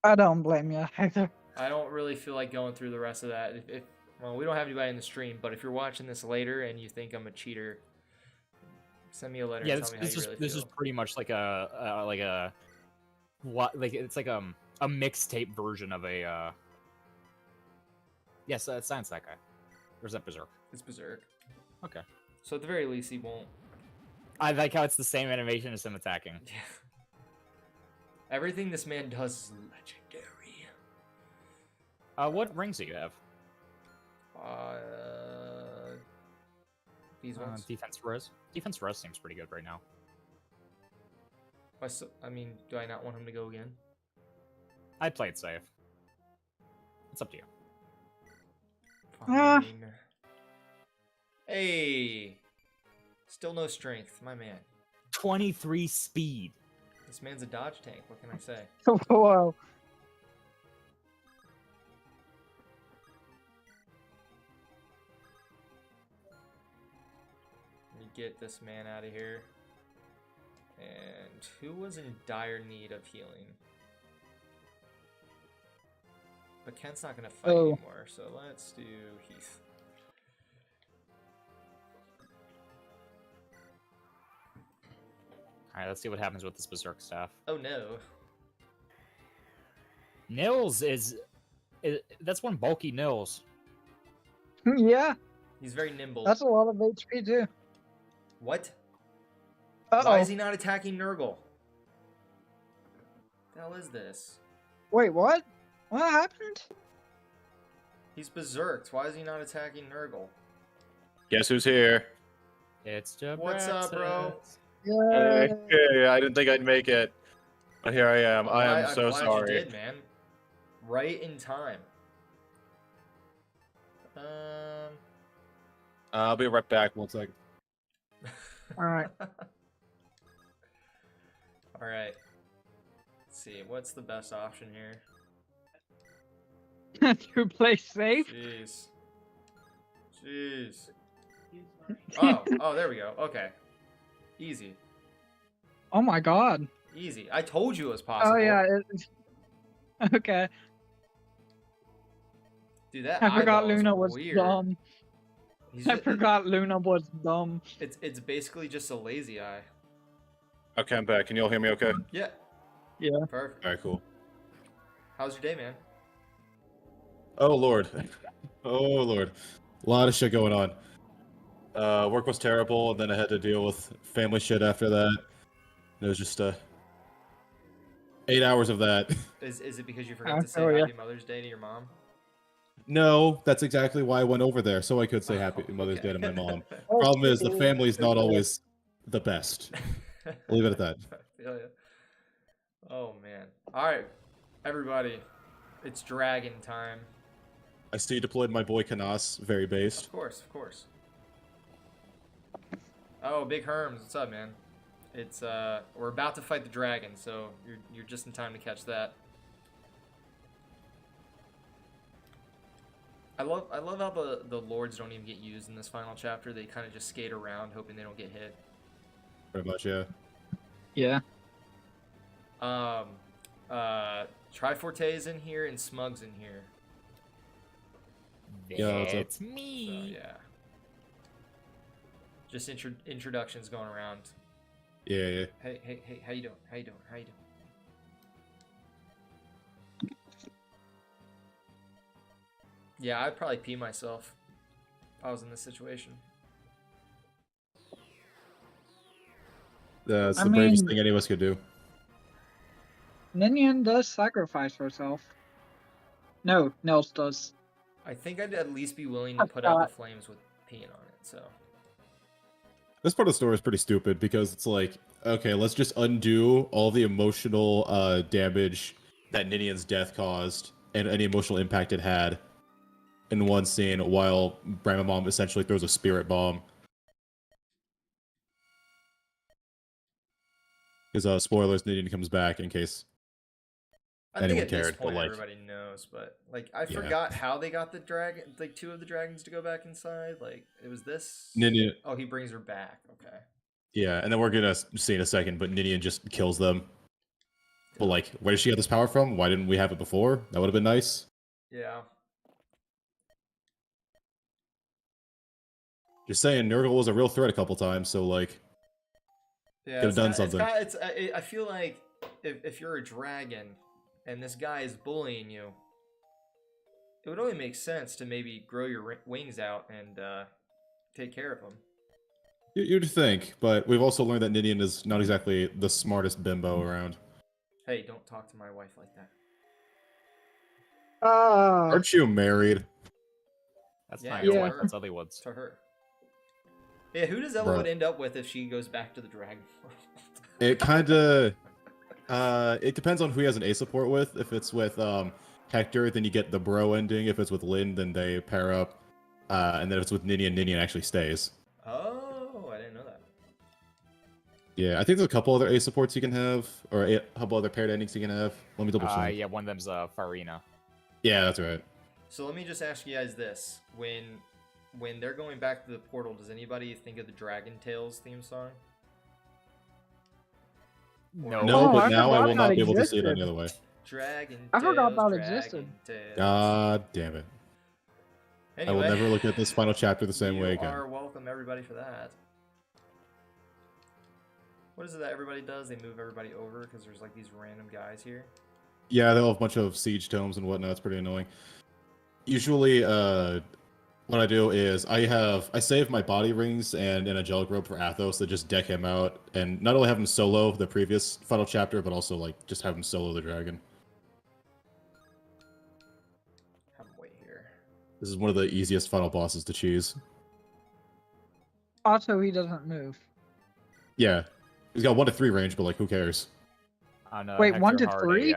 I don't blame you either. I don't really feel like going through the rest of that. Well, we don't have anybody in the stream, but if you're watching this later and you think I'm a cheater, send me a letter Yeah, and tell me how you really this feel. is pretty much like it's like a mixtape version of a. Yes, science that guy. Or is that Berserk? It's Berserk. Okay. So at the very least, he won't. I like how it's the same animation as him attacking. Yeah. Everything this man does is legendary. What rings do you have? These ones. Defense res. Defense res seems pretty good right now. I mean, do I not want him to go again? I'd play it safe. It's up to you. Fine. Hey, still no strength, my man. 23 speed. This man's a dodge tank. What can I say? Whoa. Let me get this man out of here. And who was in dire need of healing? But Kent's not going to fight anymore, so let's do Heath. Alright, let's see what happens with this Berserk staff. Oh no. Nils is that's one bulky Nils. Yeah, He's very nimble. that's a lot of HP too. What? Uh-oh. Why is he not attacking Nurgle? The hell is this? Wait, what? What happened? He's berserked. Why is he not attacking Nurgle? Guess who's here? It's Jebraxus. What's up, bro? Yeah. Hey, I didn't think I'd make it, but here I am. I am I'm so glad sorry. You did, man. Right in time. I'll be right back. 1 second. All right. All right. Let's see. What's the best option here? To play safe. Jeez. Jeez. Oh, there we go. Okay. Easy. Oh my god. Easy. I told you it was possible. Oh yeah. Okay. Dude, that I forgot eyeball is Luna was weird. dumb. He's I forgot Luna was dumb. It's basically just a lazy eye. Okay, I'm back. Can you all hear me okay? Yeah. Yeah. Perfect. All right, cool. How's your day, man? Oh, Lord. Oh, Lord. A lot of shit going on. Work was terrible, and then I had to deal with family shit after that. It was just 8 hours of that. Is it because you forgot to say Oh, yeah. Happy Mother's Day to your mom? No, that's exactly why I went over there, so I could say Happy Mother's Day to my mom. Oh, Problem is, the shit. family's not always the best. I'll leave it at that. Feel ya. Oh man! All right, everybody, it's dragon time. I see you deployed my boy Canas, very based. Of course, of course. Oh, Big Herms, what's up, man? It's we're about to fight the dragon, so you're just in time to catch that. I love how the lords don't even get used in this final chapter. They kind of just skate around, hoping they don't get hit. Pretty much, yeah. Yeah. Triforte's in here and Smug's in here. Yeah, what's up? It's me. So yeah. Just introductions going around. Yeah, yeah. Hey, how you doing? How you doing? How you doing? Yeah, I'd probably pee myself if I was in this situation. That's I the bravest mean- thing any of us could do. Ninian does sacrifice herself. No, Nels does. I think I'd at least be willing to put out the flames with peeing on it, so. This part of the story is pretty stupid because it's like, okay, let's just undo all the emotional damage that Ninian's death caused and any emotional impact it had in one scene while Brahma Mom essentially throws a spirit bomb. Because spoilers, Ninian comes back in case I think anyone at this cared, but, point like- everybody knows, but like I Yeah. forgot how they got the dragon, like 2 of the dragons to go back inside. Like it was this. Ninian. Oh, he brings her back. Okay. Yeah, and then we're gonna see in a second, but Ninian just kills them. But like, where did she get this power from? Why didn't we have it before? That would have been nice. Yeah. Just saying, Nurgle was a real threat a couple times, so like, Yeah. Could've done something. I feel like if you're a dragon and this guy is bullying you, it would only make sense to maybe grow your wings out and take care of him. you'd think, but we've also learned that Ninian is not exactly the smartest bimbo around. Hey, don't talk to my wife like that. Aren't you married? That's Yeah, not your yeah. wife. That's Elliewood's. To her. Yeah, who does Elwood end up with if she goes back to the dragon world? It kind of, it depends on who he has an A support with. If it's with Hector, then you get the bro ending. If it's with Lynn, then they pair up. And then if it's with Ninian, Ninian actually stays. Oh, I didn't know that. Yeah, I think there's a couple other A supports you can have, or a couple other paired endings you can have. Let me double check. Yeah, one of them's Farina. Yeah, that's right. So let me just ask you guys this: when they're going back to the portal, does anybody think of the Dragon Tales theme song? No. No, Oh, but I now I forgot will not that be able to see it existed. any other way. Dragon. I forgot Tales, that Dragon existed. Tales. God damn it. Anyway, I will never look at this final chapter the same way You again. are welcome, everybody, for that. What is it that everybody does? They move everybody over because there's like these random guys here. Yeah, they'll have a bunch of siege tomes and whatnot. It's pretty annoying. Usually, what I do is I save my body rings and an angelic robe for Athos to just deck him out, and not only have him solo the previous final chapter, but also like just have him solo the dragon. Have him wait here. This is one of the easiest final bosses to choose. Also, he doesn't move. Yeah, he's got 1 to 3 range, but like who cares? On, Wait, Hector 1 to Hard, 3?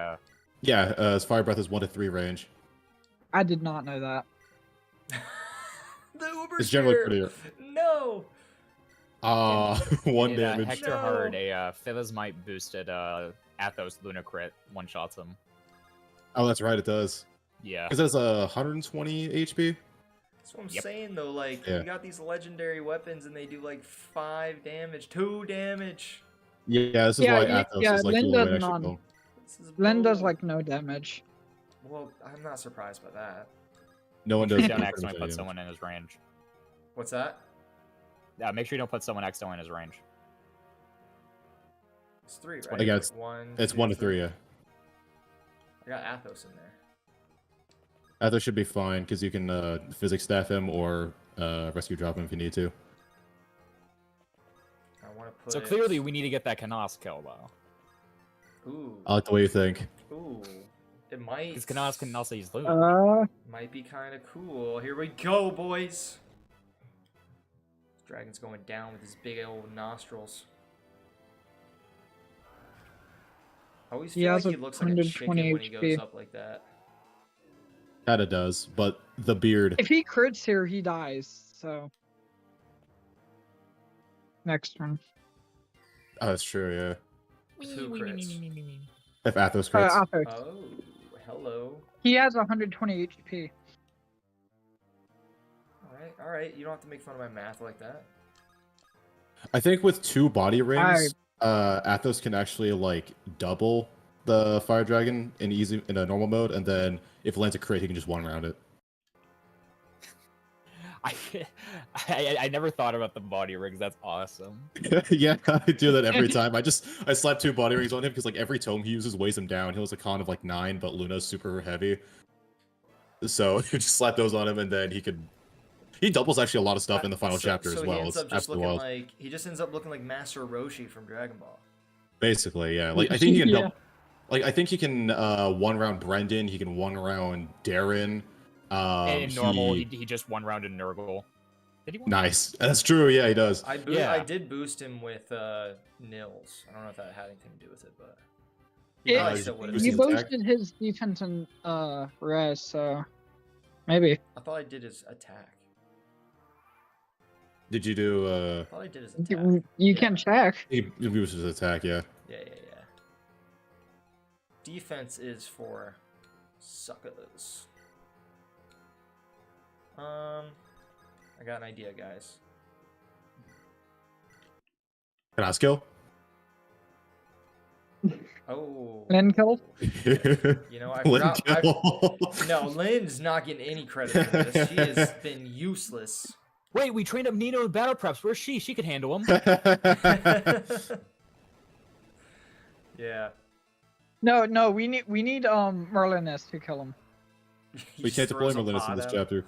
Yeah, his fire breath is 1 to 3 range. I did not know that. The Uber It's generally Spirit! pretty. No. One in, damage. Hector No. Hard, a Philizmite boosted Athos Luna crit one-shots him. Oh, that's right, it does. Yeah. Because it has 120 HP. That's what I'm Yep. saying though. Like Yeah. you got these legendary weapons and they do like 5 damage, 2 damage. Yeah, this is Yeah, why you- Athos yeah, is like the Linda only way to actually non- kill him. This is Len does bull. like no damage. Well, I'm not surprised by that. No one Make does. sure you don't pretty accidentally much put any someone in his range. What's that? Make sure you don't put someone accidentally in his range. It's 3, It's right? one- yeah, Like it's- 1. It's 2, 1 to 3, yeah. I got Athos in there. Athos should be fine because you can physics staff him or rescue drop him if you need to. I want to put. So clearly we need to get that Canas kill, though. Ooh. I like the way you think. Ooh. It might. Because Canas can also use loot. Might be kind of cool. Here we go, boys. Dragon's going down with his big old nostrils. I always He feel has like he looks like a chicken when he 120 goes up like that. Kinda does, but the beard. If he crits here, he dies. So next turn. Oh, that's true, yeah. Who crits? If Athos crits. Athos. Oh, hello. He has 120 HP. All right. You don't have to make fun of my math like that. I think with 2 body rings, Athos can actually like double the fire dragon in a normal mode, and then if it lands a crit, he can just one round it. I never thought about the body rings. That's awesome. Yeah, I do that every time. I slap 2 body rings on him because like every tome he uses weighs him down. He has a con of like 9, but Luna's super heavy. So you just slap those on him, and then he doubles actually a lot of stuff in the final chapter so as well. He ends It's up just absolutely looking wild. like he just ends up looking like Master Roshi from Dragon Ball. Basically, yeah. Like I think he can Yeah. I think he can one round Brendan. He can one round Darren. And in normal, he just one round in Nurgle. Did he? Nice. That's true. Yeah, he does. I Yeah. did boost him with Nils. I don't know if that had anything to do with it, but Yeah, probably you still would've boosted You been- his attack? boosted his defense and res, so maybe. I thought I did his attack. Did you do? I thought I did his attack. You can check. He boosted his attack. Yeah. Yeah. Defense is for suckers. I got an idea, guys. Can I skill? Oh. Lynn killed? You know, I Lynn forgot. kill. No, Lynn's not getting any credit for this. She has been useless. Wait, we trained up Nino in battle preps. Where's she? She could handle him. Yeah. No, we need Merlinus to kill him. He We just can't deploy throws a Merlinus in pod this at him. chapter.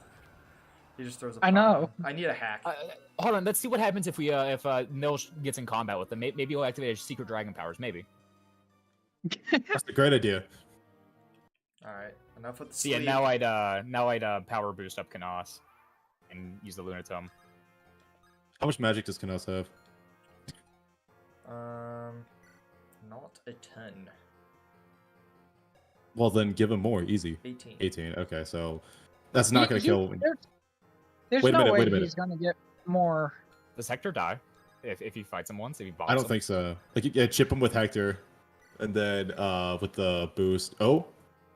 He just throws a I pod know. at him. I need a hack. Hold on, let's see what happens if we if Nil gets in combat with them. Maybe we'll activate his secret dragon powers. Maybe. That's a great idea. All right. Enough with the See, yeah, sleep. now I'd power boost up Canos and use the Lunatum. How much magic does Canos have? Not a ton. Well, then give him more. Easy. 18. 18. Okay, so that's not going to kill. There's Wait a no minute, way wait a minute. he's gonna get more. Does Hector die if he fights him once? If he bops I don't him? think so. Like, yeah, chip him with Hector, and then with the boost. Oh,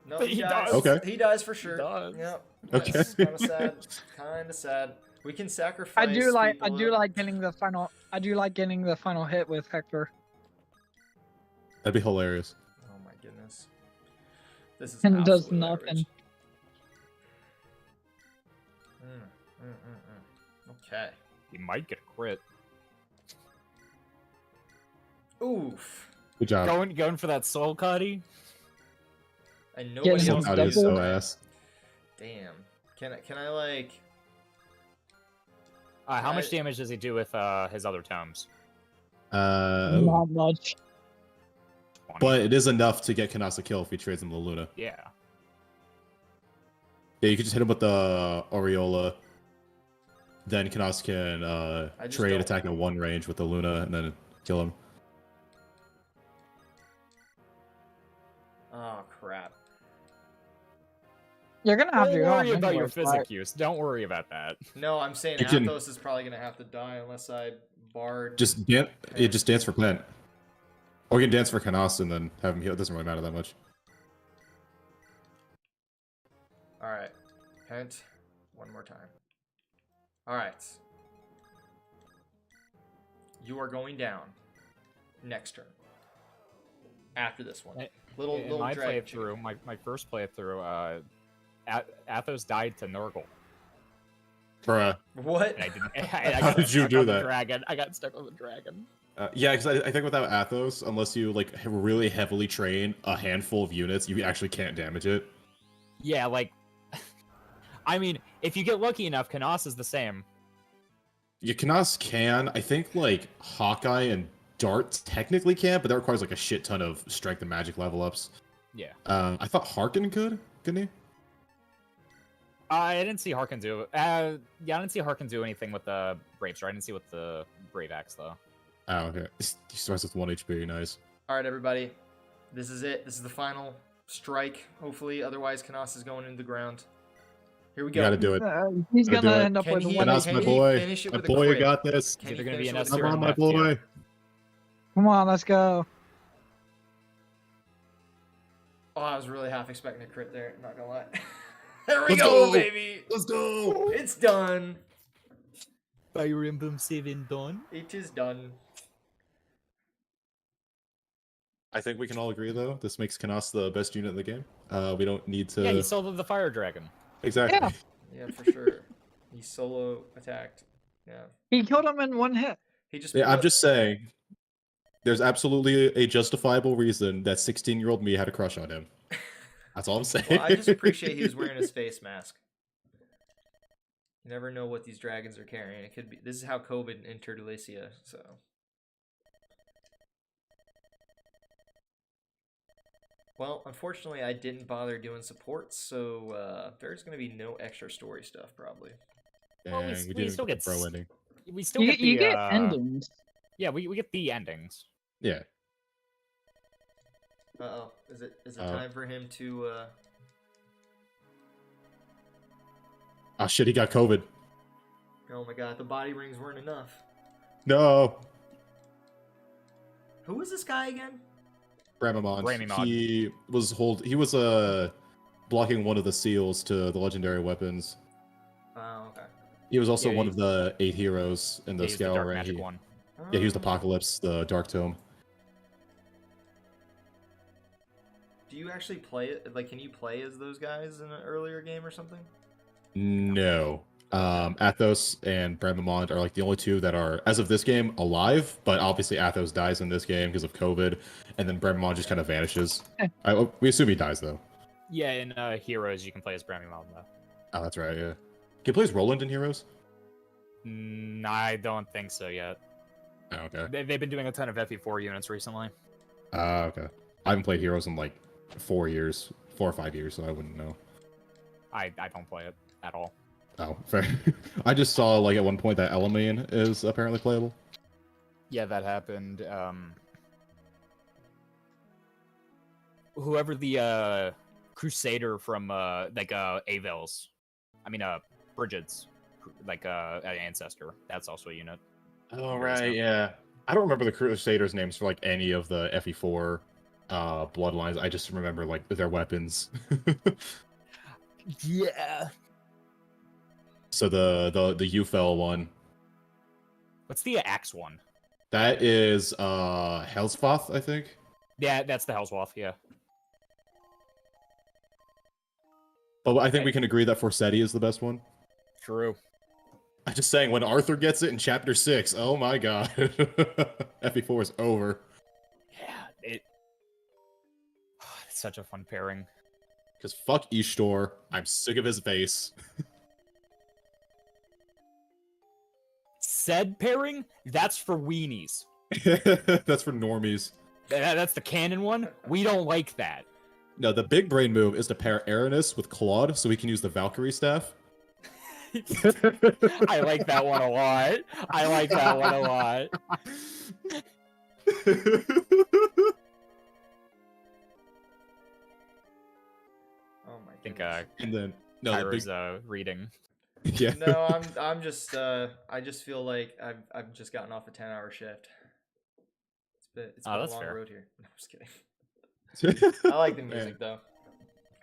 No, But he he dies. does. Okay. He dies for sure. does. Yep. Okay. That's kind of sad. Kind of sad. We can sacrifice. I do like people. getting the final. I do like getting the final hit with Hector. that'd be hilarious. Oh my goodness. This is. And does absolute nothing. average. Okay. He might get a crit. Oof. Good job. Going for that soul cutty. And nobody Yes, else How How does do you does. double- so ass? Damn. Can I like? How I- much damage does he do with his other tomes? Not much. 20. But it is enough to get Canos a kill if he trades him to Luna. yeah. Yeah, you could just hit him with the Aureola. Then Canos can just trade don't- attack at one range with the Luna and then kill him. Oh crap. You're gonna have Don't to go worry on about your anyways, physic right? use. Don't worry about that. No, I'm saying You can- Athos is probably gonna have to die unless I bard. Just dance for Pent. Or you can dance for Canos and then have him heal. It doesn't really matter that much. All right, Pent, one more time. All right. You are going down next turn. After this one, In little my drag playthrough, my first playthrough, Athos died to Nurgle. Bruh. What? And I didn't. I How got did you stuck do on the that? Dragon. I got stuck on the dragon. Yeah, because I think without Athos, unless you like really heavily train a handful of units, you actually can't damage it. Yeah, like, I mean, if you get lucky enough, Canos is the same. Yeah, Canos can. I think like Hawkeye and Dart technically can, but that requires like a shit ton of strength and magic level ups. Yeah. I thought Harkin could, couldn't he? I didn't see Harkin do. Yeah, I didn't see Harkin do anything with the Brave Sword. I didn't see with the Brave Axe though. Oh, okay. He starts with 1 HP. Nice. All right, everybody. This is it. This is the final strike. Hopefully, otherwise, Canos is going into the ground. Here we You go. gotta do it. He's Gotta gonna do it. end up Can with he- one. Canos, can my he boy. finish it My with a boy, you crit? got this. Can It's he either gonna be finish an it with a S Come tier crit? on, my F tier. boy. Come on, let's go. Oh, I was really half expecting a crit there. Not gonna lie. There we Let's go, go. baby. Let's go. It's done. Fire Emblem 7 done. It is done. I think we can all agree though. This makes Canos the best unit in the game. We don't need to. Yeah, he sold the Fire Dragon. Exactly. Yeah. Yeah, for sure. He solo attacked. Yeah. He killed him in one hit. He just. Yeah, I'm put- just saying. There's absolutely a justifiable reason that 16-year-old me had a crush on him. That's all I'm saying. Well, I just appreciate he was wearing his face mask. You never know what these dragons are carrying. It could be. This is how COVID entered Alicia. So. Well, unfortunately, I didn't bother doing supports, so there's gonna be no extra story stuff probably. Well, Dang, we didn't still the get pro s- ending. We still You, get the you get endings. Yeah, we get the endings. Yeah. Uh-oh. Is it Oh. time for him to Oh shit, he got COVID. oh my god, the body rings weren't enough. No. Who was this guy again? Bramimond. Bramimond. He was blocking one of the seals to the legendary weapons. Oh, okay. He was also Yeah, one of the 8 heroes in the He's the Scour dark Ring. magic one. Yeah, he used Oh. Apocalypse, the Dark Tome. Do you actually play it? Like, can you play as those guys in an earlier game or something? No. Athos and Bramimond are like the only two that are, as of this game, alive. But obviously Athos dies in this game because of COVID, and then Bramimond just kind of vanishes. We assume he dies though. Yeah, in Heroes you can play as Bramimond though. Oh, that's right. Yeah. Can you play as Roland in Heroes? I don't think so yet. Oh, okay. They've been doing a ton of FE4 units recently. Okay. I haven't played Heroes in like 4 or 5 years, so I wouldn't know. I don't play it at all. Oh, fair. I just saw like at one point that Elamine is apparently playable. Yeah, that happened. Whoever the Crusader from Avels, Brigid's ancestor. That's also a unit. Oh There is no- yeah. I don't remember the Crusaders' names for like any of the FE4 bloodlines. I just remember like their weapons. Yeah. So the Ufel one, What's the axe one? that is Hellsvoth, I think. Yeah, that's the Hellswath. Yeah. But I think Okay. we can agree that Forsetti is the best one. True. I'm just saying, when Arthur gets it in Chapter 6, oh my god. FE4 is over. Yeah. It's such a fun pairing. Because fuck Ishtor, I'm sick of his face. Said pairing? That's for weenies. That's for normies. That's the canon one. We don't like that. No, the big brain move is to pair Aranis with Claude so we can use the Valkyrie staff. I like that one a lot. I like that one a lot. Oh my I think goodness. And then no, the Kyra's reading. yeah. No, I'm just I just feel like I've just gotten off a 10-hour shift. It's been a that's long fair. road here. No, I'm just kidding. I like the music though.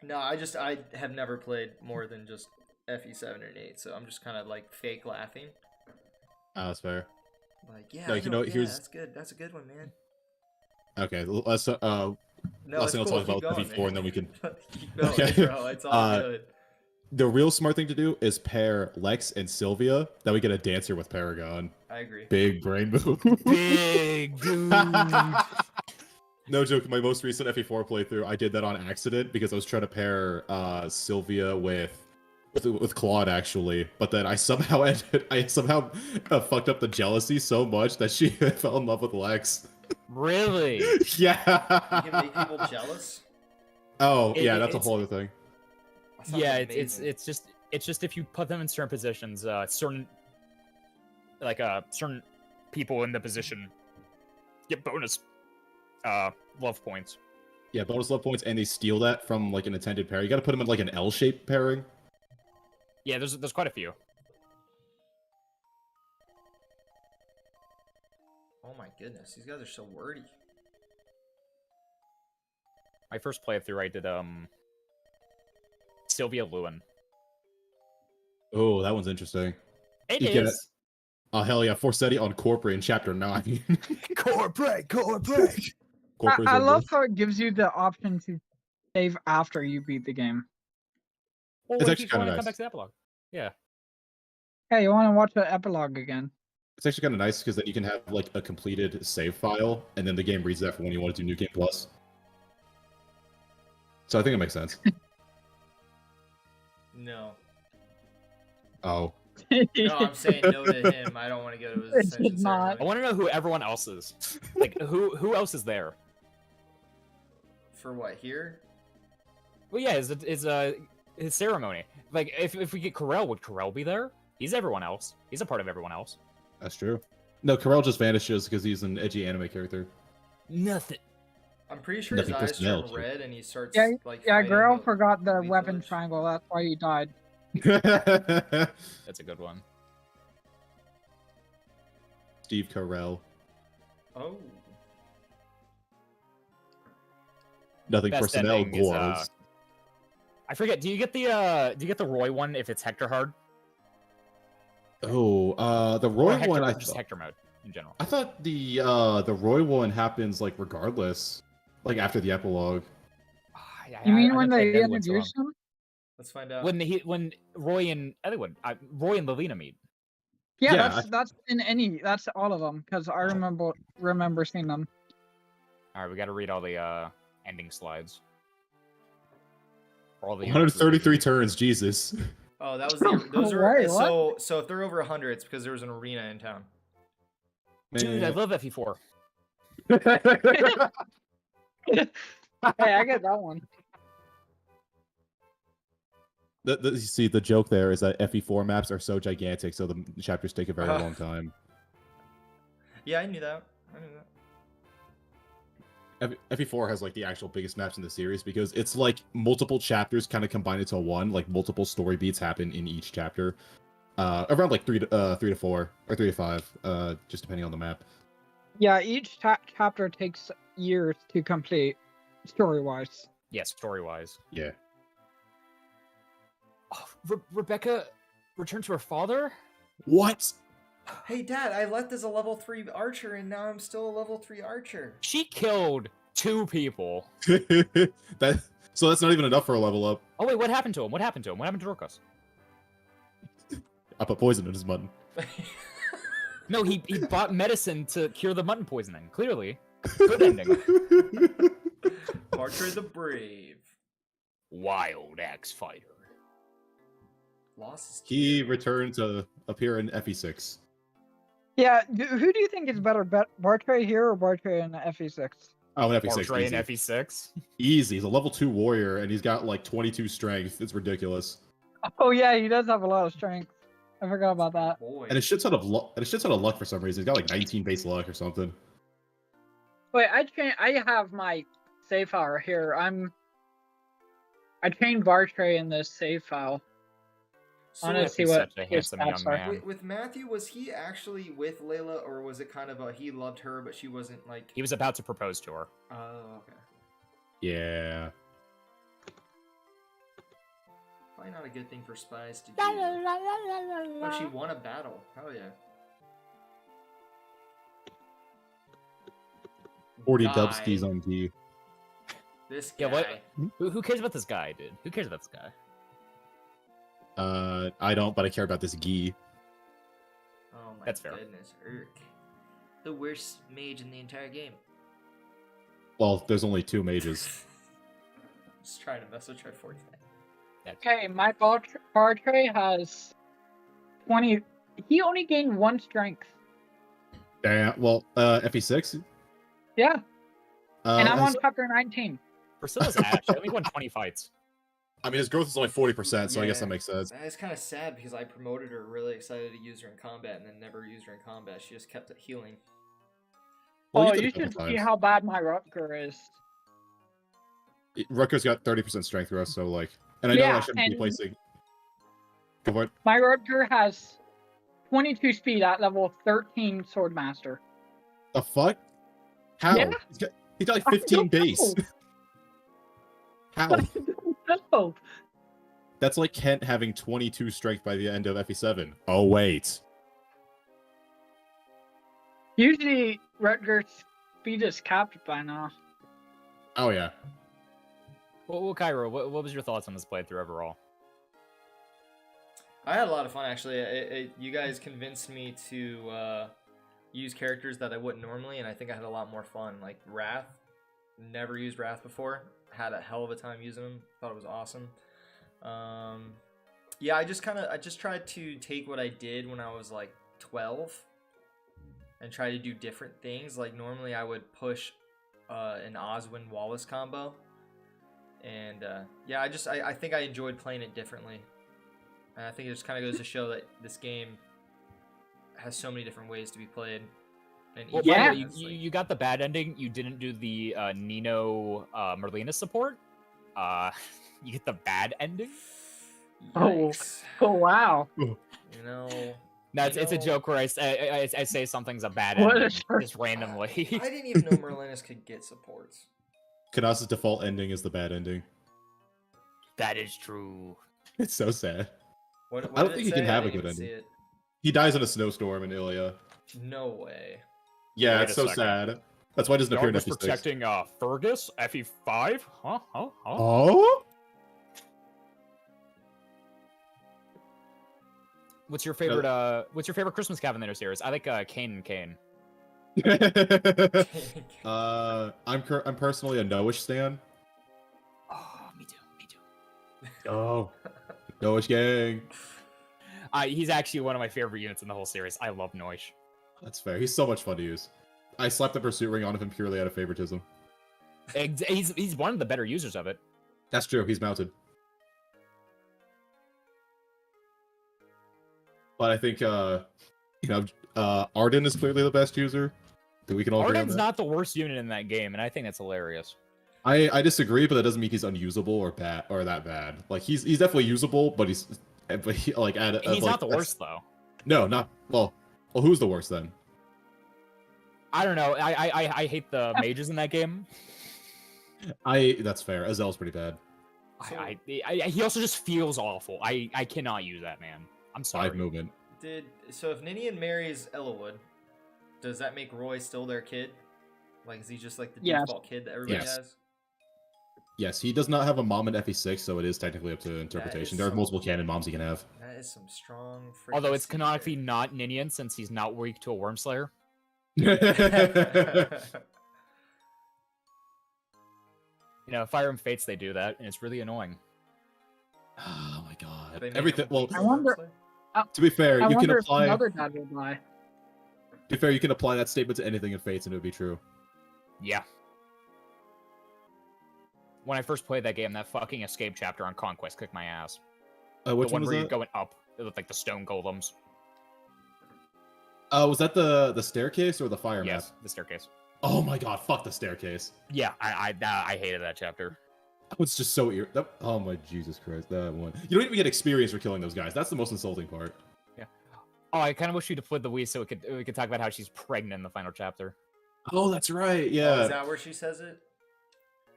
No, I have never played more than just FE7 or 8, so I'm just kind of like fake laughing. Oh, that's fair. Like, yeah, No, I you know, yeah, here's- that's good. That's a good one, man. Okay, let's No, Let's it's not cool. talk about Keep FE4 going, and then we can- keep going, Okay. bro. It's all good. the real smart thing to do is pair Lex and Sylvia. That we get a dancer with Paragon. I agree. Big brain move. Big dude. No joke, my most recent FE4 playthrough, I did that on accident because I was trying to pair Sylvia with Claude actually, but then I somehow fucked up the jealousy so much that she fell in love with Lex. Really? You Yeah. can make people jealous. Oh It- yeah, it- that's a it's- whole other thing. That sounds Yeah, amazing. it's just if you put them in certain positions, certain people in the position get bonus love points. Yeah, bonus love points, and they steal that from like an intended pair. You got to put them in like an L-shaped pairing. Yeah, there's quite a few. Oh my goodness, these guys are so wordy. My first playthrough, I did Sylvia Lewin. Oh, that one's interesting. It You get is Oh hell yeah, Forsetti on Corporate in Chapter 9. corporate. Corporate's I over. love how it gives you the option to save after you beat the game. Well, It's what if actually you kinda want to come nice. back to the epilogue? Yeah. Hey, you want to watch the epilogue again? It's actually kind of nice because then you can have like a completed save file, and then the game reads that for when you want to do New Game Plus. So I think it makes sense. No. Oh, No, I'm saying no to him. I don't want to go to his It did ascension not. I ceremony. want to know who everyone else is. Like who else is there? For what, here? Well, yeah, his ceremony. Like if we get Corel, would Corel be there? He's everyone else. He's a part of everyone else. that's true. No, Karel just vanishes because he's an edgy anime character. Nothing. I'm pretty sure his Nothing eyes turn personality. red and he starts Yeah, like Yeah, fighting girl the forgot the lethal weapon edge. triangle. That's why he died. That's a good one. Steve Carell. Oh. Nothing Best personnel ending is, gores. I forget. Do you get the Roy one if it's Hector hard? Oh, the Or Roy Hector, one. or just Hector mode in general. I thought the Roy one happens like regardless, like after the epilogue. You mean when haven't played they the other one so long. introduce them? Let's find out. When Roy and Roy and Lelina meet. Yeah, Yeah, that's in any. That's all of them because I remember seeing them. All right, we got to read all the ending slides. For all the heroes 133 turns, Jesus. Oh, that was the. Those are Wait, what? so if they're over 100, it's because there was an arena in town. Dude, I love FE4. Hey, I get that one. You see, the joke there is that FE4 maps are so gigantic, so the chapters take a very long time. Yeah, I knew that. FE4 has like the actual biggest maps in the series because it's like multiple chapters kind of combined into one. Like multiple story beats happen in each chapter. Around like 3 to 4 or 3 to 5, just depending on the map. Yeah, each chapter takes years to complete, story-wise. Yeah, story-wise. Yeah. Oh, Rebecca returned to her father? What? Hey, Dad, I left as a level 3 archer, and now I'm still a level 3 archer. She killed 2 people. So that's not even enough for a level up. Oh wait, what happened to him? What happened to him? What happened to Dorcas? I put poison in his mutton. No, he bought medicine to cure the mutton poisoning. Clearly. Good ending. Archer the Brave. Wild axe fighter. Lost. He returned to appear in FE6. Yeah, who do you think is better, Bartray here or Bartray in FE6? Oh, in FE6. Portray in Easy. FE6. Easy. He's a level 2 warrior, and he's got like 22 strength. It's ridiculous. Oh yeah, he does have a lot of strength. I forgot about that. Boy. And a shit ton of luck for some reason. He's got like 19 base luck or something. Wait, I have my save file here. I trained Bartray in this save file. So I want to with, see what such a his handsome stats young are. man. with Matthew, was he actually with Layla, or was it kind of a he loved her, but she wasn't like? He was about to propose to her. Oh, okay. Yeah. Probably not a good thing for spies to do. Oh, she won a battle. Hell yeah. 40 Guy. dubskis on D. This guy. Yeah, what? Who cares about this guy, dude? Who cares about this guy? I don't, but I care about this Gi. Oh my That's fair. goodness, Urk. The worst mage in the entire game. Well, there's only 2 mages. Just trying to mess with Triforce. Okay, my Bartray has 20. He only gained 1 strength. Damn. Well, FE6. Yeah, and I'm on has- chapter 19. Priscilla's Ash. I only won 20 fights. I mean, his growth is only 40%, so I guess Yeah. that makes sense. That is kind of sad because I promoted her, really excited to use her in combat, and then never used her in combat. She just kept it healing. Well, Oh, did you a couple should see times. how bad my Rutger is. Rutger's got 30% strength growth, so like, and I know I Yeah, shouldn't be and- placing. Go for it. My Rutger has 22 speed at level 13 Swordmaster. The fuck? How? Yeah. He's got like I 15 don't base. know. How? No. That's like Kent having 22 strength by the end of FE7. Oh wait. Usually Rutger's speed is capped by now. Oh yeah. Well, Cairo, what was your thoughts on this playthrough overall? I had a lot of fun, actually. You guys convinced me to use characters that I wouldn't normally, and I think I had a lot more fun. Like Wrath, never used Wrath before. Had a hell of a time using him. Thought it was awesome. Yeah, I just tried to take what I did when I was like 12 and try to do different things. Like normally I would push an Oswin Wallace combo, and yeah, I think I enjoyed playing it differently. And I think it just kind of goes to show that this game has so many different ways to be played. And Well, each by the one way, has, like- you got the bad ending. You didn't do the Nino Merlina support. You get the bad ending. Oh. Yikes. Oh, wow. You know, No, it's a know- joke where I say something's a bad What ending a jerk. just randomly. I didn't even know Merlinus could get supports. Kanasa's default ending is the bad ending. That is true. It's so sad. What I don't did it think he can say? I have a didn't good even see ending. it. He dies in a snowstorm in Ilia. No way. Yeah, Wait it's a so second. sad. That's why it doesn't appear Guard in was FE6. protecting Fergus, FE5? Huh? Oh? What's your favorite Christmas Cavalier series? I like Kane and Kane. I'm personally a Noish stan. Oh, me too. Oh, Noish gang. He's actually one of my favorite units in the whole series. I love Noish. That's fair. He's so much fun to use. I slapped the pursuit ring on him purely out of favoritism. He's one of the better users of it. That's true. He's mounted. But I think Arden is clearly the best user. That we can all agree on Arden's that. not the worst unit in that game, and I think that's hilarious. I disagree, but that doesn't mean he's unusable or bad or that bad. Like he's definitely usable, but he's like He's not the worst though. No, not well. Well, who's the worst then? I don't know. I hate the mages in that game. That's fair. Azel's pretty bad. He also just feels awful. I cannot use that man. I'm sorry. 5 movement. So if Ninian marries Ellawood, does that make Roy still their kid? Like, is he just like the Yes. default kid that everybody Yes. has? Yes, he does not have a mom in FE6, so it is technically up to interpretation. There are some- multiple canon moms he can have. That is some strong. freaking Although it's secret. canonically not Ninian since he's not weak to a Wormslayer. You know, Fire and Fates, they do that, and it's really annoying. Oh my god. They make Everything. him Well, weak I for wonder- Wormslayer? to be fair, I you can wonder if apply. another dad will die. To be fair, you can apply that statement to anything in Fates, and it would be true. Yeah. When I first played that game, that fucking escape chapter on Conquest kicked my ass. Which The one one was where that? you're going up. It looked like the stone golems. Was that the staircase or the fire Yes, map? the staircase. Oh my god, fuck the staircase. Yeah, I hated that chapter. That was just so oh my Jesus Christ, that one. You don't even get experience for killing those guys. That's the most insulting part. Oh, I kind of wish we deployed the Wii so we could talk about how she's pregnant in the final chapter. Oh, that's right. Oh, Yeah. is that where she says it?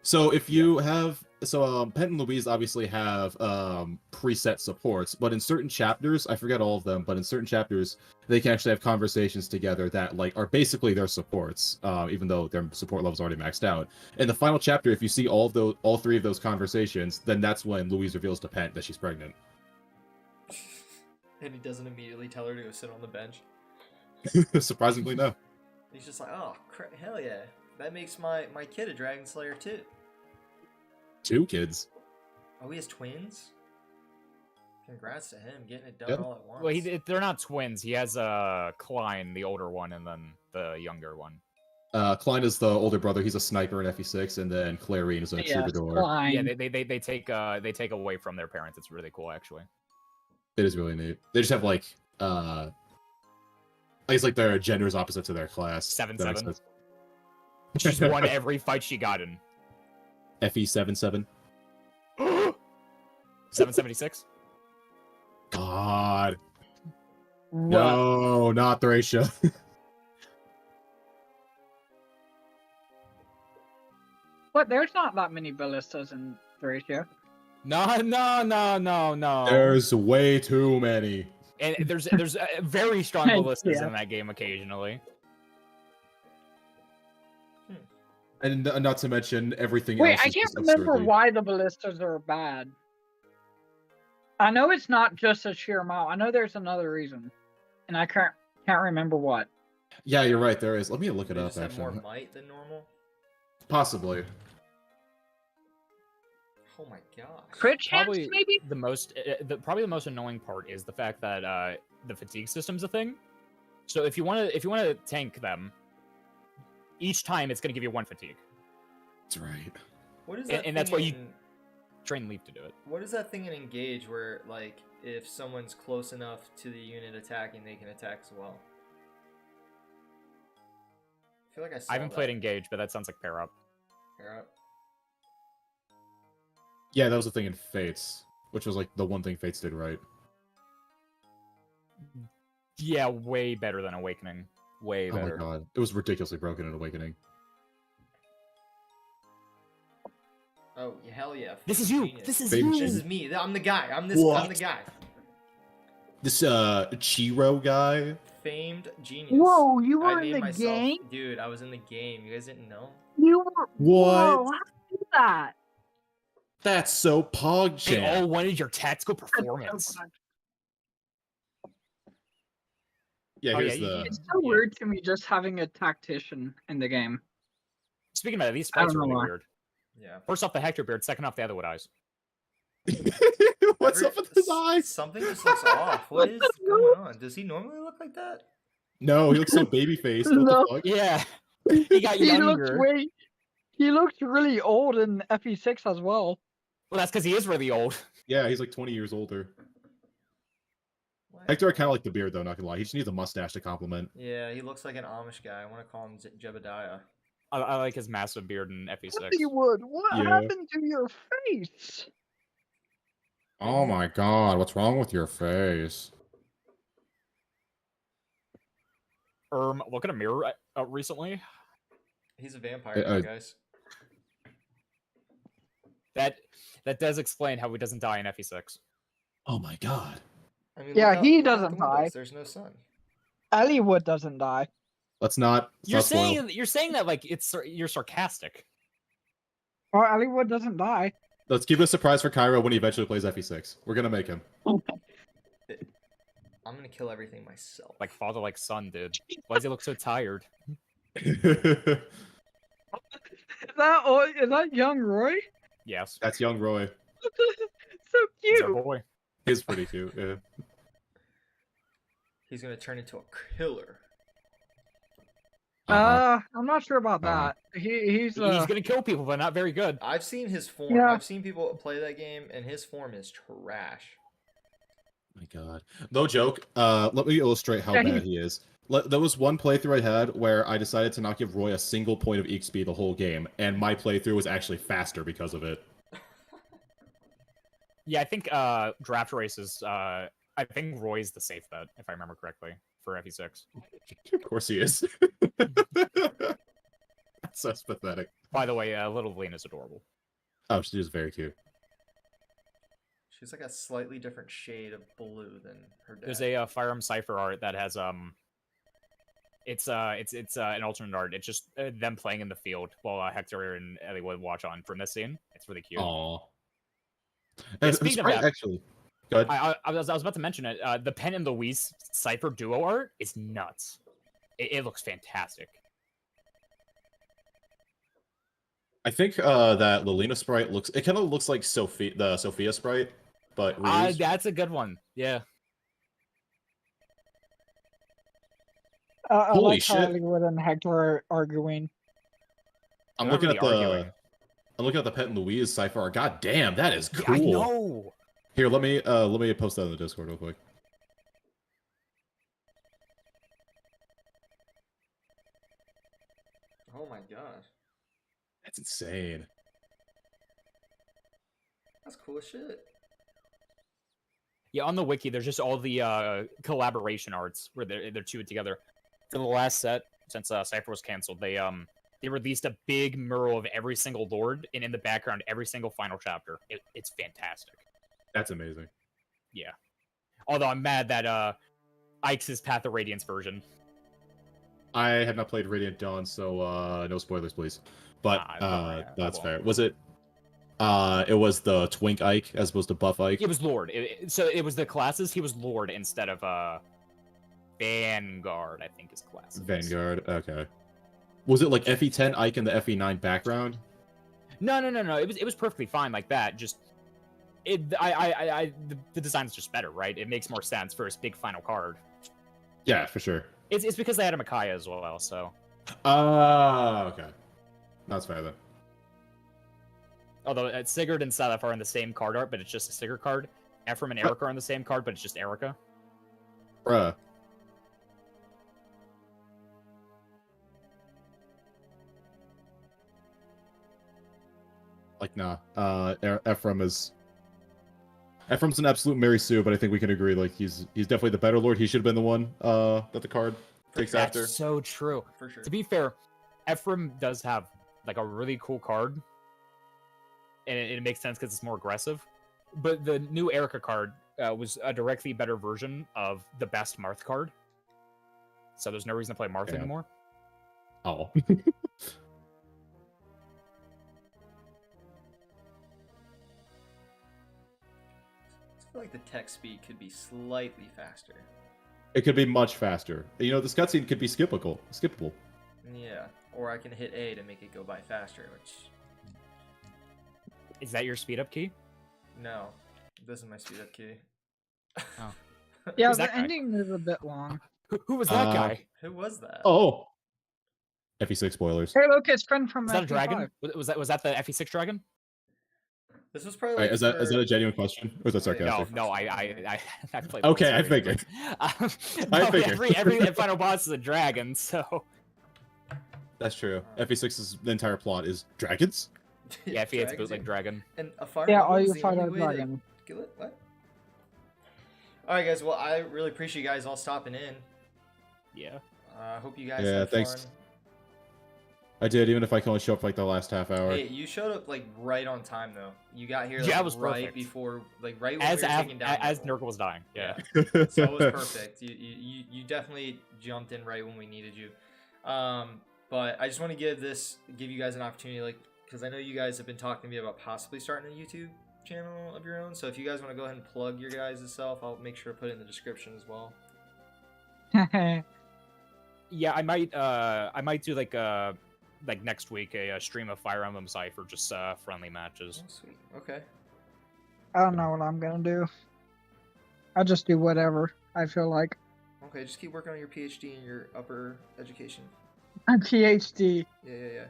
So if you have Pent and Louise obviously have preset supports, but in certain chapters, I forget all of them, but in certain chapters they can actually have conversations together that like are basically their supports, even though their support level's already maxed out. In the final chapter, if you see all 3 of those conversations, then that's when Louise reveals to Pent that she's pregnant. And he doesn't immediately tell her to go sit on the bench. Surprisingly, no. He's just like, oh, hell yeah. That makes my kid a Dragon Slayer too. 2 kids. Oh, he has twins? Congrats to him, getting it done Yeah. all at once. Well, they're not twins. He has Klein, the older one, and then the younger one. Klein is the older brother. He's a sniper in FE6, and then Clarine is a Yes, troubadour. fine. Yeah, they take away from their parents. It's really cool, actually. It is really neat. They just have like I guess like their genders opposite to their class. 7-7. She's won every fight she got in. FE77. 776. God. What? No, not Thracia. What? There's not that many ballistas in Thracia. No. There's way too many. And there's very strong Hey, ballistas yeah. in that game occasionally. And not to mention everything Wait, else. I is can't just remember absurdly- why the ballistas are bad. I know it's not just a sheer amount. I know there's another reason, and I can't remember what. Yeah, you're right. There is. Let me look it They up. just have more Actually, might than normal? possibly. Oh my gosh. Crit chance, Probably maybe? the most annoying part is the fact that the fatigue system's a thing. So if you want to tank them, each time it's going to give you 1 fatigue. That's right. What is that and that's thing why you- in- Train Leaf to do it. What is that thing in Engage where, like, if someone's close enough to the unit attacking, they can attack as well? I feel like I saw I haven't that. played Engage, but that sounds like pair up. Pair up. Yeah, that was the thing in Fates, which was like the one thing Fates did right. Yeah, way better than Awakening. Way Oh my better. god, it was ridiculously broken in Awakening. Oh, hell yeah. This is famed you. genius. This is Famed you. This is me. I'm the guy. I'm the What? guy. This Chiro guy. Famed genius. Whoa, you I were in named the myself, game? dude. I was in the game. You guys didn't know? You were. What? Whoa, how did you do that? That's so They PogChamp. all wanted your tactical performance. Yeah, Oh, here's yeah, the. It's so Yeah. weird to me just having a tactician in the game. Speaking of that, these I don't sprites are know really why. weird. Yeah. First off, the Hector beard. Second off, the Otherwood eyes. What's up with his eyes? Something just looks off. What is going on? Does he normally look like that? No, he looks so baby faced. What No. the fuck? Yeah, he got He looks younger. way. He looks really old in FE6 as well. Well, that's because he is really old. Yeah, he's like 20 years older. What? Hector, I kind of like the beard though. Not gonna lie, he just needs a mustache to compliment. Yeah, he looks like an Amish guy. I want to call him Jebediah. I like his massive beard in FE6. Hollywood, what Yeah. happened to your face? Oh my god, what's wrong with your face? Look at a mirror recently. He's a vampire, now, guys. That does explain how he doesn't die in FE6. Oh my god. I mean, Yeah, look out- he look out doesn't the windows. die. There's no sun. Hollywood doesn't die. Let's not. You're spoil. saying that like you're sarcastic. Or Hollywood doesn't die. Let's keep it a surprise for Cairo when he eventually plays FE6. We're gonna make him. I'm gonna kill everything myself. Like father, like son, dude. Why does he look so tired? Is that young Roy? Yes. That's young Roy. So He's our cute. boy. He's pretty cute. Yeah. He's gonna turn into a killer. I'm not sure about Uh-huh. that. He's He's gonna kill people, but not very good. I've seen his form. Yeah. I've seen people play that game, and his form is trash. My god. No joke. Let me illustrate how Yeah, bad he is. There was one playthrough I had where I decided to not give Roy a single point of XP the whole game, and my playthrough was actually faster because of it. Yeah, I think draft races. I think Roy's the safe bet, if I remember correctly, for FE6. Of course he is. That's so pathetic. By the way, little Vleen is adorable. Oh, she is very cute. She's like a slightly different shade of blue than her dad. There's a Fire Emblem Cipher art that has it's an alternate art. It's just them playing in the field while Hector and Ellie would watch on from this scene. It's really cute. Aww. Yeah, And speaking of Sprite that- actually. Go ahead. I was about to mention it. The Pen and Louise Cipher duo art is nuts. It looks fantastic. I think that Lilina sprite looks. It kind of looks like the Sophia sprite, but reused. That's a good one. Yeah. I Holy like how shit. Hollywood and Hector are arguing. I'm They're looking not at really the. arguing. I'm looking at the Pet and Louise cipher art. God damn, that is Yeah, cool. I know. Here, let me post that in the Discord real quick. Oh my gosh, That's insane. that's cool as shit. Yeah, on the wiki, there's just all the collaboration arts where they're two together. For the last set, since Cypher was canceled, they released a big mural of every single lord, and in the background, every single final chapter. It's fantastic. That's amazing. Yeah. Although I'm mad that Ike's is Path of Radiance version. I have not played Radiant Dawn, so no spoilers, please. But I that's won't. fair. Was it? It was the Twink Ike as opposed to Buff Ike. It was Lord. So it was the classes. He was Lord instead of Vanguard, I think his class. Vanguard. Okay. Was it like FE10 Ike in the FE9 background? No. It was perfectly fine like that. Just the design's just better, right? It makes more sense for his big final card. Yeah, for sure. It's because they had a Micaiah as well, so. Okay. That's fair then. Although Sigurd and Salaf are in the same card art, but it's just a Sigurd card. Ephraim and Erica are in the same card, but it's just Erica. Bruh. Like, nah. Ephraim's an absolute Mary Sue, but I think we can agree, like, he's definitely the better lord. He should have been the one that the card takes That's after. so true. For sure. To be fair, Ephraim does have like a really cool card. and it makes sense because it's more aggressive. But the new Erica card was a directly better version of the best Marth card. So there's no reason to play Marth Yeah. anymore. Oh. I feel like the text speed could be slightly faster. It could be much faster. You know, this cutscene could be skippable. Yeah, or I can hit A to make it go by faster, which... Is that your speed up key? No, this is my speed up key. Yeah, Who's the that guy? ending is a bit long. Who was that guy? Who was that? Oh. FE6 spoilers. Hey, look, it's friend from Was that a FP5. dragon? Was that the FE6 dragon? This was probably Wait, like is that a genuine question? Or is that Oh, yeah. sarcastic? No, I played. Okay, I World Series, figured. but- I no, figured. every final boss is a dragon, so That's true. FE6's entire plot is dragons? yeah, if he hits Dragons, bootleg dragon. And a fire Yeah, all emblem's you the fight only are way to dragon. kill it? What? Alright guys, well I really appreciate you guys all stopping in. Yeah. I hope you guys Yeah, had thanks. fun. I did, even if I can only show up for like the last half hour. Hey, you showed up like right on time though. You got here Yeah, like, it was right perfect. before, like right when As we were taking down as Nurgle. Nurgle was dying. Yeah. So it was perfect. You definitely jumped in right when we needed you. But I just want to give you guys an opportunity, like, because I know you guys have been talking to me about possibly starting a YouTube channel of your own. So if you guys want to go ahead and plug your guys' self, I'll make sure to put it in the description as well. Yeah, I might do like next week a stream of Fire Emblem Cypher, just friendly matches. Oh, sweet. Okay. I don't know what I'm gonna do. I just do whatever I feel like. Okay, just keep working on your PhD and your upper education. I'm PhD. Yeah.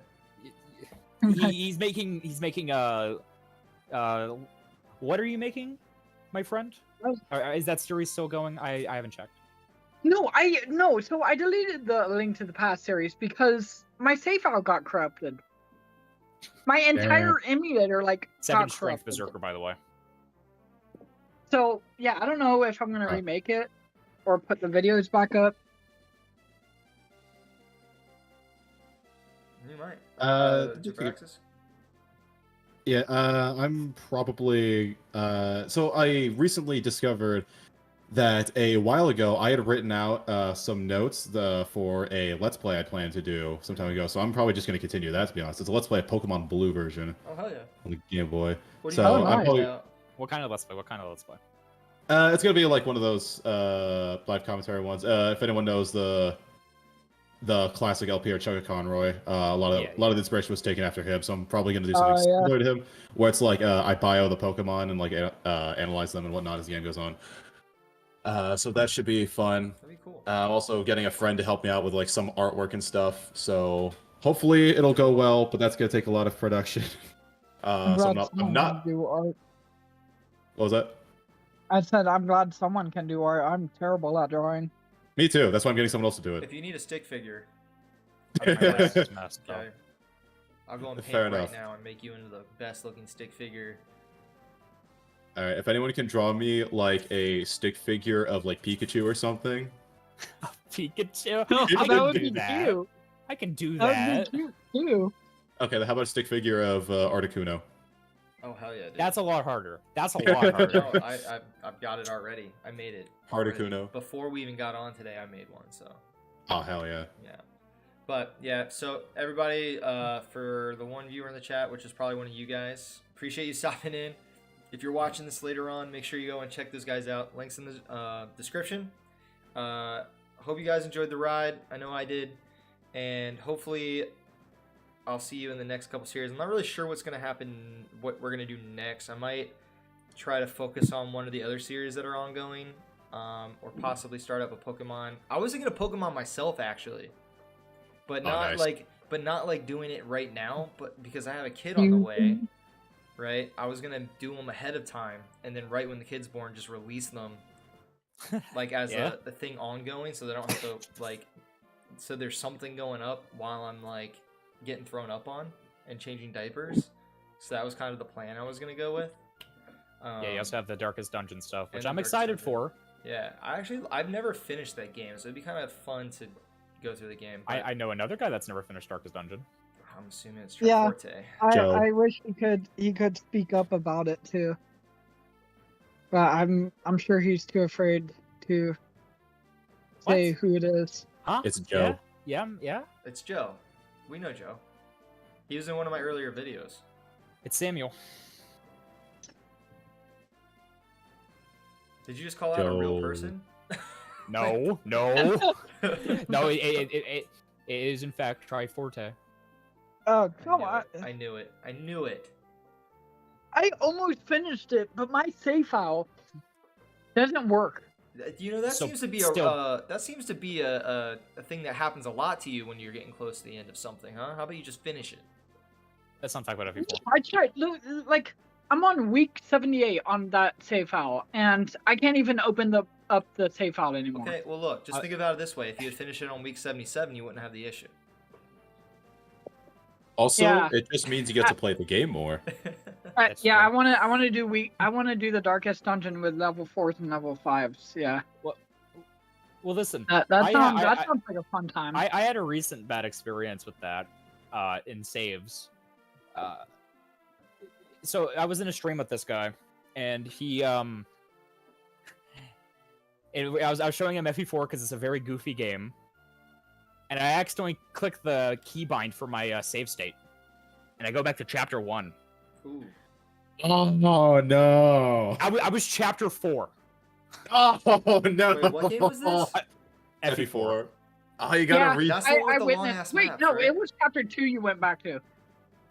He's making what are you making, my friend? Oh. Is that series still going? I haven't checked. No. So I deleted the Link to the Past series because my save file got corrupted. My entire emulator got 7 strength corrupted. berserker, by the way. So yeah, I don't know if I'm gonna Huh. remake it or put the videos back up. You might. Just Jebraxus? Yeah, I'm probably. So I recently discovered that a while ago I had written out some notes for a Let's Play I planned to do some time ago. So I'm probably just going to continue that, to be honest. It's a Let's Play of Pokemon Blue version Oh hell yeah! on the Game Boy. What do So, you I'm think probably- about? What kind of let's play? It's going to be like one of those live commentary ones. If anyone knows the classic LPR Chugga Conroy, a lot of the inspiration was taken after him. So I'm probably going to do something yeah. similar to him, where it's like I bio the Pokemon and like analyze them and whatnot as the game goes on. So that should be fun. That'd be cool. Also getting a friend to help me out with like some artwork and stuff. So hopefully it'll go well, but that's gonna take a lot of production. So I'm someone not. can do art. What was that? I said I'm glad someone can do art. I'm terrible at drawing. Me too. That's why I'm getting someone else to do it. If you need a stick figure, My list is messed up. okay, I'll go and paint Fair right enough. now and make you into the best looking stick figure. All right. If anyone can draw me like a stick figure of like Pikachu or something. Pikachu. Oh, I that can would do be that. cute. I can do That that. would be cute too. Okay. Then how about a stick figure of Articuno? Oh hell yeah! Dude. That's a lot harder. That's a lot harder. No, I've got it already. I made it. Articuno. already. Before we even got on today, I made one. So Oh hell yeah. yeah. But yeah, so everybody, for the one viewer in the chat, which is probably one of you guys, appreciate you stopping in. If you're watching this later on, make sure you go and check those guys out. Links in the description. Hope you guys enjoyed the ride. I know I did. And hopefully I'll see you in the next couple series. I'm not really sure what's going to happen, what we're going to do next. I might try to focus on one of the other series that are ongoing, or possibly start up a Pokemon. I was thinking of Pokemon myself, actually. But not nice. not like doing it right now, but because I have a kid on the way, right? I was gonna do them ahead of time, and then right when the kid's born, just release them, like as Yeah. a thing ongoing, so they don't have to like, so there's something going up while I'm like getting thrown up on and changing diapers. So that was kind of the plan I was gonna go with. Yeah, you also have the Darkest Dungeon stuff, which and the I'm Darkest excited Dungeon. for. Yeah, I've never finished that game, so it'd be kind of fun to go through the game. but- I know another guy that's never finished Darkest Dungeon. I'm assuming it's Yeah. Triforte. Joe. I wish he could speak up about it too. But I'm sure he's too afraid to say What? who it is. Huh? It's Joe. Yeah. It's Joe. We know Joe. He was in one of my earlier videos. It's Samuel. Did you just call out a real Joe. person? No. No, it is in fact Triforte. Oh, come on. I knew it. I knew it. I almost finished it, but my save file doesn't work. You know, that So, seems to be a thing that happens a lot to you when you're getting close to the end of something, huh? How about you just finish it? Let's not talk about FE4. I tried. Like, I'm on week 78 on that save file, and I can't even open up the save file anymore. Okay, well look, just think about it this way. If you had finished it on week 77, you wouldn't have the issue. Also, Yeah. it just means you get to play the game more. That's Yeah, true. I want to do the darkest dungeon with level 4s and level 5s. Yeah, Well, listen. that I- sounds I- sounds like a fun time. I had a recent bad experience with that in saves. So I was in a stream with this guy, and he I was showing him FE4 because it's a very goofy game, and I accidentally clicked the keybind for my save state, and I go back to chapter 1. Ooh. Oh no! I was chapter 4. Oh no! Wait, what game was this? FE4. Oh, you gotta read. That's the one with the witnessed. long-ass Wait, maps, no, right? it was chapter 2 you went back to. Oh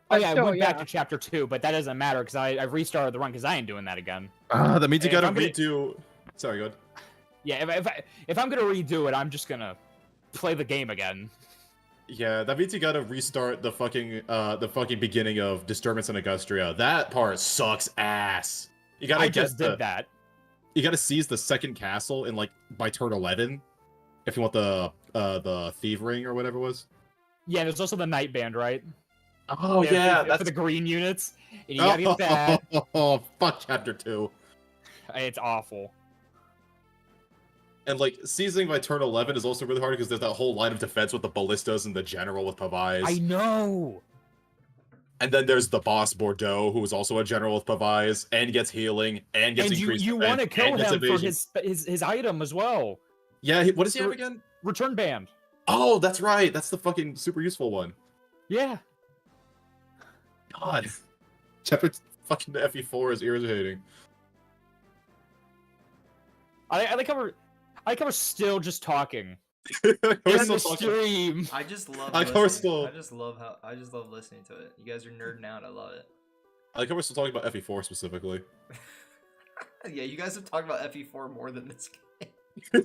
But yeah, I still, went back yeah. to chapter 2, but that doesn't matter because I restarted the run because I ain't doing that again. That means you Hey, if gotta I'm gonna- redo. Sorry, go ahead. Yeah, if I'm gonna redo it, I'm just gonna play the game again. Yeah, that means you gotta restart the fucking beginning of Disturbance in Augustria. That part sucks ass. You gotta I just get did that. You gotta seize the second castle in by turn 11, if you want the thief ring or whatever it was. Yeah, there's also the night band, right? Oh for the green units. And you gotta get that. Oh fuck, chapter 2. It's awful. And seizing by turn 11 is also really hard because there's that whole line of defense with the ballistas and the general with Pavais. I know. And then there's the boss Bordeaux, who is also a general with Pavais, and gets healing, and gets And increased you defense, want to kill and gets him for evasion. his item as well. Yeah, what does he have again? Return band. Oh, that's right. That's the fucking super useful one. Yeah. God. Chapter fucking FE4 is irritating. I like how we're still just talking. We're In still the talking. stream. I just love I listening. still- I just love listening to it. You guys are nerding out. I love it. I like how we're still talking about FE4 specifically. Yeah, you guys have talked about FE4 more than this game. To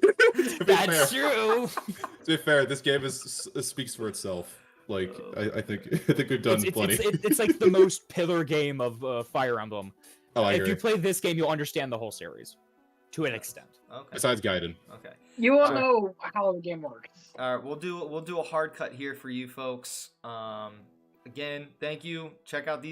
be That's fair, true. to be fair, this game speaks for itself. I think we've done plenty. It's like the most pillar game of Fire Emblem. Oh, I If agree. you play this game, you'll understand the whole series to an extent. Okay. Besides Gaiden. Okay. You will Alright. know how the game works. All right, we'll do a hard cut here for you folks. Again, thank you. Check out these